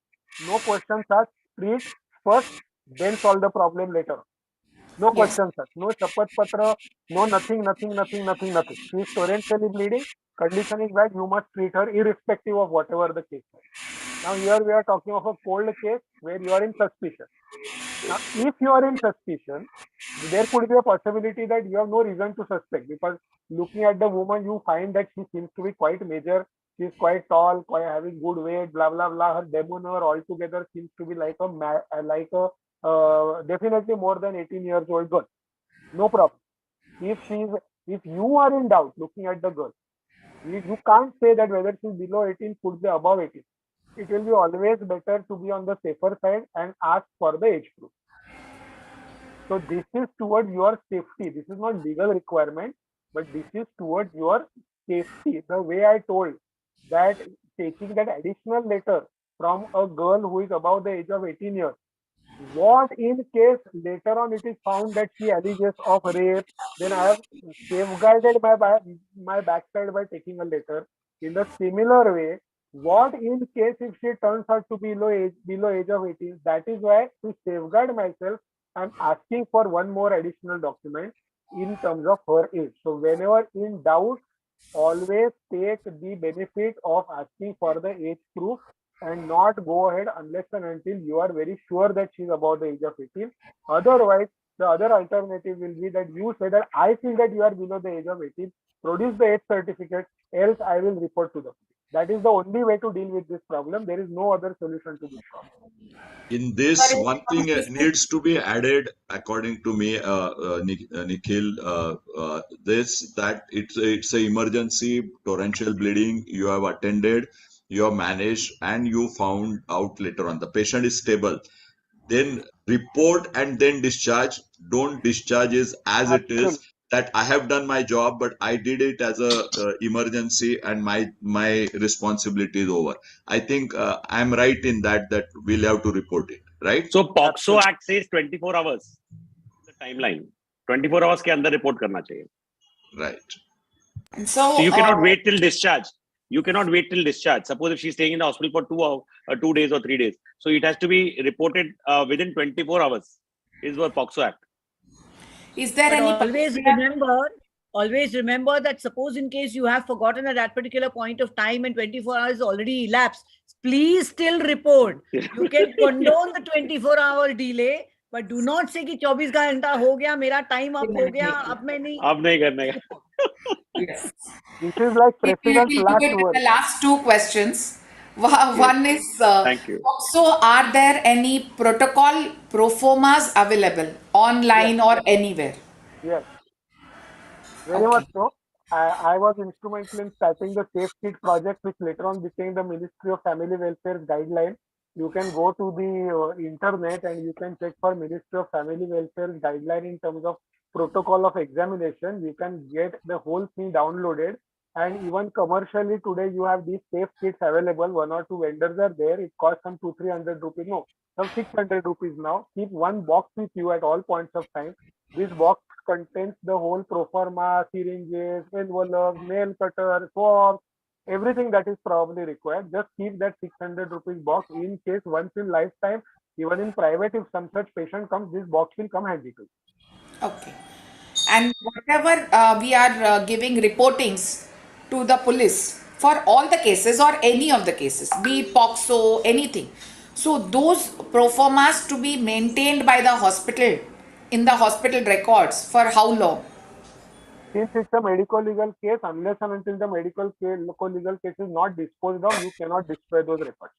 No questions asked. Treat first, then solve the problem later. No questions asked. No shapat patra. No nothing. She is torrentially bleeding. Condition is bad. You must treat her irrespective of whatever the case is. Now here we are talking of a cold case where you are in suspicion. Now, if you are in suspicion, there could be a possibility that you have no reason to suspect, because looking at the woman, you find that she seems to be quite major. She is quite tall, quite having good weight, blah blah blah. Her demeanor altogether seems to be like a definitely more than 18 years old girl. No problem. If you are in doubt looking at the girl, you can't say that whether she is below 18, could be above 18. It will be always better to be on the safer side and ask for the age group. So this is towards your safety. This is not legal requirement, but this is towards your safety. The way I told that taking that additional letter from a girl who is above the age of 18 years What in case later on it is found that she alleges of rape, then I have safeguarded my backside by taking a letter. In the similar way, what in case if she turns out to be below age of 18? That is why to safeguard myself, I'm asking for one more additional document in terms of her age. So whenever in doubt, always take the benefit of asking for the age proof and not go ahead unless and until you are very sure that she's about the age of 18. Otherwise, the other alternative will be that you say that I feel that you are below the age of 18, produce the age certificate, else I will report to the police. That is the only way to deal with this problem. There is no other solution to this problem.
In this, one thing needs to be added, according to me, Nikhil. This that it's a emergency, torrential bleeding. You have attended, you have managed, and you found out later on the patient is stable. Then report and then discharge. Don't discharge is as it is. That I have done my job, but I did it as a emergency, and my responsibility is over. I think I'm right in that we'll have to report it, right?
So POXO Act says 24 hours. The timeline 24 hours के अंदर report करना चाहिए.
Right.
And
So you cannot wait till discharge. You cannot wait till discharge. Suppose if she's staying in the hospital for 2 days or 3 days, so it has to be reported within 24 hours. Is what POXO Act.
is there
But
any
always remember that suppose in case you have forgotten at that particular point of time and 24 hours already elapsed, please still report. You can condone the 24-hour delay, but do not say कि 24 घंटा हो गया, मेरा time up हो गया, अब नहीं
करने का.
Yes.
This is like President's
We'll
last
do it with
word.
the last two questions. One is,
Thank you.
so are there any protocol proformas available online or anywhere?
Yes, very much so. I was instrumental in starting the Safe Kit project, which later on became the Ministry of Family Welfare's guideline. You can go to the internet and you can check for Ministry of Family Welfare's guideline in terms of protocol of examination. You can get the whole thing downloaded. And even commercially today, you have these safe kits available. 1 or 2 vendors are there. It costs some 200-300 rupees. No, some 600 rupees now. Keep one box with you at all points of time. This box contains the whole proforma, syringes, envelopes, nail cutter, swabs, everything that is probably required. Just keep that 600 rupees box in case once in lifetime, even in private, if some such patient comes, this box will come handy to you.
Okay. And whatever we are giving reportings to the police for all the cases or any of the cases, be it POXO, anything. So those proformas to be maintained by the hospital in the hospital records for how long?
Since it's a medico-legal case, unless and until the medico-legal case is not disposed of, you cannot destroy those records.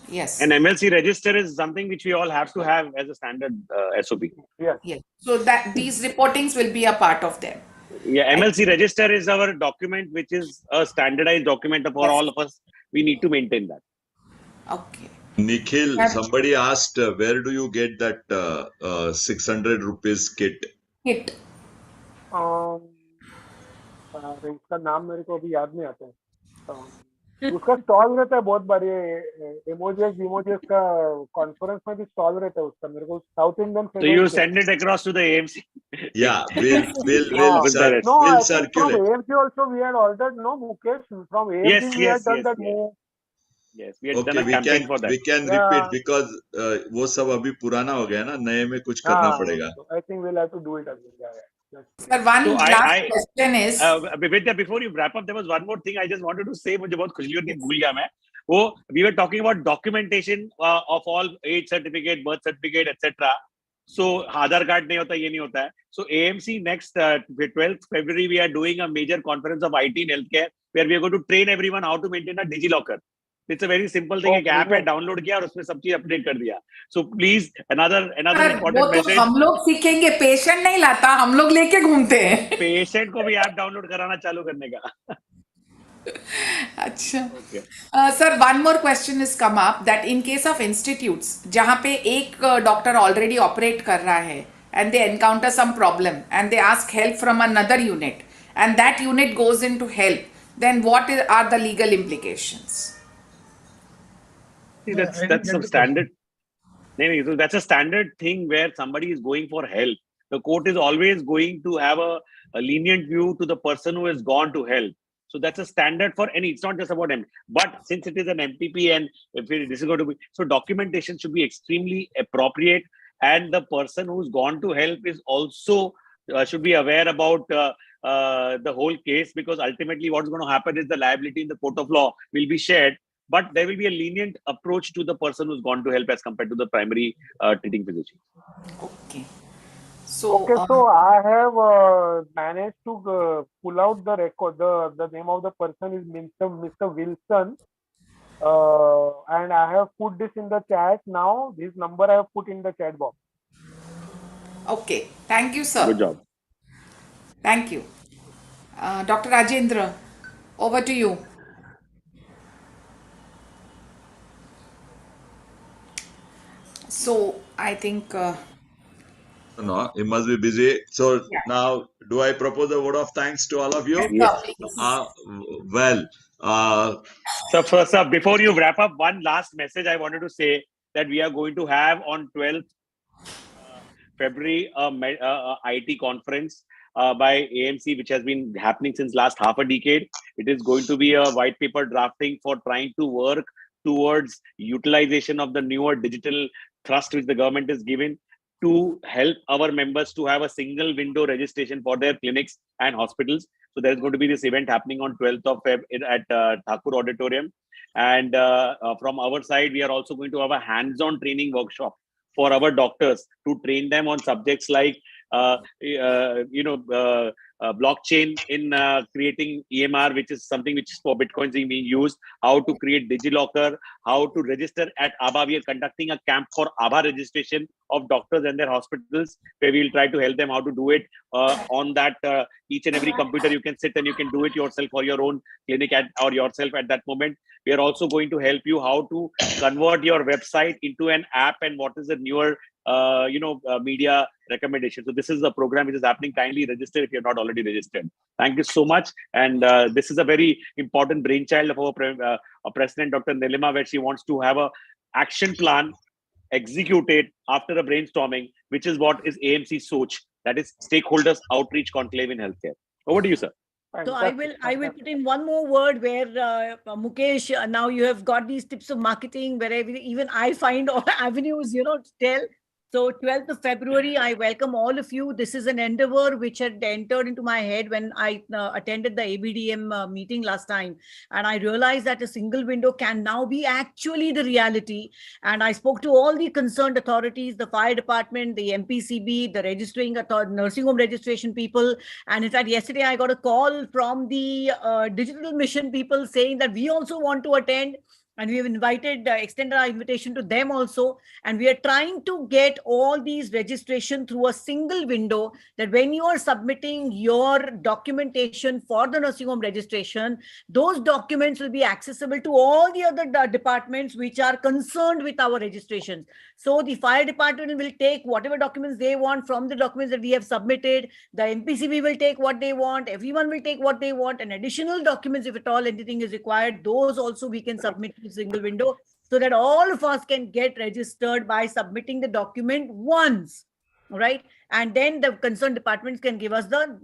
Yes.
And MLC register is something which we all have to have as a standard SOP.
Yes.
Yes. So that these reportings will be a part of them.
Yeah, MLC register is our document, which is a standardized document for all of us. We need to maintain that.
Okay.
Nikhil, somebody asked, where do you get that 600 rupees kit?
Kit.
इसका नाम मेरे को अभी याद नहीं आता है. उसका स्टॉल रहता है बहुत बारी. इमोजीज का कॉन्फ्रेंस में भी स्टॉल रहता है उसका. मेरे को south Indian.
So you send it across to the AMC.
Yeah, we'll circulate.
From AMC also we had ordered. No, Mukesh, from AMC we had done that move.
Yes, we had done a campaign for that.
We can repeat because वो सब अभी पुराना हो गया ना, नए में कुछ करना पड़ेगा.
I think we'll have to do it again.
Sir, one last question is.
Vidya, before you wrap up, there was one more thing I just wanted to say. मुझे बहुत खुशी होती है, भूल गया मैं. वो we were talking about documentation of all age certificate, birth certificate, etc. So Aadhaar card नहीं होता, ये नहीं होता है. So AMC next 12th February we are doing a major conference of IT in healthcare where we are going to train everyone how to maintain a DigiLocker. It's a very simple thing. एक app है, download किया और उसमें सब चीज update कर दिया. So please, another important message.
हम लोग सीखेंगे, पेशेंट नहीं लाता, हम लोग लेके घूमते हैं.
पेशेंट को भी ऐप डाउनलोड कराना चालू करने का.
अच्छा. Sir, one more question has come up that in case of institutes जहाँ पे एक डॉक्टर ऑलरेडी ऑपरेट कर रहा है and they encounter some problem and they ask help from another unit and that unit goes into help, then what are the legal implications?
See, that's some standard. So that's a standard thing where somebody is going for help. The court is always going to have a lenient view to the person who has gone to help. So that's a standard for any. It's not just about them. But since it is an MTP and if this is going to be, so documentation should be extremely appropriate, and the person who's gone to help is also should be aware about the whole case, because ultimately what's going to happen is the liability in the court of law will be shared, but there will be a lenient approach to the person who's gone to help as compared to the primary treating physician.
Okay. So,
Okay, so I have managed to pull out the record. The name of the person is Mr. Wilson. And I have put this in the chat now. This number I have put in the chat box.
okay. Thank you, sir.
Good job.
Thank you. Dr. Rajendra, over to you. So, I think,
No, he must be busy. So
yeah.
now, do I propose a word of thanks to all of you?
Yes, sir, please.
Well,
So first up, before you wrap up, one last message I wanted to say that we are going to have on 12th February IT conference by AMC, which has been happening since last half a decade. It is going to be a white paper drafting for trying to work towards utilization of the newer digital thrust which the government is given to help our members to have a single window registration for their clinics and hospitals. So there's going to be this event happening on 12th of Feb at Thakur Auditorium. And from our side, we are also going to have a hands-on training workshop for our doctors to train them on subjects like blockchain in creating EMR, which is something which is for Bitcoins being used, how to create DigiLocker, how to register at ABHA. We are conducting a camp for ABHA registration of doctors and their hospitals, where we will try to help them how to do it on that each and every computer. You can sit and you can do it yourself for your own clinic or yourself at that moment. We are also going to help you how to convert your website into an app and what is the newer media recommendation. So this is a program which is happening. Kindly register if you're not already registered. Thank you so much. And this is a very important brainchild of our president, Dr. Nilima, where she wants to have a action plan executed after a brainstorming, which is what is AMC Soch, that is Stakeholders Outreach Conclave in Healthcare. Over to you, sir.
So I will put in one more word where Mukesh, now you have got these tips of marketing where even I find avenues, to tell. So 12th of February, I welcome all of you. This is an endeavor which had entered into my head when I attended the ABDM meeting last time. And I realized that a single window can now be actually the reality. And I spoke to all the concerned authorities, the fire department, the MPCB, the registering nursing home registration people. And in fact, yesterday I got a call from the digital mission people saying that we also want to attend. And we have extended our invitation to them also. And we are trying to get all these registration through a single window, that when you are submitting your documentation for the nursing home registration, those documents will be accessible to all the other departments which are concerned with our registrations. So the fire department will take whatever documents they want from the documents that we have submitted. The MPCB will take what they want. Everyone will take what they want. And additional documents, if at all anything is required, those also we can submit to a single window, so that all of us can get registered by submitting the document once. Right. And then the concerned departments can give us the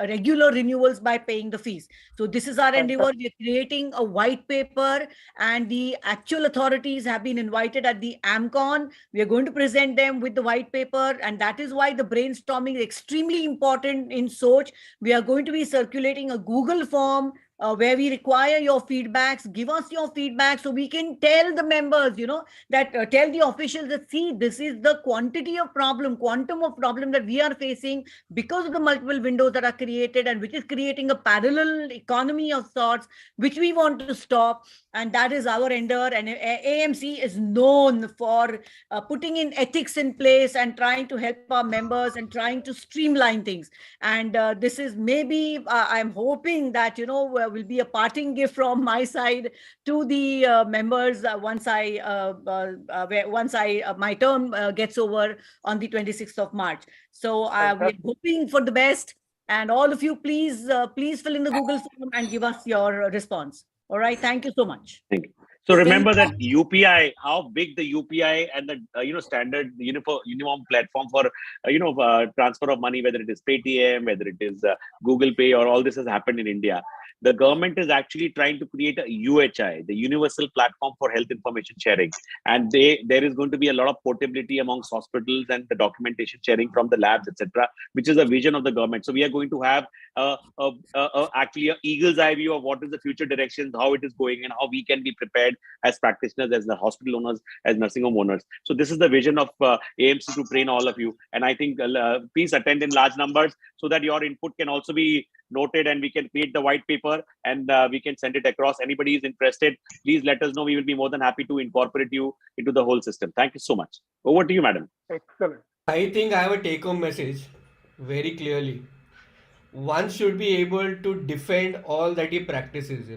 regular renewals by paying the fees. So this is our endeavor. We are creating a white paper, and the actual authorities have been invited at the AMCON. We are going to present them with the white paper, and that is why the brainstorming is extremely important in Soch. We are going to be circulating a Google form where we require your feedbacks. Give us your feedback so we can tell the members, that tell the officials that, see, this is the quantity of problem, quantum of problem that we are facing because of the multiple windows that are created, and which is creating a parallel economy of sorts, which we want to stop. And that is our endeavor. And AMC is known for putting in ethics in place and trying to help our members and trying to streamline things. And this is maybe, I'm hoping that, will be a parting gift from my side to the members once my term gets over on the 26th of March. So we're hoping for the best. And all of you, please fill in the Google form and give us your response. All right. Thank you so much.
Thank you. So remember that UPI, how big the UPI and the standard uniform platform for transfer of money, whether it is Paytm, whether it is Google Pay, or all this has happened in India. The government is actually trying to create a UHI, the Universal Platform for Health Information Sharing, and there is going to be a lot of portability amongst hospitals and the documentation sharing from the labs, etc., which is a vision of the government. So we are going to have actually an eagle's eye view of what is the future directions, how it is going, and how we can be prepared as practitioners, as the hospital owners, as nursing home owners. So this is the vision of AMC to train all of you. And I think please attend in large numbers so that your input can also be noted, and we can create the white paper, and we can send it across. Anybody is interested, please let us know. We will be more than happy to incorporate you into the whole system. Thank you so much. Over to you, madam.
Excellent.
I think I have a take-home message very clearly. One should be able to defend all that he practices,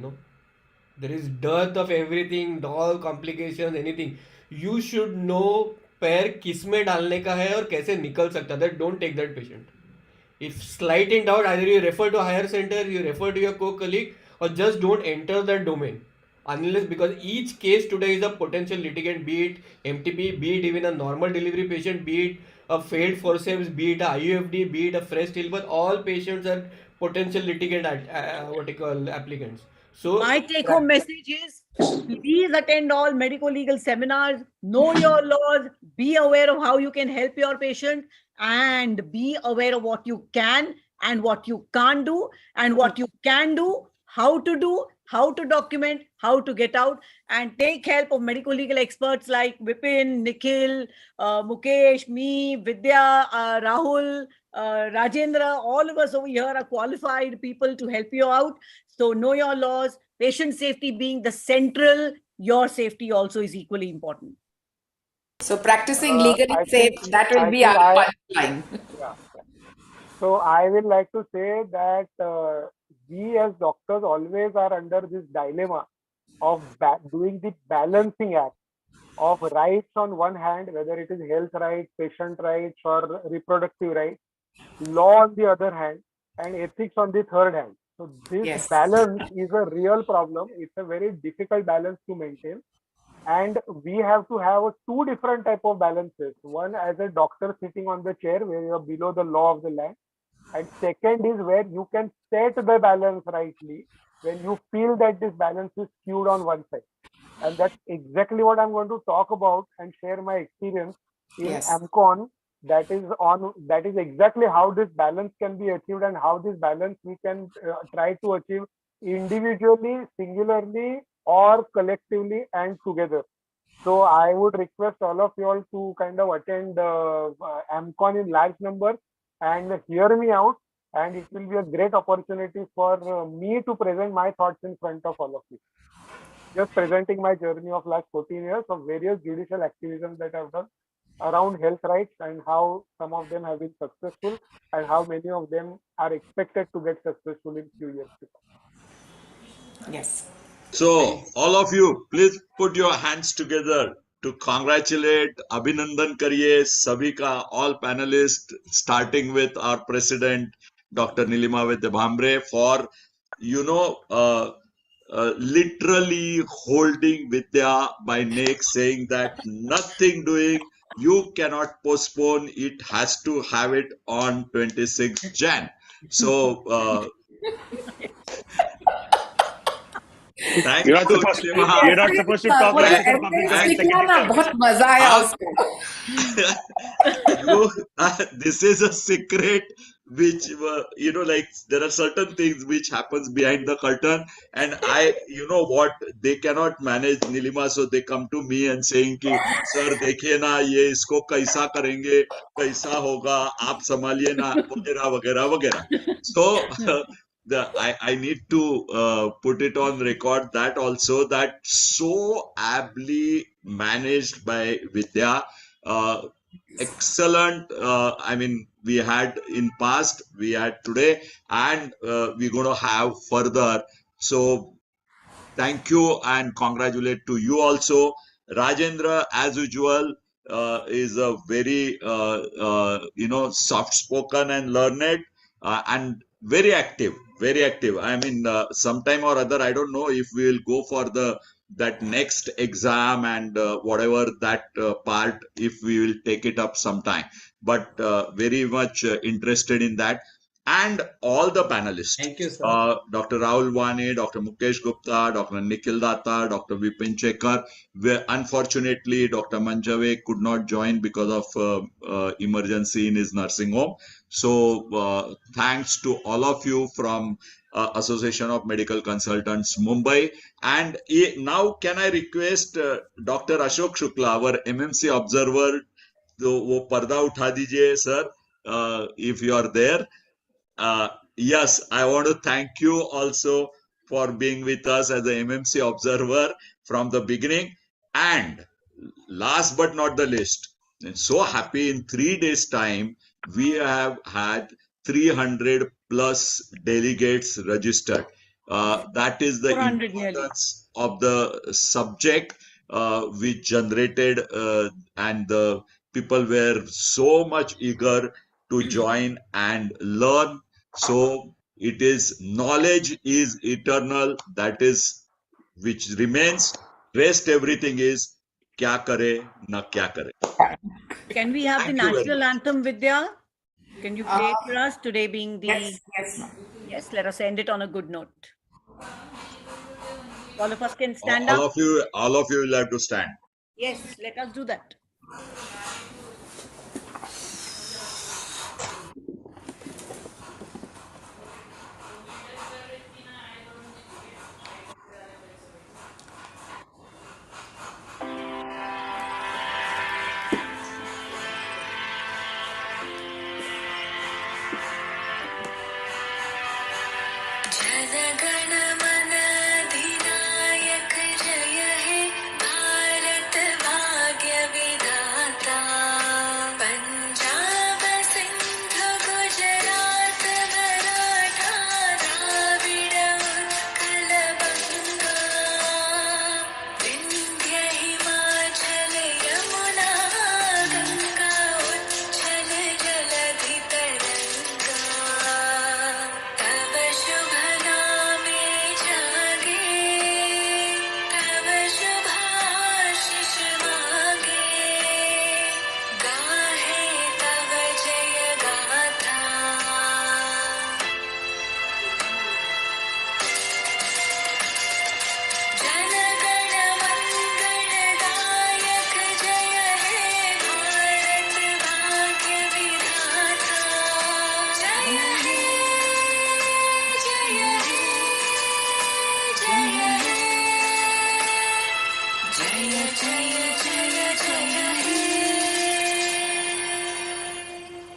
There is dearth of everything, all complications, anything. You should know पैर किस में डालने का है और कैसे निकल सकता है. That don't take that patient. If slight in doubt, either you refer to a higher center, you refer to your co-colleague, or just don't enter that domain. Unless, because each case today is a potential litigant, be it MTP, be it even a normal delivery patient, be it a failed forceps, be it a IUFD, be it a fresh stillbirth, all patients are potential litigant applicants. So
my take home message is, please attend all medico legal seminars, know your laws, be aware of how you can help your patient, and be aware of what you can and what you can't do, and what you can do, how to document, how to get out, and take help of medico legal experts like Vipin, Nikhil, Mukesh, me, Vidya, Rahul, Rajendra. All of us over here are qualified people to help you out. So know your laws, patient safety being the central, your safety also is equally important.
So practicing legally safe, that will be
think
our punchline.
Yeah. So I will like to say that we as doctors always are under this dilemma of doing the balancing act of rights on one hand, whether it is health rights, patient rights, or reproductive rights, law on the other hand, and ethics on the third hand. So this balance is a real problem. It's a very difficult balance to maintain. And we have to have two different type of balances. One, as a doctor sitting on the chair where you are below the law of the land. And second is where you can set the balance rightly when you feel that this balance is skewed on one side. And that's exactly what I'm going to talk about and share my experience in AMCON. That is exactly how this balance can be achieved, and how this balance we can try to achieve individually, singularly, or collectively and together. So I would request all of you all to kind of attend AMCON in large numbers and hear me out. And it will be a great opportunity for me to present my thoughts in front of all of you. Just presenting my journey of last 14 years of various judicial activism that I've done around health rights, and how some of them have been successful and how many of them are expected to get successful in few years to come.
Yes.
So all of you, please put your hands together to congratulate, Abhinandan kariye sabhi ka, all panelists, starting with our president, Dr. Nilima Bhambre, for, literally holding Vidya by neck, saying that nothing doing, you cannot postpone, it has to have it on 26th Jan. So,
you're not supposed to talk like this in public domain, secretary.
बहुत मजा आया उसको.
This is a secret which, like there are certain things which happens behind the curtain, and what, they cannot manage Nilima, so they come to me and saying ki, sir देखिए ना ये इसको कैसा करेंगे, कैसा होगा, आप संभालिए ना, वगैरह वगैरह वगैरह. So I need to put it on record that also, that so ably managed by Vidya, excellent. We had in past, we had today, and we're going to have further. So thank you and congratulate to you also. Rajendra, as usual, is a very soft spoken and learned, and very active, very active. I mean, sometime or other, I don't know if we will go for that next exam and whatever that part, if we will take it up sometime. But very much interested in that. And all the panelists.
Thank you, sir.
Dr. Rahul Wane, Dr. Mukesh Gupta, Dr. Nikhil Datta, Dr. Vipin Chekar. Unfortunately, Dr. Manjave could not join because of emergency in his nursing home. So thanks to all of you from Association of Medical Consultants, Mumbai. And now can I request Dr. Ashok Shukla, our MMC observer, तो वो पर्दा उठा दीजिए sir, if you are there. Yes, I want to thank you also for being with us as a MMC observer from the beginning. And last but not the least, I'm so happy in 3 days' time, we have had 300 plus delegates registered. That is the
400
importance of the subject which generated, and the people were so much eager to join and learn. So it is knowledge is eternal, that is which remains. Rest everything is kya kare na kya kare.
Can we have
Thank
the
you very
national
much.
anthem, Vidya? Can you play it for us today being the...
Yes, ma'am.
Yes, let us end it on a good note. All of us can stand
All
up.
of you will have to stand.
Yes, let us do that.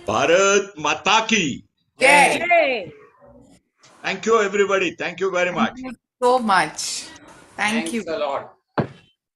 Bharat Mata ki.
Yay.
Yay!
Thank you, everybody. Thank you very much.
Thank you so much. Thank you.
Thanks a lot.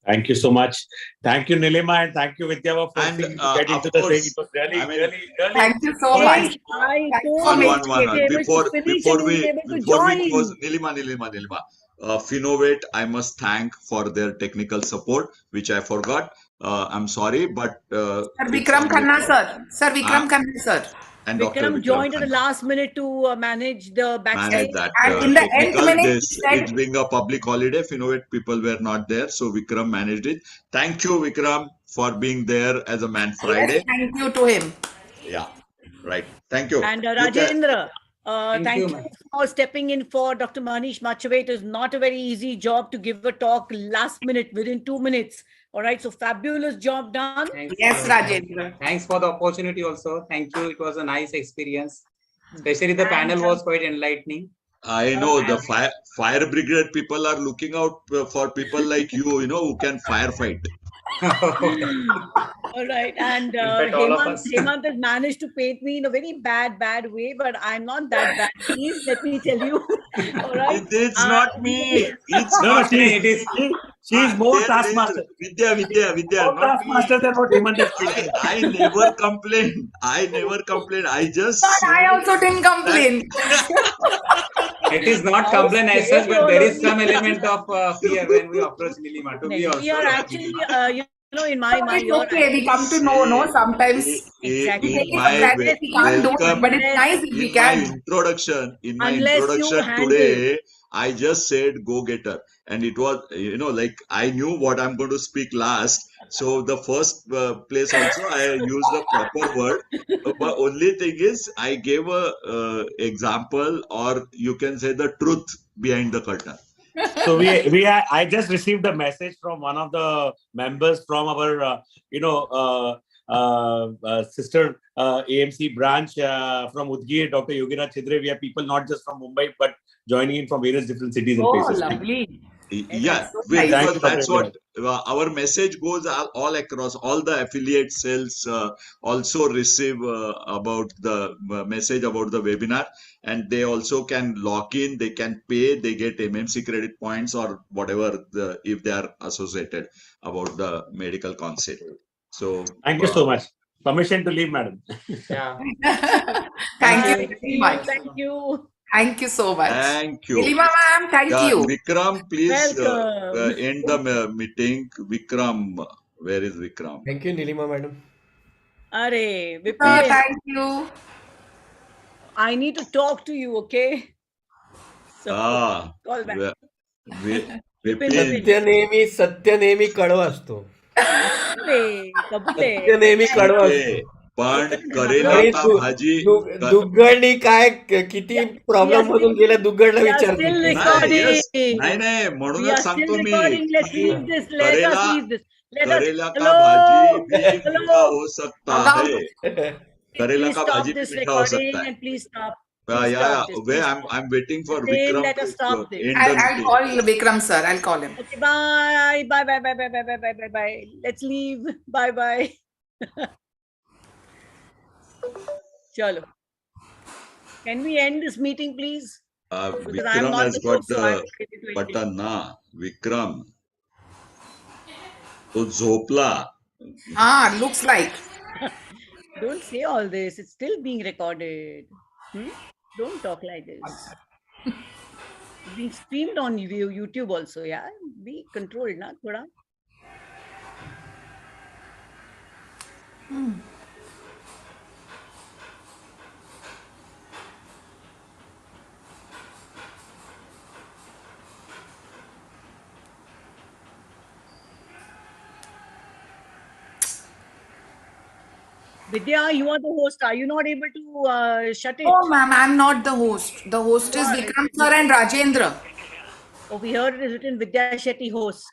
Thank you so much. Thank you, Nilima, and thank you, Vidya, for
And,
forcing me to get into
of
the
course,
thing. It was really,
I mean-
really.
Thank you so
Hey,
much.
I
Thank you
told
for
you
making
to be able to finish and we were able to
before we
join.
close, Nilima, Finovate, I must thank for their technical support, which I forgot. I'm sorry, but
Sir
it's
Vikram
on
Khanna,
record.
sir. Sir Vikram Khanna, sir.
And Dr.
Vikram joined at the
Khanna
last minute to manage the backstage.
managed that
And in the
technical.
nth minute,
This,
he said,
it's being a public holiday, Finovate people were not there, so Vikram managed it. Thank you, Vikram, for being there as a Man Friday.
yes, thank you to him.
Yeah, right. Thank you.
And
You can-
Rajendra,
Thank
thank
you,
you
ma'am.
for stepping in for Dr. Manish Machave. It is not a very easy job to give a talk last minute, within 2 minutes. All right, so fabulous job done.
Thanks,
Yes, Rajendra.
Thanks for the opportunity also. Thank you. It was a nice experience. Especially the
And,
panel was quite enlightening.
I know the fire brigade people are looking out for people like you, who can firefight.
All right, and
fact, all of us.
Hemant has managed to paint me in a very bad way, but I'm not that bad. Please let me tell you. All right,
It's not me. It's
No,
not me.
it is.
She is more
There-
taskmaster.
Vidya,
More
not me.
taskmaster than what Hemant has painted.
I never complain. I just
But I also didn't complain.
It is not complaint as such, but there is some element of fear when we approach Nilima. To be
we
also.
are actually, know, in my
It's
year,
okay. We come to know, no, sometimes
exactly.
we take it
In
for
my
granted. We can't do it,
welcome,
but it's
Unless,
nice if we
in my
can.
unless you
introduction
handle.
today, I just said go getter, and it was, like I knew what I'm going to speak last. So the first place also I used the proper word. But only thing is I gave a example, or you can say the truth behind the curtain.
So I just received a message from one of the members from our sister AMC branch from Udgir, Dr. Yogiraj Chidre. We have people not just from Mumbai but joining in from various different cities and
Oh,
places.
lovely.
Yeah,
So nice.
Thank
because
you, Dr.
that's what
Yogiraj.
our message goes all across. All the affiliate cells also receive about the message about the webinar, and they also can log in, they can pay, they get MMC credit points or whatever if they are associated about the medical concept. So
Thank you so much. Permission to leave, madam.
Yeah.
Thank you
Thank
very
you.
much.
Thank you.
Thank you so much.
thank you.
Nilima ma'am, thank you.
Vikram, please
Welcome.
end the meeting. Vikram, where is Vikram?
Thank you, Nilima madam.
Are,
Sir,
Vipin,
thank you.
I need to talk to you, okay? So,
Ah,
call back.
Vipin.
Vipin.
सत्य नेहमी कडवा असतो.
असू दे, कबूल आहे.
सत्य नेहमी कडवा
ठीक
असतो.
आहे, पण
एकच
करेला
आणि
का भाजी
दुग्गडनी काय किती प्रॉब्लेम मधून गेल्या दुग्गडला
We are
विचारते
still
ती.
नाही
recording.
यस नाही नाही
We
म्हणूनच
are still
सांगतो मी
recording. Let's
की
leave this. Let us
करेला
leave this. Let us.
करेला का
Hello.
भाजी भी मीठा
Hello.
हो सकता
Log out.
है करेला
Please
का भाजी
stop
भी
this
मीठा हो सकता
recording
है
and please stop.
yeah
Please
yeah
stop this.
where
Please
I'm
stop.
I'm waiting for
Vipin,
Vikram
let us
to
stop this.
end the
I'll
meeting.
call Vikram, sir. I'll call him.
Okay, bye. Bye, bye, bye, bye, bye, bye, bye, bye, bye. Let's leave. Bye, bye. Chalo. Can we end this meeting, please? Because I'm
Vikram
not
has
the
got
host, so I'm
the
ready to end it.
button ना Vikram तो झोपला
Ah, looks like.
Don't say all this. It's still being recorded. Don't talk like this. It's being streamed on YouTube also. Yeah, be controlled, na thoda. Vidya, you are the host. Are you not able to shut it?
Oh, ma'am, I'm not the host. The host is Vikram, sir, and Rajendra.
Oh, we heard it is written Vidya Shetty host.